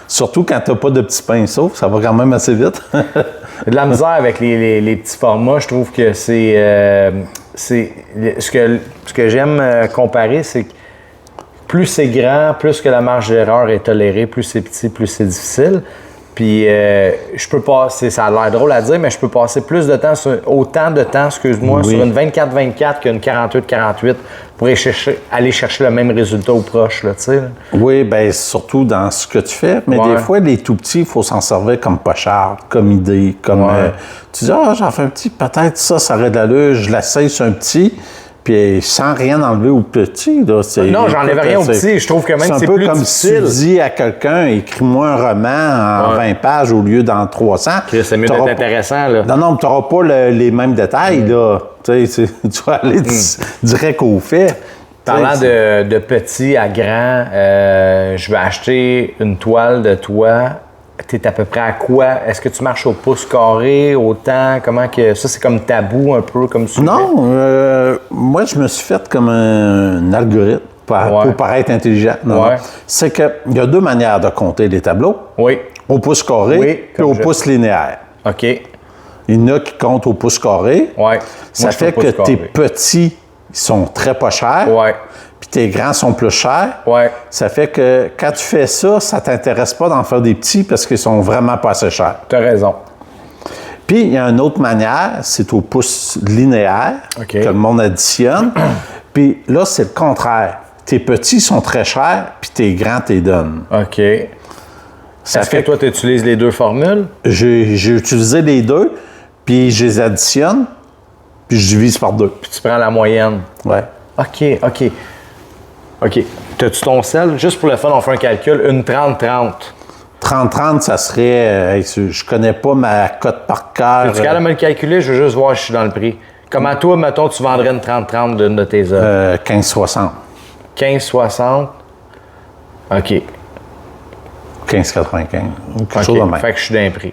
surtout quand t'as pas de petits pinceaux, ça va quand même assez vite. De la misère avec les petits formats, je trouve que ce que j'aime comparer, c'est que plus c'est grand, plus que la marge d'erreur est tolérée, plus c'est petit, plus c'est difficile. Puis je peux passer, ça a l'air drôle à dire, mais je peux passer autant de temps, sur une 24-24 qu'une 48-48 pour aller chercher le même résultat au proche, là, tu sais. Oui, bien, surtout dans ce que tu fais. Mais des fois, les tout petits, il faut s'en servir comme pochard, comme idée, comme... tu dis, j'en fais un petit, peut-être ça aurait de l'allure, je l'essaye sur un petit... Puis sans rien enlever au petit, là. Non, j'enlève rien au petit. Je trouve que même c'est plus difficile. C'est un peu comme si tu dis à quelqu'un, écris-moi un roman en 20 pages au lieu d'en 300. C'est mieux d'être intéressant, là. Non, tu n'auras pas les mêmes détails, là. Tu vas aller direct au fait. Parlant de petit à grand, je vais acheter une toile de toi. T'es à peu près à quoi? Est-ce que tu marches au pouce carré, au temps? Comment que... Ça, c'est comme tabou un peu, comme sujet? Non, moi, je me suis fait comme un algorithme pour paraître intelligent. C'est qu'il y a deux manières de compter les tableaux. Oui. Au pouce carré et au pouce linéaire. OK. Il y en a qui comptent au pouce carré. Oui. Ça fait que tes petits sont très pas chers. Oui. Puis tes grands sont plus chers. Ouais. Ça fait que quand tu fais ça, ça t'intéresse pas d'en faire des petits parce qu'ils sont vraiment pas assez chers. Tu as raison. Puis, il y a une autre manière, c'est au pouce linéaire que le monde additionne. Puis là, c'est le contraire. Tes petits sont très chers, puis tes grands t'es donnent. OK. Est-ce que toi, tu utilises les deux formules? J'ai utilisé les deux, puis je les additionne, puis je divise par deux. Puis tu prends la moyenne. Ouais. OK. T'as-tu ton sel? Juste pour le fun, on fait un calcul. Une 30-30. 30-30, ça serait... je connais pas ma cote par cœur. Tu capable de me le calculer? Je veux juste voir si je suis dans le prix. Comment toi, mettons, tu vendrais une 30-30 d'une de tes œuvres? 15,60. 15,60? OK. 15,95. Quelque chose de même. Fait que je suis d'un prix.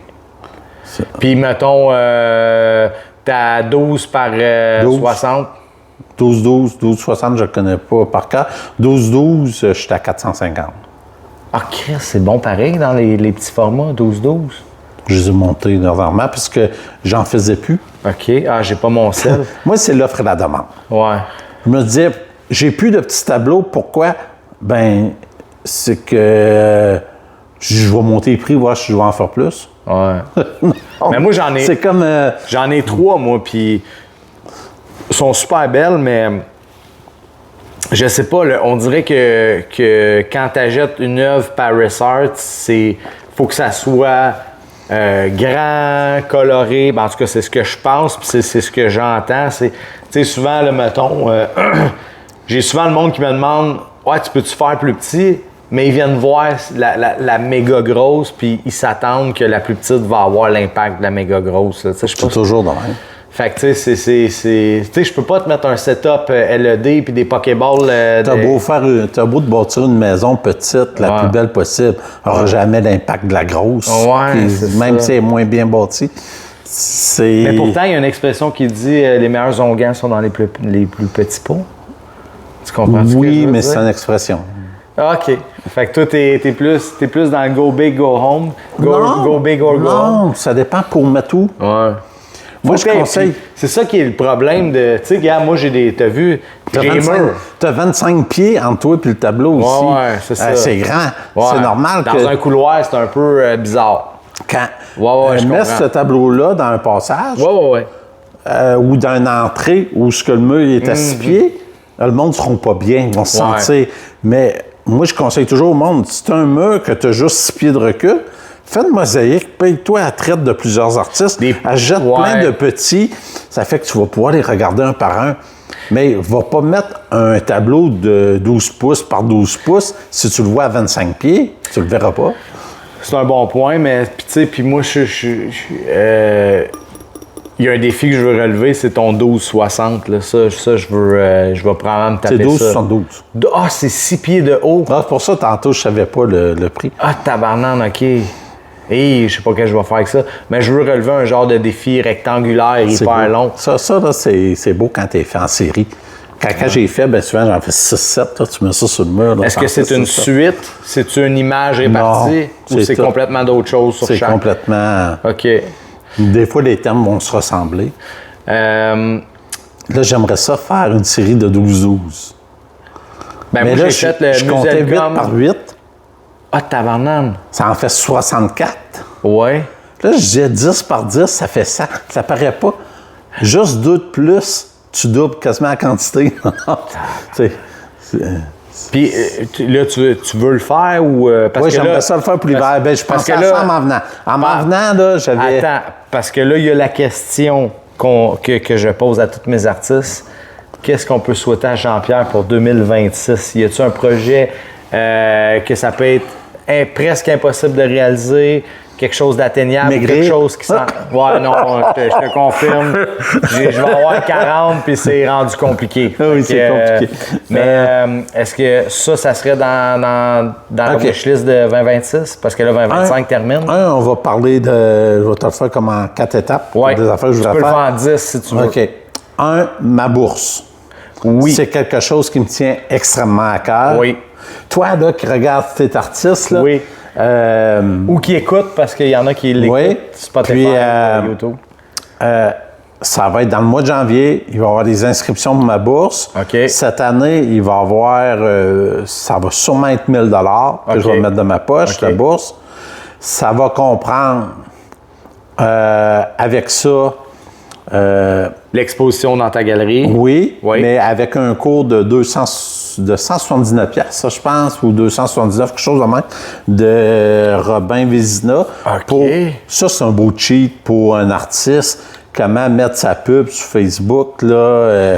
Puis, mettons, t'as 12 par 60. 12,60, je ne connais pas par cœur. 12,12, je suis à 450. Ah, Chris, c'est bon pareil dans les petits formats, 12-12. Je les ai montés normalement parce que j'en faisais plus. OK. Ah, j'ai pas mon sel. Moi, c'est l'offre et la demande. Ouais. Je me disais, j'ai plus de petits tableaux. Pourquoi? Ben, c'est que je vais monter les prix, voir si je vais en faire plus. Ouais. Mais moi, j'en ai... C'est comme... J'en ai 3, moi, puis... sont super belles, mais je sais pas, là, on dirait que quand tu achètes une œuvre Paris Art, faut que ça soit grand, coloré. Ben, en tout cas, c'est ce que je pense, puis c'est ce que j'entends. Tu sais, souvent, là, mettons, j'ai souvent le monde qui me demande « Ouais, tu peux-tu faire plus petit? » Mais ils viennent voir la méga grosse, puis ils s'attendent que la plus petite va avoir l'impact de la méga grosse. C'est toujours dans même. Fait que, tu sais, je peux pas te mettre un setup LED puis des Pokéballs. T'as beau te bâtir une maison petite, la plus belle possible, n'aura jamais l'impact de la grosse. Ouais, même si elle est moins bien bâtie. Mais pourtant, il y a une expression qui dit les meilleurs onguents sont dans les plus petits pots. Tu comprends ce que je veux dire? Oui, mais c'est une expression. OK. Fait que toi, t'es plus dans le go big, go home. Go big or go home. Non, ça dépend pour mettre où. Ouais. Moi, je conseille. C'est ça qui est le problème de. Tu sais, regarde, moi, t'as vu. T'as 25 pieds entre toi et le tableau aussi. Ouais, c'est ça. C'est grand. Ouais. C'est normal que. Dans un couloir, c'est un peu bizarre. Quand mets ce tableau-là dans un passage. Ou dans une entrée où ce que le mur est à 6 pieds, le monde ne seront pas bien, ils vont se sentir. Mais moi, je conseille toujours au monde, si tu as un mur que tu as juste 6 pieds de recul, fais une mosaïque, paye-toi à la traite de plusieurs artistes, achète plein de petits, ça fait que tu vas pouvoir les regarder un par un. Mais va pas mettre un tableau de 12 pouces par 12 pouces si tu le vois à 25 pieds, tu le verras pas. C'est un bon point, mais tu sais, puis moi, il y a un défi que je veux relever, c'est ton 12,60. Là. Ça, je vais probablement me taper ça. C'est 12,72. Ah, c'est 6 pieds de haut. Ah, pour ça, tantôt, je savais pas le prix. Ah, tabarnane, OK. Je sais pas ce que je vais faire avec ça. Mais je veux relever un genre de défi rectangulaire hyper long. Ça là, c'est beau quand t'es fait en série. Quand j'ai fait, bien souvent, j'en fais 6-7. Tu mets ça sur le mur. Là, est-ce que c'est une suite? C'est-tu une image répartie? Ou c'est complètement d'autres choses sur chaque? C'est complètement... OK. Des fois, les thèmes vont se ressembler. Là, j'aimerais ça faire une série de 12-12. Ben moi, j'ai fait le je comptais 8 par 8. Ah, tabarnane! Ça en fait 64. Ouais. Là, je disais 10 par 10, ça fait 100. Ça paraît pas. Juste 2 de plus, tu doubles quasiment la quantité. Puis là, tu veux le faire ou... oui, j'aimerais ça le faire pour l'hiver. Ben, je pensais à ça en m'en venant. En m'en venant, là, j'avais... Attends, parce que là, il y a la question que je pose à tous mes artistes. Qu'est-ce qu'on peut souhaiter à Jean-Pierre pour 2026? Y a-t-il un projet que ça peut être presque impossible de réaliser? Quelque chose d'atteignable, quelque chose qui sent... Ouais, non, je te confirme. Je vais avoir 40 puis c'est rendu compliqué. Oui, c'est compliqué. Mais est-ce que ça serait dans la wishlist de 2026? Parce que là, 2025 termine. On va parler de... Je vais te le faire comme en 4 étapes. Oui, des affaires que je voudrais tu peux faire. le faire en 10 si tu veux. OK. Ma bourse. Oui. C'est quelque chose qui me tient extrêmement à cœur. Oui. Toi, là, qui regardes tes artistes, là... Oui. Ou qui écoutent, parce qu'il y en a qui l'écoutent. Spotify, YouTube. Ça va être dans le mois de janvier. Il va y avoir des inscriptions pour ma bourse. Okay. Cette année, il va y avoir... ça va sûrement être 1 000 que je vais mettre dans ma poche, la bourse. Ça va comprendre, avec ça... l'exposition dans ta galerie. Oui, mais avec un cours de 179 piastres, je pense, ou 279, quelque chose de même, de Robin Vézina. Ça, c'est un beau cheat pour un artiste. Comment mettre sa pub sur Facebook, là,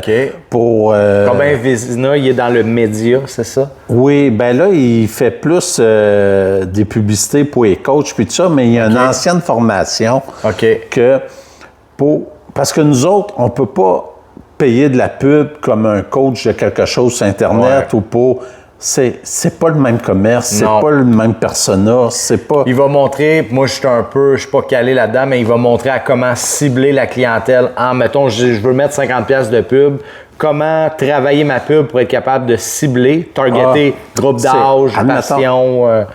pour... Robin Vézina, il est dans le média, c'est ça? Oui, ben là, il fait plus des publicités pour les coachs puis tout ça, mais il y a une ancienne formation que parce que nous autres, on ne peut pas payer de la pub comme un coach de quelque chose sur Internet ou pour... C'est pas le même commerce, c'est pas le même persona, c'est pas... Il va montrer, moi je suis pas calé là-dedans, mais il va montrer à comment cibler la clientèle en, mettons, je veux mettre 50$ de pub, comment travailler ma pub pour être capable de cibler, targeter groupe d'âge, passion...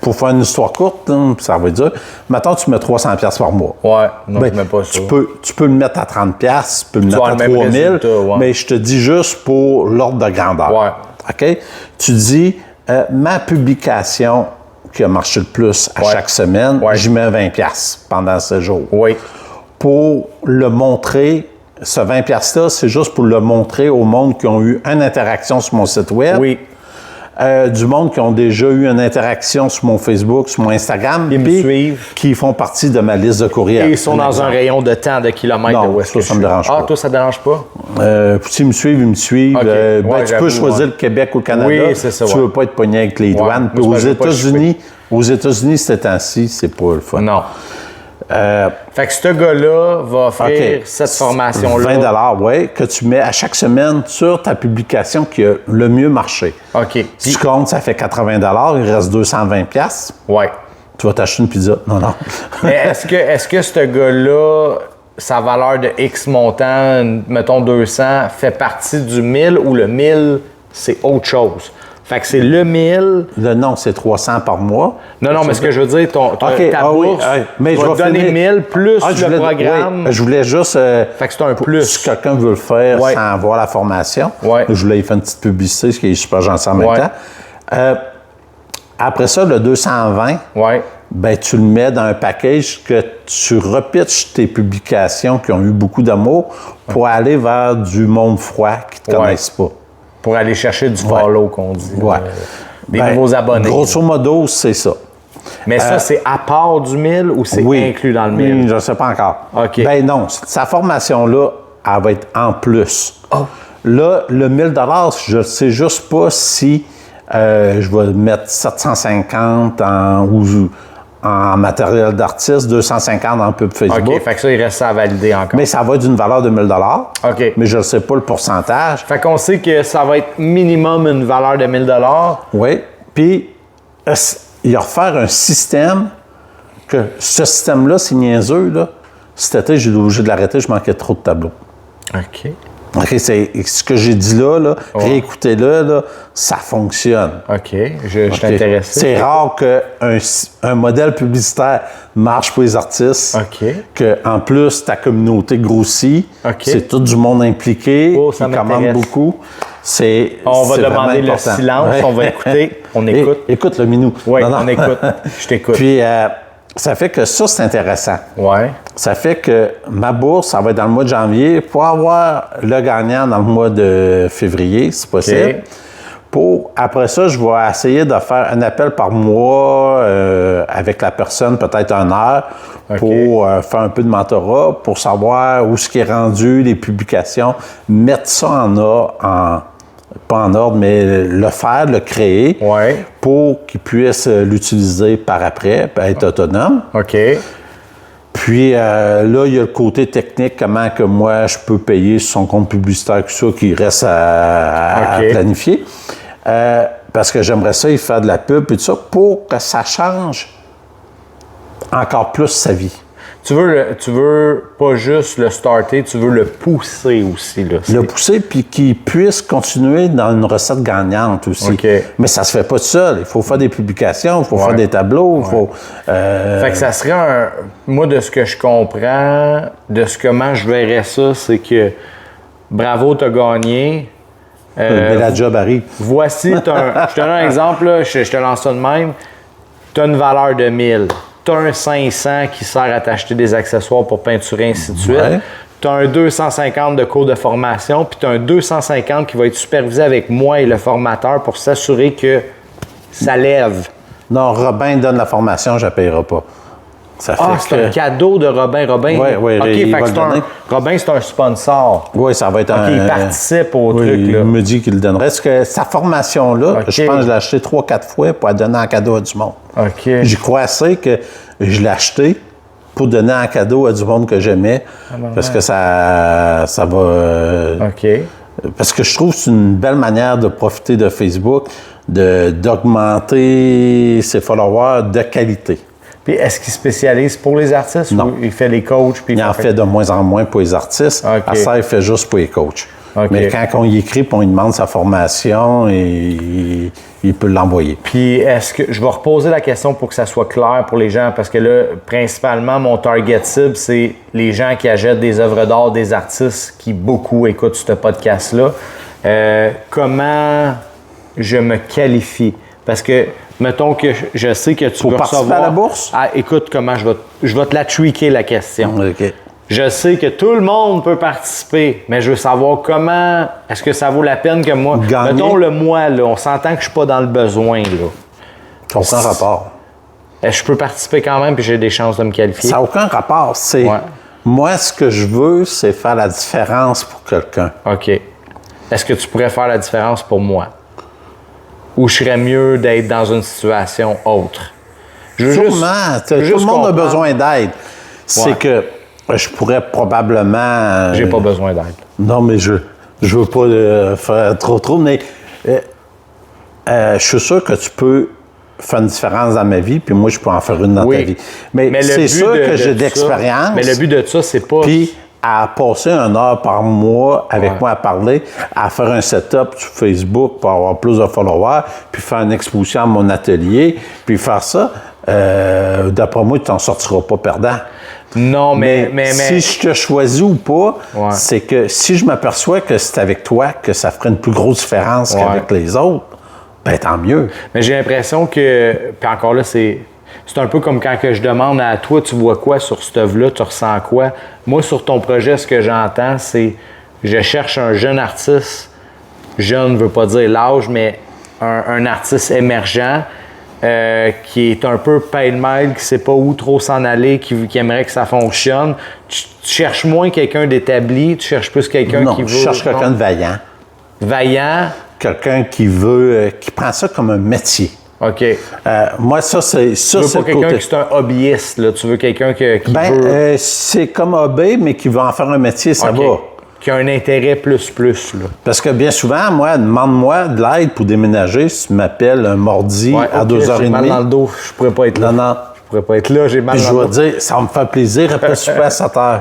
Pour faire une histoire courte, ça va dire, mettons, tu mets 300$ par mois. Ouais, non, je mets pas ça. Tu peux le mettre à 30$, tu peux le mettre à 3000$, mais je te dis juste pour l'ordre de grandeur. Ouais. OK? Tu dis, ma publication qui a marché le plus à chaque semaine, j'y mets 20$ pendant 7 jours. Oui. Pour le montrer, ce 20$-là, c'est juste pour le montrer au monde qui ont eu une interaction sur mon site web. Oui. Du monde qui ont déjà eu une interaction sur mon Facebook, sur mon Instagram, ils me suivent, qui font partie de ma liste de courriels. Et ils sont dans un rayon de temps de kilomètres de où est-ce que ça me dérange pas. Ah, toi, ça te dérange pas? S'ils me suivent, ils me suivent. Tu peux choisir le Québec ou le Canada. Oui, c'est ça. Tu veux pas être pogné avec les douanes. Puis aux États-Unis, ces temps-ci, c'est pas le fun. Non. Fait que ce gars-là va offrir cette formation-là. 20$, oui, que tu mets à chaque semaine sur ta publication qui a le mieux marché. OK. Si tu comptes, ça fait 80$, il reste 220$. Oui. Tu vas t'acheter une pizza. Non. Mais est-ce que ce gars-là, sa valeur de X montant, mettons 200, fait partie du 1000 ou le 1000, c'est autre chose? Fait que c'est le 1000. Non, c'est 300 par mois. Non, mais ce que je veux dire, ta bourse, mais je vais te donner 1000 plus le programme. Oui, je voulais juste... fait que c'est un plus. Si quelqu'un veut le faire sans avoir la formation, je voulais faire une petite publicité, ce qui est super gentil en même temps. Après ça, le 220, ben, tu le mets dans un package que tu repitches tes publications qui ont eu beaucoup d'amour pour aller vers du monde froid qui ne te connaissent pas. Pour aller chercher du follow, qu'on dit. Des nouveaux abonnés. Grosso modo, c'est ça. Mais ça, c'est à part du 1000 ou c'est inclus dans le 1000? Je ne sais pas encore. OK. Ben non, sa formation-là, elle va être en plus. Là, le 1000 $, je ne sais juste pas si je vais mettre 750 en matériel d'artiste, 250 en pub Facebook. OK, fait que ça, il reste ça à valider encore. Mais ça va être d'une valeur de 1000 $. OK. Mais je ne sais pas le pourcentage. Fait qu'on sait que ça va être minimum une valeur de 1000 $. Oui. Puis, il va refaire un système que ce système-là, c'est niaiseux, là. Cet été, j'ai été obligé de l'arrêter, je manquais trop de tableaux. OK. OK, c'est ce que j'ai dit là, réécoutez-le, là, ça fonctionne. OK, je suis intéressé. C'est rare qu'un modèle publicitaire marche pour les artistes. OK. Qu'en plus, ta communauté grossit. OK. C'est tout du monde impliqué. Ça qui commande beaucoup. On va demander le silence, on va écouter. On écoute. Écoute le minou. Oui, on écoute. Je t'écoute. Puis, ça fait que ça, c'est intéressant. Ouais. Ça fait que ma bourse, ça va être dans le mois de janvier pour avoir le gagnant dans le mois de février, si possible. Après ça, je vais essayer de faire un appel par mois avec la personne, peut-être 1 heure, pour faire un peu de mentorat, pour savoir où ce qui est rendu, les publications, mettre ça pas en ordre, mais le créer, pour qu'il puisse l'utiliser par après, être autonome. OK. Puis là, il y a le côté technique, comment que moi, je peux payer sur son compte publicitaire, tout ça, qui reste à planifier. Parce que j'aimerais ça, il faire de la pub et tout ça, pour que ça change encore plus sa vie. Tu veux pas juste le starter, tu veux le pousser aussi. Là. Le pousser, puis qu'il puisse continuer dans une recette gagnante aussi. Okay. Mais ça se fait pas tout seul. Il faut faire des publications, il faut faire des tableaux, il faut... Fait que ça serait moi, de ce que je comprends, comment je verrais ça, c'est que bravo, t'as gagné. Mais la job arrive. Voici, je te donne un exemple, là, je te lance ça de même. Tu as une valeur de 1000. Tu as un 500 qui sert à t'acheter des accessoires pour peinturer, ainsi de suite. Tu as un 250 de cours de formation, puis tu as un 250 qui va être supervisé avec moi et le formateur pour s'assurer que ça lève. Non, Robin donne la formation, je ne la payerai pas. C'est un cadeau de Robin. Oui, OK, Robin, c'est un sponsor. Oui, ça va être il participe au truc. Là. Il me dit qu'il le donnerait. Parce que sa formation-là, je pense que je l'ai acheté 3-4 fois pour la donner en cadeau à du monde. OK. J'y crois assez que je l'ai acheté pour donner en cadeau à du monde que j'aimais. Parce que ça va... OK. Parce que je trouve que c'est une belle manière de profiter de Facebook, d'augmenter ses followers de qualité. Puis est-ce qu'il spécialise pour les artistes ou il fait les coachs? Puis il en fait de moins en moins pour les artistes. À ça, il fait juste pour les coachs. Mais quand on y écrit et on lui demande sa formation, il peut l'envoyer. Puis est-ce que je vais reposer la question pour que ça soit clair pour les gens, parce que là, principalement, mon target cible, c'est les gens qui achètent des œuvres d'art, des artistes qui beaucoup écoutent ce podcast-là. Comment je me qualifie? Parce que, mettons que je sais que tu veux recevoir... à la bourse? Écoute comment je vais te la tweaker, la question. OK. Je sais que tout le monde peut participer, mais je veux savoir comment... Est-ce que ça vaut la peine que moi... Gagner. Mettons le mois, là, on s'entend que je suis pas dans le besoin, là. Ça n'a aucun rapport. Je peux participer quand même puis j'ai des chances de me qualifier? Ça n'a aucun rapport. Moi, ce que je veux, c'est faire la différence pour quelqu'un. OK. Est-ce que tu pourrais faire la différence pour moi? Ou je serais mieux d'être dans une situation autre? Sûrement. Tout le monde a besoin d'aide. C'est que je pourrais probablement... J'ai pas besoin d'aide. Non, mais je veux pas faire trop, mais je suis sûr que tu peux faire une différence dans ma vie, puis moi, je peux en faire une dans ta vie. Mais c'est sûr que j'ai d'expérience. Mais le but de ça, c'est pas... Puis à passer 1 heure par mois avec moi à parler, à faire un setup sur Facebook pour avoir plus de followers, puis faire une exposition à mon atelier, puis faire ça, d'après moi, tu n'en sortiras pas perdant. Non, mais si je te choisis ou pas, c'est que si je m'aperçois que c'est avec toi que ça ferait une plus grosse différence qu'avec les autres, ben tant mieux. Mais j'ai l'impression que, puis encore là, c'est un peu comme quand que je demande à toi, tu vois quoi sur cette œuvre-là, tu ressens quoi? Moi, sur ton projet, ce que j'entends, c'est je cherche un jeune artiste, jeune ne veut pas dire l'âge, mais un artiste émergent qui est un peu pêle-mêle, qui ne sait pas où trop s'en aller, qui aimerait que ça fonctionne. Tu cherches moins quelqu'un d'établi, tu cherches plus quelqu'un qui veut... Non, je cherche quelqu'un de vaillant. Vaillant? Quelqu'un qui veut, qui prend ça comme un métier. OK. Moi, ça, c'est ça. Tu veux pas quelqu'un qui est un hobbyiste, là. Tu veux quelqu'un qui veut... c'est comme hobby, mais qui veut en faire un métier, ça va. Qui a un intérêt plus, là. Parce que bien souvent, moi, demande-moi de l'aide pour déménager si tu m'appelles un mardi à 2h30. J'ai mal dans le dos, je pourrais pas être là. Non. Je pourrais pas être là, j'ai mal dans le dos. Je vais dire, ça va me faire plaisir après souper à 7h.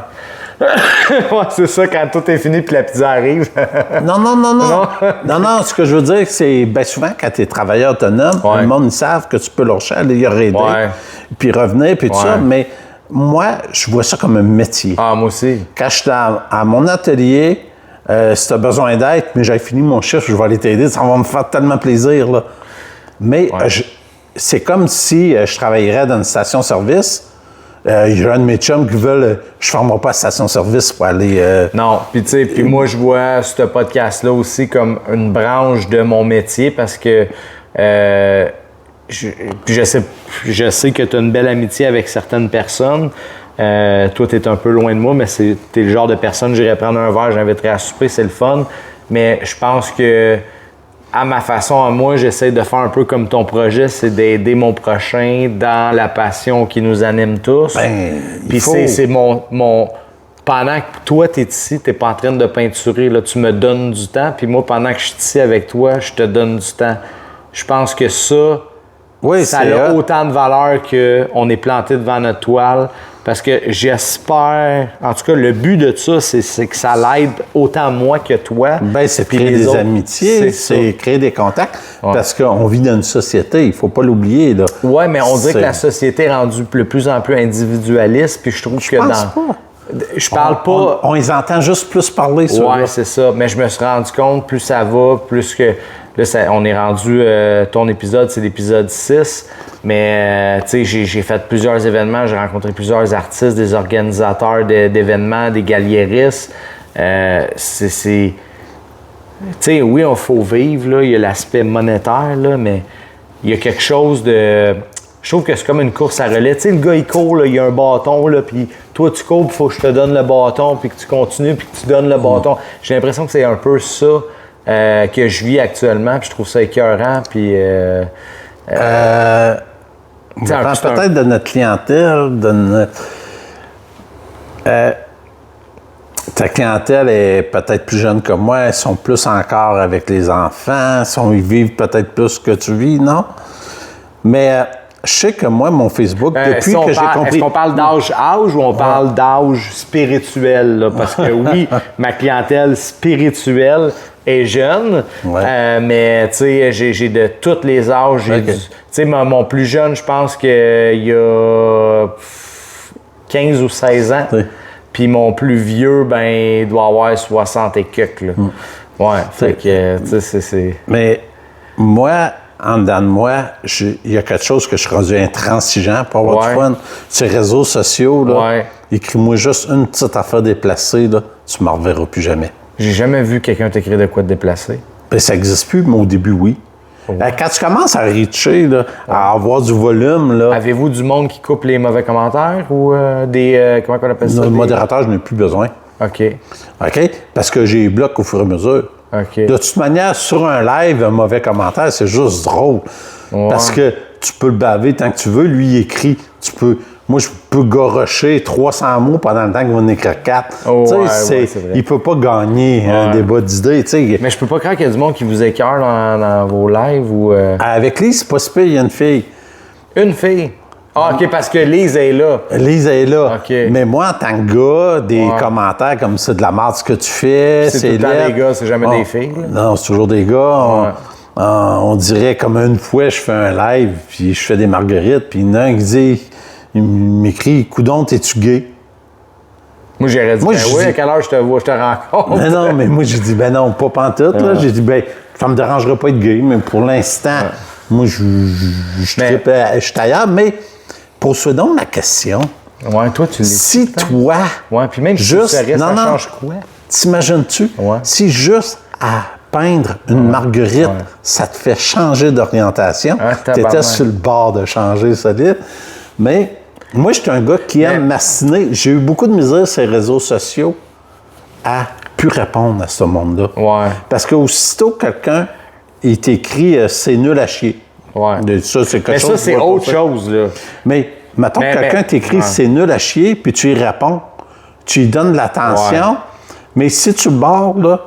Ouais, c'est ça, quand tout est fini puis la pizza arrive. Non, ce que je veux dire, c'est bien souvent, quand tu es travailleur autonome, le monde, ils savent que tu peux leur aller y aider, puis revenir, puis tout ça, mais moi, je vois ça comme un métier. Ah, moi aussi. Quand je suis à mon atelier, si tu as besoin d'aide, mais j'ai fini mon chiffre, je vais aller t'aider, ça va me faire tellement plaisir, là. Mais c'est comme si je travaillerais dans une station-service. J'ai un de mes chums qui veulent, je ne ferme pas la station-service pour aller... Non, puis tu sais, moi je vois ce podcast-là aussi comme une branche de mon métier parce que je sais que tu as une belle amitié avec certaines personnes. Toi, tu es un peu loin de moi, mais tu es le genre de personne, j'irais prendre un verre, j'inviterais à souper, c'est le fun. Mais je pense que à ma façon, à moi, j'essaie de faire un peu comme ton projet, c'est d'aider mon prochain dans la passion qui nous anime tous. Puis c'est mon... Pendant que toi, tu es ici, tu n'es pas en train de peinturer, là, tu me donnes du temps. Puis moi, pendant que je suis ici avec toi, je te donne du temps. Je pense que ça a autant de valeur qu'on est planté devant notre toile. Parce que j'espère, en tout cas, le but de ça, c'est que ça l'aide autant moi que toi. C'est créer des amitiés, c'est créer des contacts, parce qu'on vit dans une société, il ne faut pas l'oublier. Oui, mais on dirait que la société est rendue de plus en plus individualiste, puis je trouve que je parle pas... On les entend juste plus parler sur Oui, c'est ça. Mais je me suis rendu compte, plus ça va, plus que... Là, on est rendu... ton épisode, c'est l'épisode 6. Mais, tu sais, j'ai fait plusieurs événements. J'ai rencontré plusieurs artistes, des organisateurs d'événements, des galliéristes. Tu sais, oui, il faut vivre, là. Il y a l'aspect monétaire, là, mais il y a quelque chose de... Je trouve que c'est comme une course à relais. Tu sais, le gars, il court, là, il y a un bâton, là, puis toi, tu cours, il faut que je te donne le bâton, puis que tu continues, puis que tu donnes le bâton. J'ai l'impression que c'est un peu ça que je vis actuellement, puis je trouve ça écœurant, puis... peut-être de notre clientèle, ta clientèle est peut-être plus jeune que moi, ils sont plus encore avec les enfants, ils vivent peut-être plus que tu vis, non? Mais... je sais que moi, mon Facebook, depuis que j'ai compris... Est-ce qu'on parle d'âge ou on parle d'âge spirituel? Là? Parce que oui, ma clientèle spirituelle est jeune, mais tu sais, j'ai de tous les âges. Tu sais, mon plus jeune, je pense qu'il y a 15 ou 16 ans. Puis mon plus vieux, il doit avoir 60 et quelques. Là. Ouais, fait que, tu sais, c'est... Mais moi... En dedans de moi, il y a quelque chose que je suis rendu intransigeant pour avoir du fun. Ces réseaux sociaux, là, écris-moi juste une petite affaire déplacée, là, tu ne m'en reverras plus jamais. J'ai jamais vu quelqu'un t'écrire de quoi de déplacé. Ça n'existe plus, mais au début, oui. Quand tu commences à reacher, là, à avoir du volume... là. Avez-vous du monde qui coupe les mauvais commentaires ou des... comment on appelle ça? Le modérateur, je n'ai plus besoin. OK. Parce que j'ai bloqué au fur et à mesure. Okay. De toute manière, sur un live, un mauvais commentaire, c'est juste drôle. Parce que tu peux le baver tant que tu veux. Lui, il écrit. Moi, je peux gorocher 300 mots pendant le temps qu'il va en écrire 4. Il ne peut pas gagner un débat d'idées. Mais je peux pas croire qu'il y a du monde qui vous écœure dans vos lives. Ou Avec lui, c'est pas si pire, il y a une fille. Une fille? Ah, OK, parce que Lise est là. Lise est là. OK. Mais moi, en tant que gars, des commentaires comme ça, de la merde, ce que tu fais, c'est tout le temps des gars, c'est jamais des filles. Là. Non, c'est toujours des gars. On dirait comme une fois, je fais un live, puis je fais des marguerites, puis il y en a un qui dit, il m'écrit, coudonc, t'es-tu gay? Moi, j'aurais dit, oui, à quelle heure je te vois, je te rencontre? Non, mais moi, j'ai dit, ben non, pas pantoute, là. J'ai dit, ben, ça me dérangerait pas être gay, mais pour l'instant, moi, je suis ailleurs, mais pose-toi donc la question. Ouais, toi, tu l'es. Si toi, puis même juste, si ça change quoi? T'imagines-tu? Si juste à peindre une marguerite, ça te fait changer d'orientation, t'étais sur le bord de changer solide, mais moi, je suis un gars qui aime m'assiner. J'ai eu beaucoup de misère sur les réseaux sociaux à plus répondre à ce monde-là. Ouais. Parce qu'aussitôt quelqu'un, il t'écrit « c'est nul à chier ». Ouais. Ça, c'est quelque mais chose ça, c'est autre chose, là. Mais mettons que quelqu'un t'écrit « c'est nul à chier », puis tu y réponds. Tu lui donnes de l'attention, mais si tu barres, là,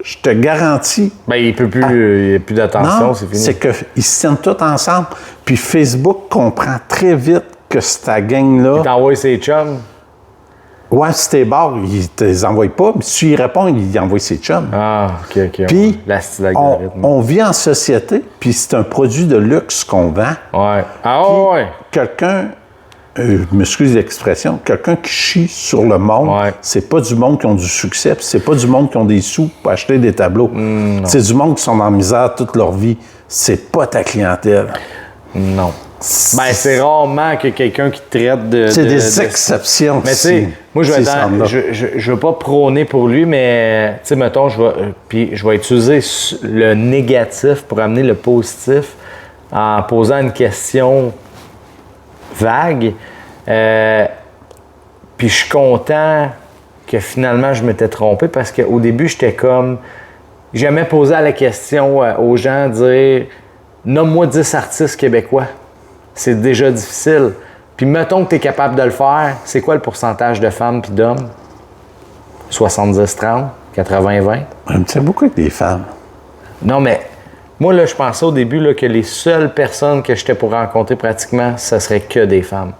je te garantis... Ben, il n'y a plus d'attention, c'est fini. C'est qu'ils se tiennent tous ensemble. Puis Facebook comprend très vite que cette gang-là... Il t'envoie ses chums. Ouais, si t'es barre, il te les envoie pas. Mais si tu y réponds, il envoie ses chums. Ah, OK. Puis, on vit en société, puis c'est un produit de luxe qu'on vend. Ouais. Ah, ouais. Quelqu'un, m'excuse l'expression, quelqu'un qui chie sur le monde, c'est pas du monde qui ont du succès, puis c'est pas du monde qui ont des sous pour acheter des tableaux. C'est du monde qui sont en misère toute leur vie. C'est pas ta clientèle. Non. Ben, c'est rarement que quelqu'un qui traite de... C'est des exceptions. Mais tu sais, moi, je veux pas prôner pour lui, mais tu sais, mettons, je vais utiliser le négatif pour amener le positif en posant une question vague. Puis je suis content que finalement, je m'étais trompé parce qu'au début, j'étais comme... J'aimais poser la question aux gens, dire « Nomme-moi 10 artistes québécois. » C'est déjà difficile. Puis mettons que tu es capable de le faire, c'est quoi le pourcentage de femmes puis d'hommes? 70-30? 80-20? J'aime beaucoup avec des femmes. Non, mais moi, là, je pensais au début là, que les seules personnes que j'étais pour rencontrer pratiquement, ce serait que des femmes.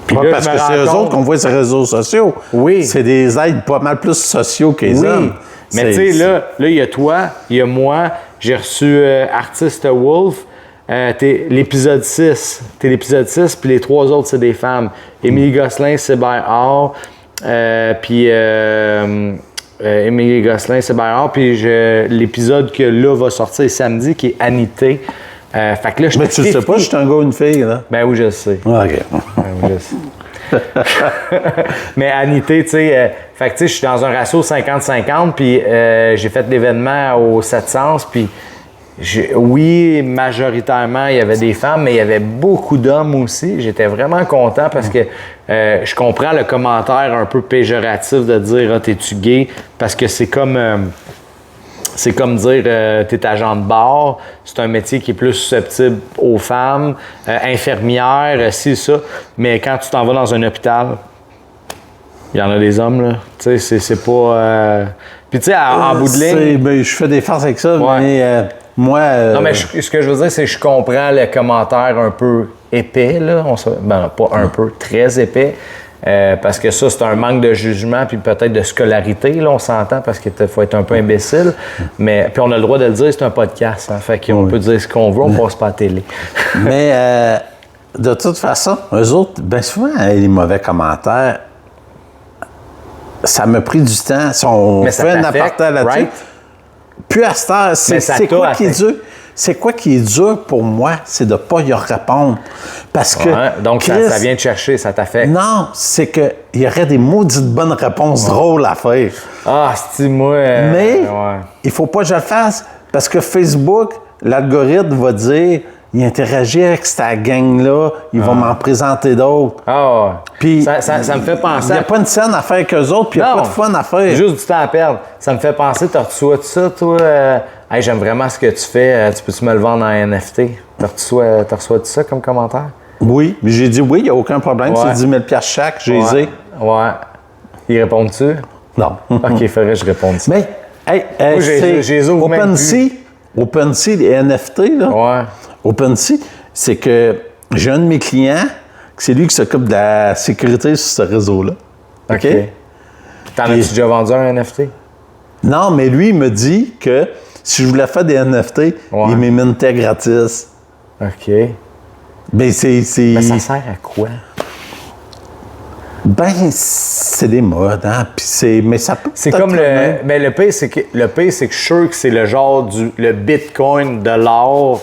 Puis là, parce que c'est eux autres qu'on voit sur les réseaux sociaux. Oui. C'est des êtres pas mal plus sociaux que les hommes. Mais tu sais, là, il y a toi, il y a moi, j'ai reçu Artiste Wolf. T'es l'épisode 6. T'es l'épisode 6, puis les 3 autres, c'est des femmes. Émilie Gosselin, Sébert Hart, puis Émilie Gosselin, Sébert Hart, puis l'épisode que là va sortir samedi, qui est Anité. Fait que là, mais tu le sais pas, je suis un gars ou une fille, là? Ben oui, je le sais. Ah, OK. Ben oui, je le sais. Mais Anité, tu sais, fait que tu sais, je suis dans un ratio 50-50, puis j'ai fait l'événement au 700, puis oui, majoritairement, il y avait des femmes, mais il y avait beaucoup d'hommes aussi. J'étais vraiment content parce que je comprends le commentaire un peu péjoratif de dire « Ah, t'es-tu gay? » Parce que c'est comme dire « T'es agent de bar ». C'est un métier qui est plus susceptible aux femmes, infirmières, ci, ça. Mais quand tu t'en vas dans un hôpital, il y en a des hommes, là. Tu sais, c'est pas... Puis tu sais, en bout de ligne... Ben, je fais des farces avec ça, mais... moi... Non, mais ce que je veux dire, c'est que je comprends le commentaire un peu épais, là. Ben, pas un peu, très épais. Parce que ça, c'est un manque de jugement puis peut-être de scolarité, là, on s'entend, parce qu'il faut être un peu imbécile. Mais puis on a le droit de le dire, c'est un podcast. Hein, fait qu'on peut dire ce qu'on veut, on passe pas à la télé. Mais de toute façon, eux autres, bien souvent, les mauvais commentaires, ça m'a pris du temps. Si on fait un aparté là-dessus... Right? Puis à cette heure, c'est quoi qui est dur? C'est quoi qui est dur pour moi? C'est de ne pas y répondre. Parce que. Donc, Chris, ça vient te chercher, ça t'affecte. Non, c'est qu'il y aurait des maudites bonnes réponses drôles à faire. Ah, c'est moi. Mais il ne faut pas que je le fasse. Parce que Facebook, l'algorithme va dire il interagit avec cette gang-là, il va m'en présenter d'autres. Ah, puis ça me fait penser. Il n'y a pas une scène à faire qu'eux autres, puis il n'y a pas de fun à faire. Juste du temps à perdre. Ça me fait penser, tu reçois tout ça, toi. Hey, j'aime vraiment ce que tu fais. Tu peux-tu me le vendre en NFT? Tu reçois tout ça comme commentaire? Oui, mais j'ai dit oui, il n'y a aucun problème. C'est 10 000 $. Chaque, j'ai dit. Ouais. Ils répondent-tu? Non. OK, il faudrait que je réponde ça. Mais, hey, c'est OpenSea, les NFT, là. Ouais. OpenSea, c'est que j'ai un de mes clients, c'est lui qui s'occupe de la sécurité sur ce réseau-là. OK? T'en as-tu déjà vendu un NFT? Non, mais lui, il me dit que si je voulais faire des NFT, il m'émintait gratis. OK. Ben, c'est... Mais ça sert à quoi? Ben, c'est des modes, hein. Puis mais ça peut. C'est comme mais le pire, c'est que je suis sûr que c'est le genre le Bitcoin de l'or.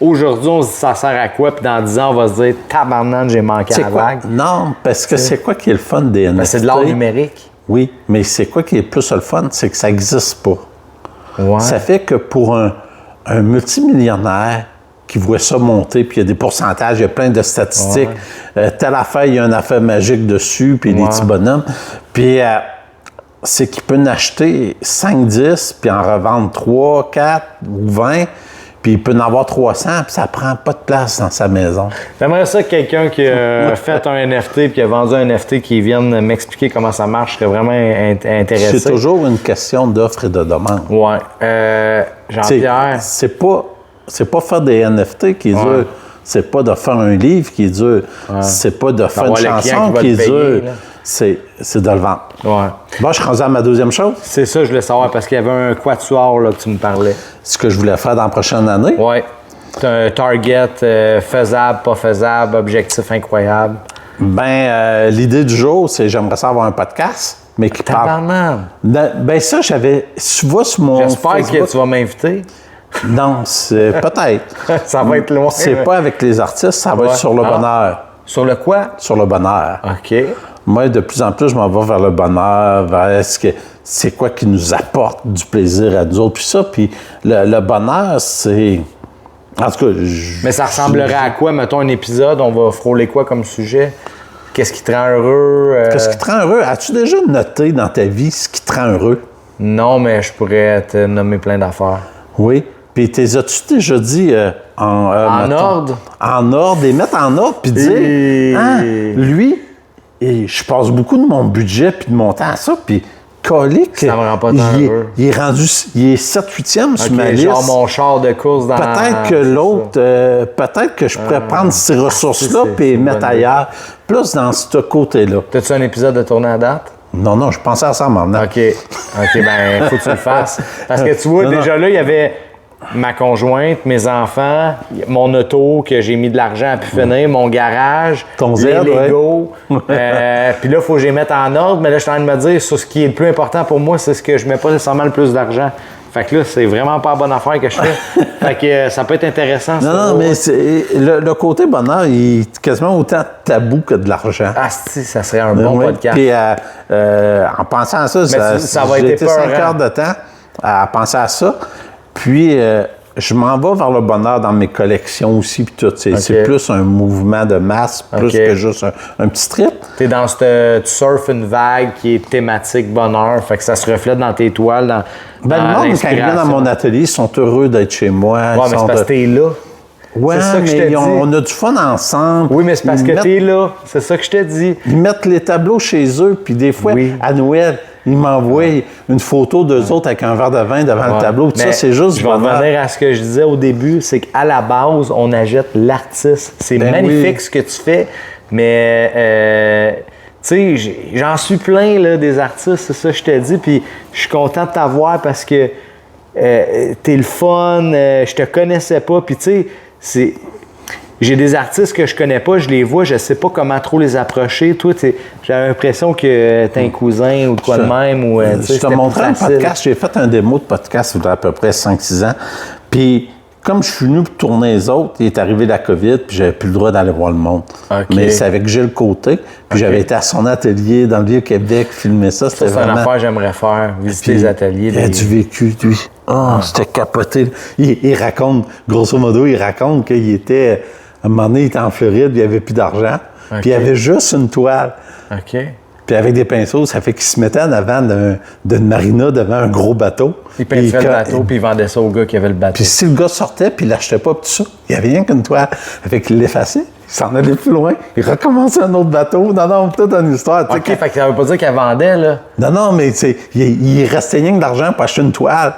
Aujourd'hui, on se dit ça sert à quoi? Puis dans 10 ans, on va se dire tabarnak, j'ai manqué à la vague. Non, parce que c'est quoi qui est le fun des NFT? Ben, c'est de l'art numérique. Oui, mais c'est quoi qui est plus le fun? C'est que ça n'existe pas. Ouais. Ça fait que pour un multimillionnaire qui voit ça monter, puis il y a des pourcentages, il y a plein de statistiques. Telle affaire, il y a une affaire magique dessus, puis des petits bonhommes. Puis c'est qu'il peut en acheter 5, 10, puis en revendre 3, 4 ou 20, puis il peut en avoir 300, puis ça prend pas de place dans sa maison. J'aimerais ça que quelqu'un qui a fait un NFT puis qui a vendu un NFT qui vienne m'expliquer comment ça marche, serait vraiment intéressé. C'est toujours une question d'offre et de demande. Oui. Jean-Pierre... C'est pas faire des NFT qui est dur. C'est pas de faire un livre qui est dur. C'est pas de faire une chanson qui est dur. C'est de le vendre. Ouais. Bon, je suis rendu à ma deuxième chose. C'est ça, je voulais savoir, parce qu'il y avait un quatuor là, que tu me parlais. Ce que je voulais faire dans la prochaine année. Oui. Un target faisable, pas faisable, objectif incroyable. Ben, l'idée du jour, c'est j'aimerais ça avoir un podcast, mais qui parle. Ben, ça, tu vois sur mon. J'espère Facebook, que tu vas m'inviter. Non, c'est peut-être. Ça va être loin. C'est pas avec les artistes, ça va être sur le bonheur. Sur le quoi? Sur le bonheur. OK. Moi, de plus en plus, je m'en vais vers le bonheur, vers c'est quoi qui nous apporte du plaisir à nous autres. Puis ça, puis le bonheur, c'est... En tout cas, mais ça ressemblerait à quoi, mettons, un épisode? On va frôler quoi comme sujet? Qu'est-ce qui te rend heureux? Qu'est-ce qui te rend heureux? As-tu déjà noté dans ta vie ce qui te rend heureux? Non, mais je pourrais te nommer plein d'affaires. Oui. Puis as-tu déjà dit en ordre? En ordre, et mettre en ordre, puis dire, lui, je passe beaucoup de mon budget puis de mon temps à ça, puis colique, ça me rend pas tant heureux. Il est 7-8e sur ma liste. Genre mon char de course dans peut-être que l'autre, peut-être que je pourrais prendre ces ressources-là puis les mettre ailleurs, plus dans ce côté-là. T'as-tu un épisode de tournée à date? Non, je pensais à ça maintenant. OK, ben, faut que tu le fasses. Parce que tu vois, déjà là, il y avait ma conjointe, mes enfants, mon auto que j'ai mis de l'argent à pu finir, mon garage, les Legos. Puis là, il faut que je les mette en ordre. Mais là, je suis en train de me dire, sur ce qui est le plus important pour moi, c'est ce que je mets pas nécessairement le plus d'argent. Fait que là, c'est vraiment pas la bonne affaire que je fais. Fait que ça peut être intéressant. Non, mais le côté bonheur, il est quasiment autant tabou que de l'argent. Ah, si, ça serait un bon podcast. Puis en pensant à ça, ça va j'ai être été 5 heures de temps à penser à ça. Puis, je m'en vais vers le bonheur dans mes collections aussi, puis tout. C'est plus un mouvement de masse, plus que juste un petit trip. Tu surfes une vague qui est thématique bonheur, fait que ça se reflète dans tes toiles, dans le monde, quand ils viennent dans mon atelier, ils sont heureux d'être chez moi. Oui, mais c'est parce que t'es là. Oui, mais on a du fun ensemble. Oui, mais c'est parce que t'es là. C'est ça que je te dis. Ils mettent les tableaux chez eux, puis des fois, à Noël, ils m'envoient une photo d'eux autres avec un verre de vin devant le tableau. Tout ça, c'est juste je vais revenir à ce que je disais au début, c'est qu'à la base, on achète l'artiste. C'est magnifique ce que tu fais, mais tu sais, j'en suis plein là, des artistes, c'est ça que je te dis, puis je suis content de t'avoir parce que t'es le fun, je te connaissais pas, puis tu sais, j'ai des artistes que je connais pas, je les vois, je sais pas comment trop les approcher. Toi, j'ai l'impression que t'es un cousin ou de quoi de même. Ou, je te montrais un podcast, j'ai fait un démo de podcast il y a à peu près 5-6 ans. Puis, comme je suis venu pour tourner les autres, il est arrivé la COVID, puis j'avais plus le droit d'aller voir le monde. Okay. Mais c'est avec Gilles Côté, puis j'avais été à son atelier dans le Vieux-Québec, filmer ça. C'était vraiment... C'est une affaire que j'aimerais faire, visiter les ateliers. Il a du vécu, lui. C'était capoté. Il raconte, grosso modo, qu'il était... À un moment donné, il était en Floride, il n'y avait plus d'argent. Okay. Puis il y avait juste une toile. OK. Puis avec des pinceaux, ça fait qu'il se mettait en avant d'une marina devant un gros bateau. Il peinturait le bateau, puis il vendait ça au gars qui avait le bateau. Puis si le gars sortait, puis il l'achetait pas, puis tout ça, il n'y avait rien qu'une toile. Ça fait qu'il l'effaçait, il s'en allait plus loin, il recommençait un autre bateau. Non, toute une histoire. OK, fait que ça veut pas dire qu'elle vendait, là. Non, mais il restait rien que d'argent pour acheter une toile.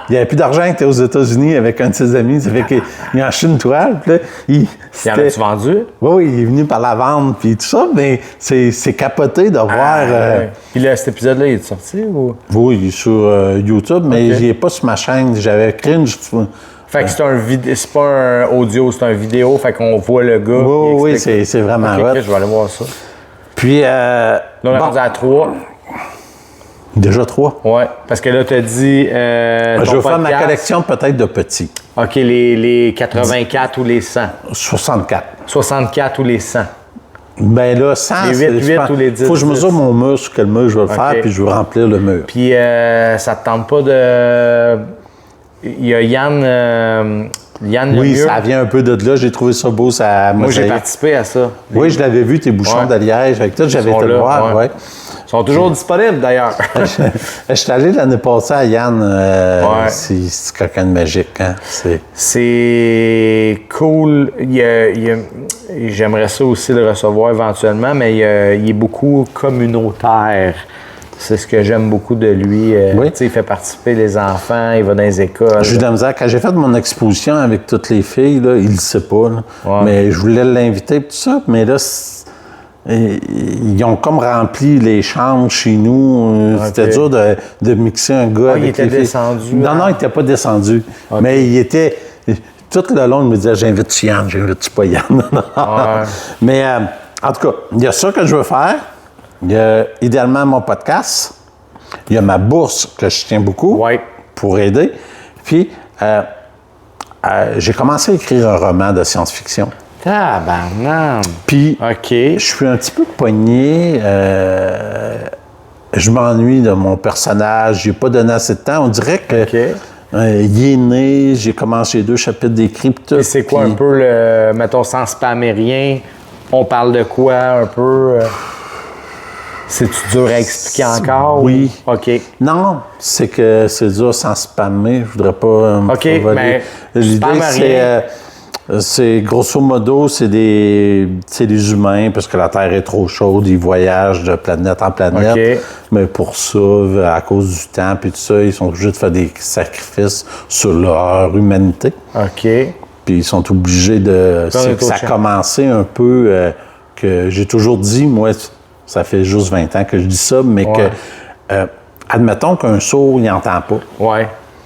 il n'y avait plus d'argent, il était aux États-Unis avec un de ses amis. Ça fait qu'il a acheté une toile. Puis là, il en a-tu vendu? Oui, il est venu par la vente, puis tout ça, mais c'est capoté de voir... Puis là, cet épisode-là, il est sorti ou? Oui, il est sur YouTube, mais il n'est pas sur ma chaîne. J'avais créé une... Fait que c'est pas un audio, c'est un vidéo, fait qu'on voit le gars. Oui, c'est vraiment hot. Je vais aller voir ça. Puis... là, on est rendu à 3. Déjà 3? Oui, parce que là, tu as dit... je vais faire ma collection peut-être de petits. OK, les 84 ou les 100? 64. 64 ou les 100? Ben là, 100, les 8 ou les 10. Faut que je mesure mon mur sur quel mur je vais le faire, puis je vais remplir le mur. Puis ça te tente pas de... Il y a Yann oui, Lemieux. Ça vient un peu de là. J'ai trouvé ça beau, ça Moi, j'ai participé à ça. Oui, je l'avais vu, tes bouchons de liège. Avec tout, j'avais été le voir. Ouais. Ils sont toujours disponibles, d'ailleurs. Je suis allé l'année passée à Yann. C'est quelqu'un de magique. Hein? C'est cool. J'aimerais ça aussi le recevoir éventuellement, mais il est beaucoup communautaire. C'est ce que j'aime beaucoup de lui. Oui. Il fait participer les enfants, il va dans les écoles. J'ai eu de la misère. Quand j'ai fait mon exposition avec toutes les filles, là, il ne le sait pas. Mais je voulais l'inviter et tout ça. Mais là, ils ont comme rempli les chambres chez nous. C'était dur de mixer un gars avec les filles. Il était descendu? Non, il n'était pas descendu. Okay. Mais il était... Tout le long, il me disait « J'invite Yann, j'invite pas Yann. » Mais en tout cas, il y a ça que je veux faire. Il y a idéalement mon podcast. Il y a ma bourse que je tiens beaucoup pour aider. Puis, j'ai commencé à écrire un roman de science-fiction. Tabarnak! Puis, je suis un petit peu pogné. Je m'ennuie de mon personnage. Je n'ai pas donné assez de temps. On dirait que il est né. J'ai commencé 2 chapitres d'écrit. Et c'est quoi un peu le, mettons, sans spammer rien? On parle de quoi un peu? C'est-tu dur à expliquer encore? Oui. OK. Non, c'est que c'est dur sans spammer. Je voudrais pas... OK, mais l'idée, c'est grosso modo, c'est des humains, parce que la Terre est trop chaude, ils voyagent de planète en planète. Okay. Mais pour ça, à cause du temps et tout ça, ils sont obligés de faire des sacrifices sur leur humanité. OK. Puis ils sont obligés de... Ça a commencé un peu... que j'ai toujours dit, moi... Ça fait juste 20 ans que je dis ça, mais que, admettons qu'un sourd, il n'entend pas. Oui,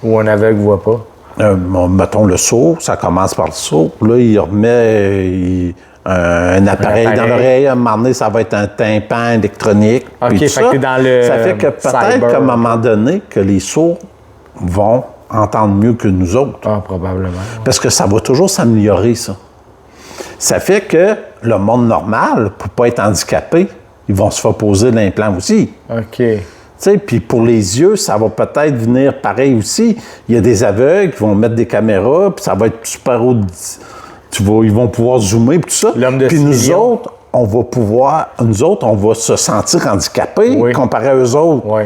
ou un aveugle ne voit pas. Mettons le sourd, ça commence par le sourd. Là, il remet un appareil dans l'oreille. À un moment donné, ça va être un tympan électronique. OK, fait que t'es dans le ça fait que peut-être qu'à un moment donné, que les sourds vont entendre mieux que nous autres. Ah, probablement. Parce que ça va toujours s'améliorer, ça. Ça fait que le monde normal, pour ne pas être handicapé, ils vont se faire poser l'implant aussi. OK. Tu sais, puis pour les yeux, ça va peut-être venir pareil aussi. Il y a des aveugles qui vont mettre des caméras, puis ça va être super haut. Ils vont pouvoir zoomer, puis tout ça. Puis nous autres, on va se sentir handicapés comparé à eux autres. Oui.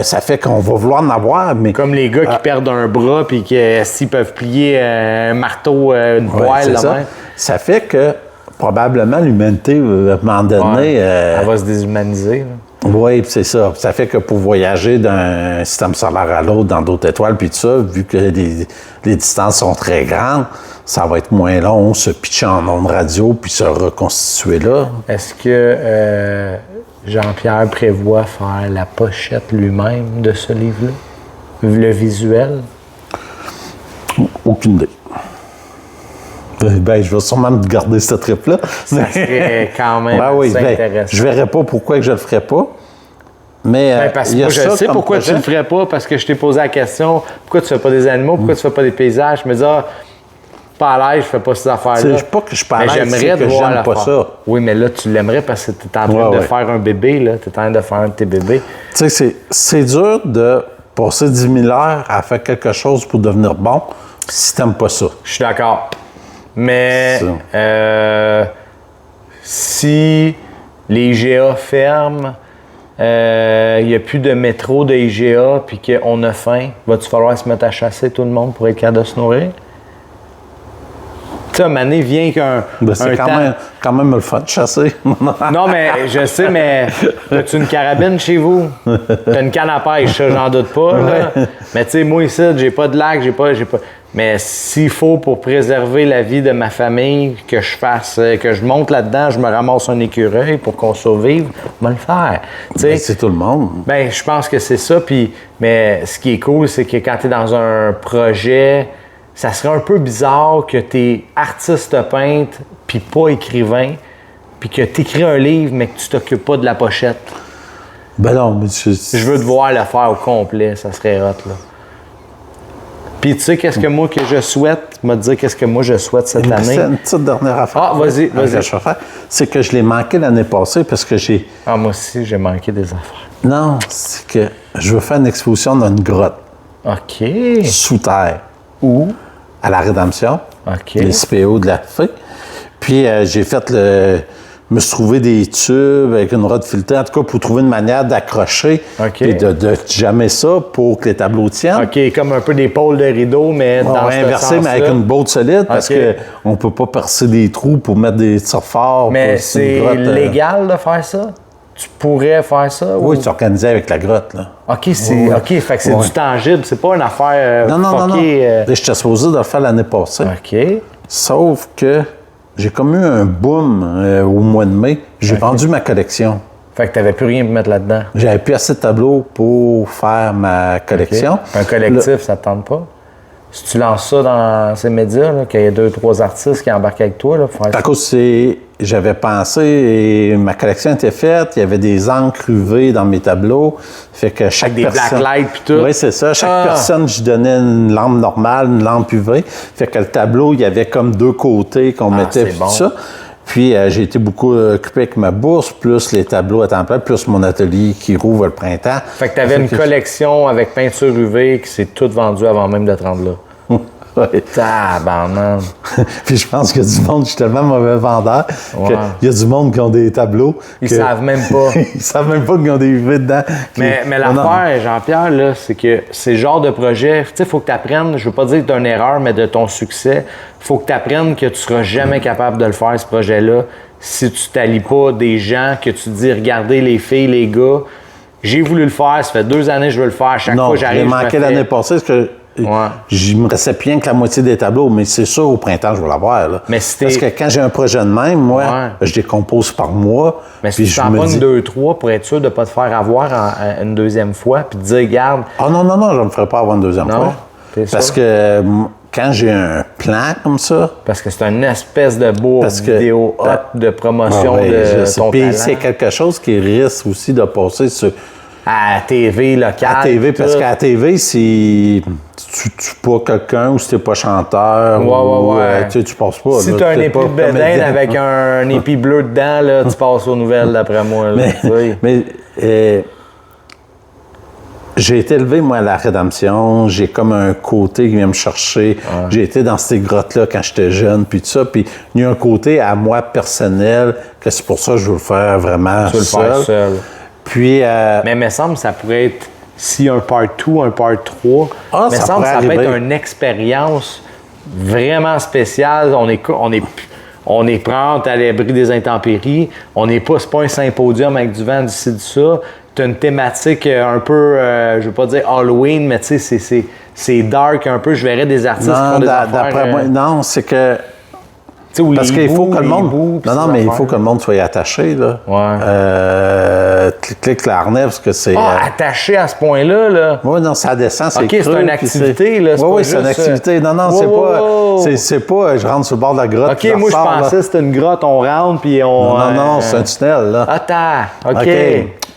Ça fait qu'on va vouloir en avoir, mais... Comme les gars qui perdent un bras, puis s'ils peuvent plier un marteau, une poêle, ça fait que probablement, l'humanité, à un moment donné... elle va se déshumaniser. Oui, c'est ça. Ça fait que pour voyager d'un système solaire à l'autre, dans d'autres étoiles, puis tout ça, vu que les distances sont très grandes, ça va être moins long, se pitcher en ondes radio, puis se reconstituer là. Est-ce que Jean-Pierre prévoit faire la pochette lui-même de ce livre-là? Le visuel? Aucune idée. Ben, je vais sûrement me garder ce trip-là. Ça serait quand même intéressant. Je ne verrais pas pourquoi je ne le ferais pas. Mais parce que moi, je sais pourquoi tu ne le ferais pas, parce que je t'ai posé la question, pourquoi tu ne fais pas des animaux, pourquoi tu ne fais pas des paysages? Je me dis, pas à l'aise, je ne fais pas ces affaires-là. C'est pas que je suis pas à l'aise, c'est que j'aime pas ça. Oui, mais là, tu l'aimerais parce que tu es en train de faire un bébé, là. Tu es en train de faire un de tes bébés. Tu sais, c'est dur de passer 10 000 heures à faire quelque chose pour devenir bon si tu n'aimes pas ça. Je suis d'accord. Mais si les IGA ferment, il n'y a plus de métro de IGA puis qu'on a faim, va-tu falloir se mettre à chasser tout le monde pour être capable de se nourrir? sais, à un moment donné, vient qu'un c'est quand même le fun de chasser. Non, mais je sais, mais as-tu une carabine chez vous? T'as une canne à pêche, ça, j'en doute pas. Là. Mais tu sais, moi ici, j'ai pas de lac, j'ai pas... Mais s'il faut pour préserver la vie de ma famille, que je monte là-dedans, je me ramasse un écureuil pour qu'on survive, on va le faire. Ben, c'est tout le monde. Ben, je pense que c'est ça. Mais ce qui est cool, c'est que quand tu es dans un projet, ça serait un peu bizarre que tu es artiste peintre puis pas écrivain, puis que tu écris un livre, mais que tu t'occupes pas de la pochette. Ben non, mais je veux te voir le faire au complet, ça serait hot, là. Puis tu sais, qu'est-ce que moi que je souhaite? Me dire qu'est-ce que moi je souhaite cette année. C'est une petite dernière affaire. Ah, vas-y. C'est que je l'ai manqué l'année passée parce que j'ai... Ah, moi aussi, j'ai manqué des affaires. Non, c'est que je veux faire une exposition dans une grotte. OK. Sous terre. Où? À la Rédemption. OK. Les CPO de la fée. Puis j'ai fait me suis trouvé des tubes avec une rod filtrée, en tout cas pour trouver une manière d'accrocher et de jammer ça pour que les tableaux tiennent. OK, comme un peu des pôles de rideau, mais dans ce inversé, mais avec une botte solide, parce qu'on ne peut pas percer des trous pour mettre des surforts. Mais c'est légal de faire ça? Tu pourrais faire ça? Oui, tu organisais avec la grotte, là. OK, fait que c'est du tangible, c'est pas une affaire Non. J'étais supposé de le faire l'année passée. OK. Sauf que j'ai comme eu un boom au mois de mai. J'ai vendu ma collection. Fait que t'avais plus rien pour mettre là-dedans. J'avais plus assez de tableaux pour faire ma collection. Un collectif, ça te tente pas? Si tu lances ça dans ces médias, qu'il y a 2-3 artistes qui embarquent avec toi, là, pour faire ça. À cause, j'avais pensé, et ma collection était faite, il y avait des encres UV dans mes tableaux. Fait que chaque avec personne... des blacklights puis tout. Oui, c'est ça. Chaque personne, je donnais une lampe normale, une lampe UV. Fait que le tableau, il y avait comme 2 côtés qu'on mettait, puis tout ça. Puis j'ai été beaucoup occupé avec ma bourse, plus les tableaux à temps plein, plus mon atelier qui rouvre le printemps. Fait que tu avais une collection avec peinture UV qui s'est toute vendue avant même de te rendre là. Oui. Tabarnak. Puis je pense qu'il y a du monde, je suis tellement mauvais vendeur, qu'il y a du monde qui ont des tableaux. Ils savent même pas. Ils savent même pas qu'ils ont des UV dedans. Mais l'affaire, Jean-Pierre, là, c'est que c'est le genre de projet, tu sais, il faut que tu apprennes, je veux pas dire que tu as une erreur, mais de ton succès, il faut que tu apprennes que tu seras jamais capable de le faire, ce projet-là, si tu t'allies pas des gens, que tu te dis, regardez les filles, les gars, j'ai voulu le faire, ça fait 2 années que je veux le faire, chaque fois j'arrive, j'ai manqué l'année passée, parce que il me restait bien que la moitié des tableaux, mais c'est sûr, au printemps, je vais l'avoir. Là. Parce que quand j'ai un projet de même, moi, je décompose par mois. Mais si tu t'en pognes 2-3 pour être sûr de ne pas te faire avoir une deuxième fois, puis te dire, regarde... Ah non, je ne me ferai pas avoir une deuxième fois. Parce que quand j'ai un plan comme ça... Parce que c'est une espèce de beau vidéo hot de promotion de ton talent. Puis c'est quelque chose qui risque aussi de passer sur... À la TV locale. À TV, parce qu'à la TV, si tu tues pas quelqu'un ou si t'es pas chanteur, tu passes pas. Si t'as un épi de bedaine avec un épi bleu dedans, là, tu passes aux nouvelles, d'après moi. Là, mais j'ai été élevé, moi, à la Rédemption. J'ai comme un côté qui vient me chercher. J'ai été dans ces grottes-là quand j'étais jeune, puis tout ça. Puis il y a un côté à moi personnel, que c'est pour ça que je veux le faire vraiment seul. Tu veux le faire seul. Puis, mais il me semble que ça pourrait être, si un part 2, un part 3, il me semble que ça peut être une expérience vraiment spéciale. On est prêt à l'abri des intempéries. C'est pas un symposium avec du vent, d'ici, de ça. Tu as une thématique un peu, je veux pas dire Halloween, mais tu sais, c'est dark un peu. Je verrais des artistes qui font des affaires... moi, non, c'est que... Parce qu'il faut que le monde. Il faut que le monde soit attaché, là. Clique l'harnais, parce que c'est. Attaché à ce point-là, là. Oui, non, ça descend, c'est creux. OK, c'est une activité, là. Oui, c'est une activité. Non, c'est pas. Je rentre sur le bord de la grotte. OK, moi, je pensais que c'était une grotte, on rentre, puis on. Non, c'est un tunnel, là. Attends, OK.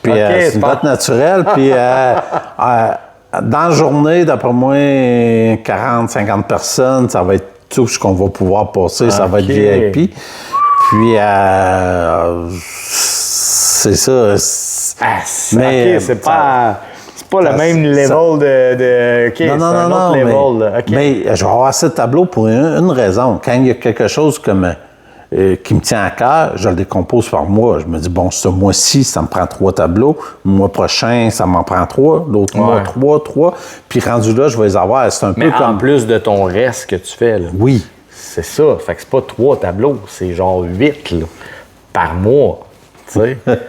Puis c'est une grotte naturelle, puis. Dans la journée, d'après moi, 40-50 personnes, ça va être tout ce qu'on va pouvoir passer, ça va être VIP. Puis, c'est ça. Mais c'est pas le même level de non, mais je vais avoir assez de tableaux pour une raison. Quand il y a quelque chose comme qui me tient à cœur, je le décompose par mois. Je me dis, bon, ce mois-ci, ça me prend 3 tableaux. Le mois prochain, ça m'en prend 3. L'autre mois, 3. Puis rendu là, je vais les avoir. C'est un peu comme... en plus de ton reste que tu fais, là. Oui. c'est ça. Fait que c'est pas 3 tableaux, c'est genre 8 là, par mois.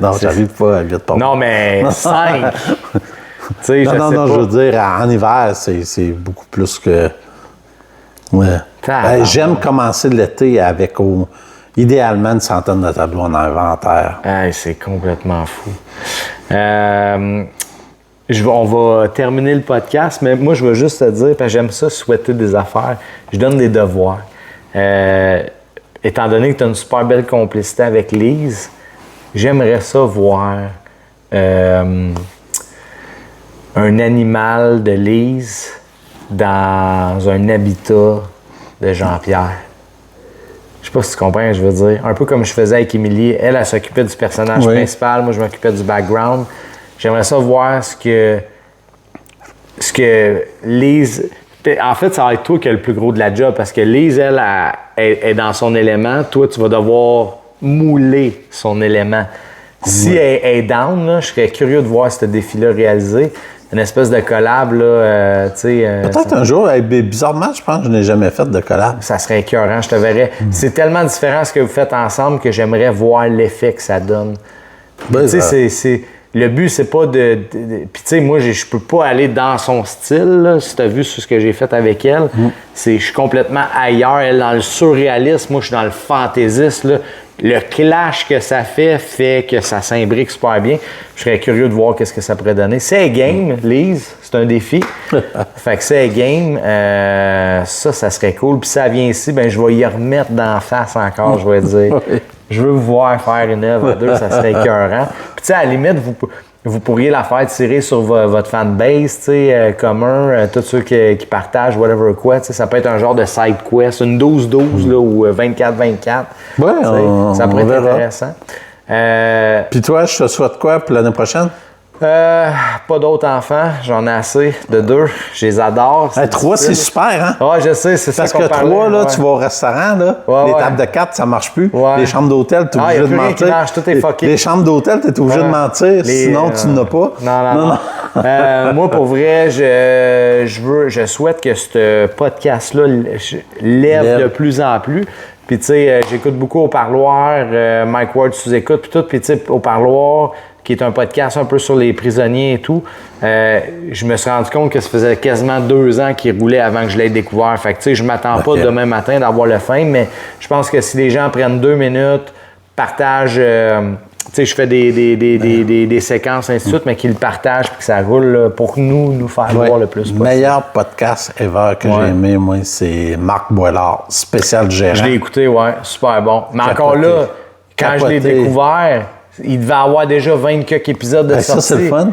Non, j'arrive pas à 8 par mois. Non, mais 5. Non, je veux dire, en hiver, c'est beaucoup plus que... Ouais. J'aime commencer l'été avec idéalement une centaine de tableaux en inventaire. C'est complètement fou. On va terminer le podcast, mais moi, je veux juste te dire, parce que j'aime ça, souhaiter des affaires. Je donne des devoirs. Étant donné que tu as une super belle complicité avec Lise, j'aimerais ça voir un animal de Lise dans un habitat de Jean-Pierre. Je sais pas si tu comprends ce que je veux dire. Un peu comme je faisais avec Émilie. Elle s'occupait du personnage principal, moi je m'occupais du background. J'aimerais ça voir ce que Lise... En fait, ça va être toi qui as le plus gros de la job parce que Lise, elle est dans son élément. Toi, tu vas devoir mouler son élément. Si elle est down, là, je serais curieux de voir ce défi-là réalisé. Une espèce de collab, là, tu sais... Peut-être un jour, bizarrement, je pense que je n'ai jamais fait de collab. Ça serait écœurant, je te verrais. C'est tellement différent ce que vous faites ensemble que j'aimerais voir l'effet que ça donne. Tu sais, le but, c'est pas de... Puis tu sais, moi, je peux pas aller dans son style, là, si tu as vu ce que j'ai fait avec elle. Je suis complètement ailleurs. Elle, dans le surréalisme, moi, je suis dans le fantaisiste, là. Le clash que ça fait que ça s'imbrique super bien. Je serais curieux de voir qu'est-ce que ça pourrait donner. C'est game, Lise, c'est un défi. Fait que c'est game, ça serait cool. Puis si ça vient ici, ben je vais y remettre d'en face encore, je vais dire. Je veux vous voir faire une œuvre à deux, ça serait écœurant. Puis tu sais, à la limite, vous pourriez la faire tirer sur votre fanbase, tu sais, commun, tous ceux qui partagent, whatever quoi, tu sais, ça peut être un genre de side quest, une 12-12 là, ou 24-24. Ouais, ça pourrait être intéressant. Puis toi, je te souhaite quoi pour l'année prochaine? Pas d'autres enfants, j'en ai assez de 2. Je les adore. 3, c'est super, hein? Ouais, je sais, c'est ça. Parce que 3, là, tu vas au restaurant, là, les tables de 4, ça marche plus. Les chambres d'hôtel, tu es obligé de mentir. Tout est fucké. Les chambres d'hôtel, tu es obligé de mentir, sinon tu n'as pas. Non. Moi, pour vrai, je souhaite que ce podcast-là lève de plus en plus. Puis, tu sais, j'écoute beaucoup Au Parloir, Mike Ward sous-écoute, puis tout. Puis, tu sais, Au Parloir, qui est un podcast un peu sur les prisonniers et tout, je me suis rendu compte que ça faisait quasiment 2 ans qu'il roulait avant que je l'aie découvert. Fait que, tu sais, je m'attends pas demain matin d'avoir le fame, mais je pense que si les gens prennent 2 minutes, partagent... tu sais, je fais des séquences, ainsi de suite, mais qu'ils le partagent et que ça roule là, pour nous faire voir le plus possible. Le meilleur podcast ever que j'ai aimé, moi, c'est Marc Boilard, spécial gérant. Je l'ai écouté, super bon. Mais encore là, quand je l'ai découvert, il devait avoir déjà 20 quelques épisodes de sortie. Ça, c'est le fun?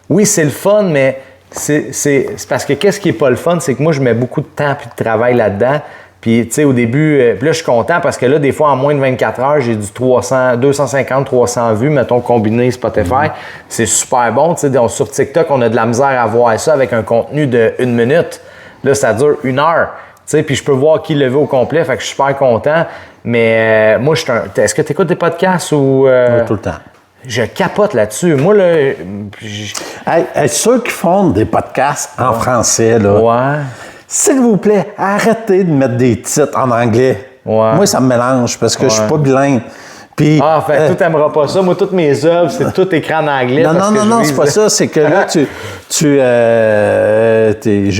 Oui, c'est le fun, mais c'est parce que qu'est-ce qui est pas le fun, c'est que moi, je mets beaucoup de temps et de travail là-dedans. Puis, tu sais, au début, puis là, je suis content parce que là, des fois, en moins de 24 heures, j'ai du 250-300 vues, mettons, combiné Spotify. C'est super bon. Tu sais, sur TikTok, on a de la misère à voir ça avec un contenu de 1 minute. Là, ça dure 1 heure. Tu sais, puis je peux voir qui le veut au complet, fait que je suis super content. Mais moi, est-ce que tu écoutes des podcasts ou... tout le temps. Je capote là-dessus. Moi, là... ceux qui font des podcasts en français, là... Ouais. S'il vous plaît, arrêtez de mettre des titres en anglais. Ouais. Moi, ça me mélange parce que je suis pas bilingue. Puis, fait tu n'aimeras pas ça. Moi, toutes mes œuvres, c'est tout écrit en anglais. Non, c'est pas ça. C'est que là, j'ai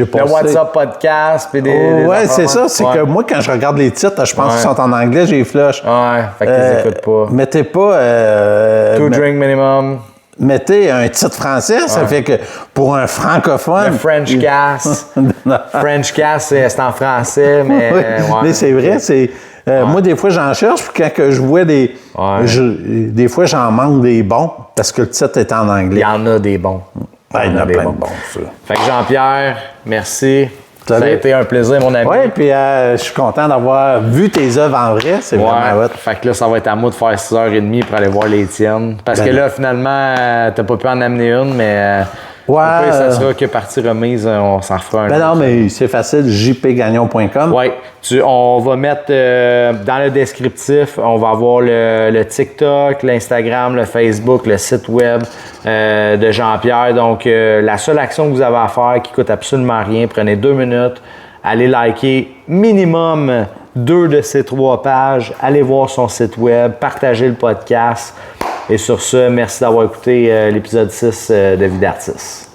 passé... Le WhatsApp podcast, puis des c'est ça. C'est que moi, quand je regarde les titres, je pense qu'ils sont en anglais, j'ai flush. Ouais, fait qu'ils les écoutent pas. Mettez pas... 2 drink minimum. Mettez un titre français, ça fait que pour un francophone... Le French Cast. French Cast, c'est en français, mais... mais c'est vrai, c'est... Moi, des fois, j'en cherche, puis quand que je vois des... des fois, j'en manque des bons, parce que le titre est en anglais. Il y en a des bons. Il y en a plein de bons, ça. Fait que Jean-Pierre, merci. Ça a été un plaisir, mon ami. Oui, puis je suis content d'avoir vu tes œuvres en vrai. C'est vraiment hot. Fait que là, ça va être à moi de faire 6h30 pour aller voir les tiennes. Parce que là, finalement, t'as pas pu en amener une, mais... ça sera que partie remise, on s'en refera un. Non, mais c'est facile, jpgagnon.com. Oui, on va mettre dans le descriptif, on va avoir le TikTok, l'Instagram, le Facebook, le site web de Jean-Pierre. Donc, la seule action que vous avez à faire qui coûte absolument rien, prenez 2 minutes, allez liker minimum 2 de ces 3 pages. Allez voir son site web, partagez le podcast. Et sur ce, merci d'avoir écouté l'épisode 6 de Vie d'artiste.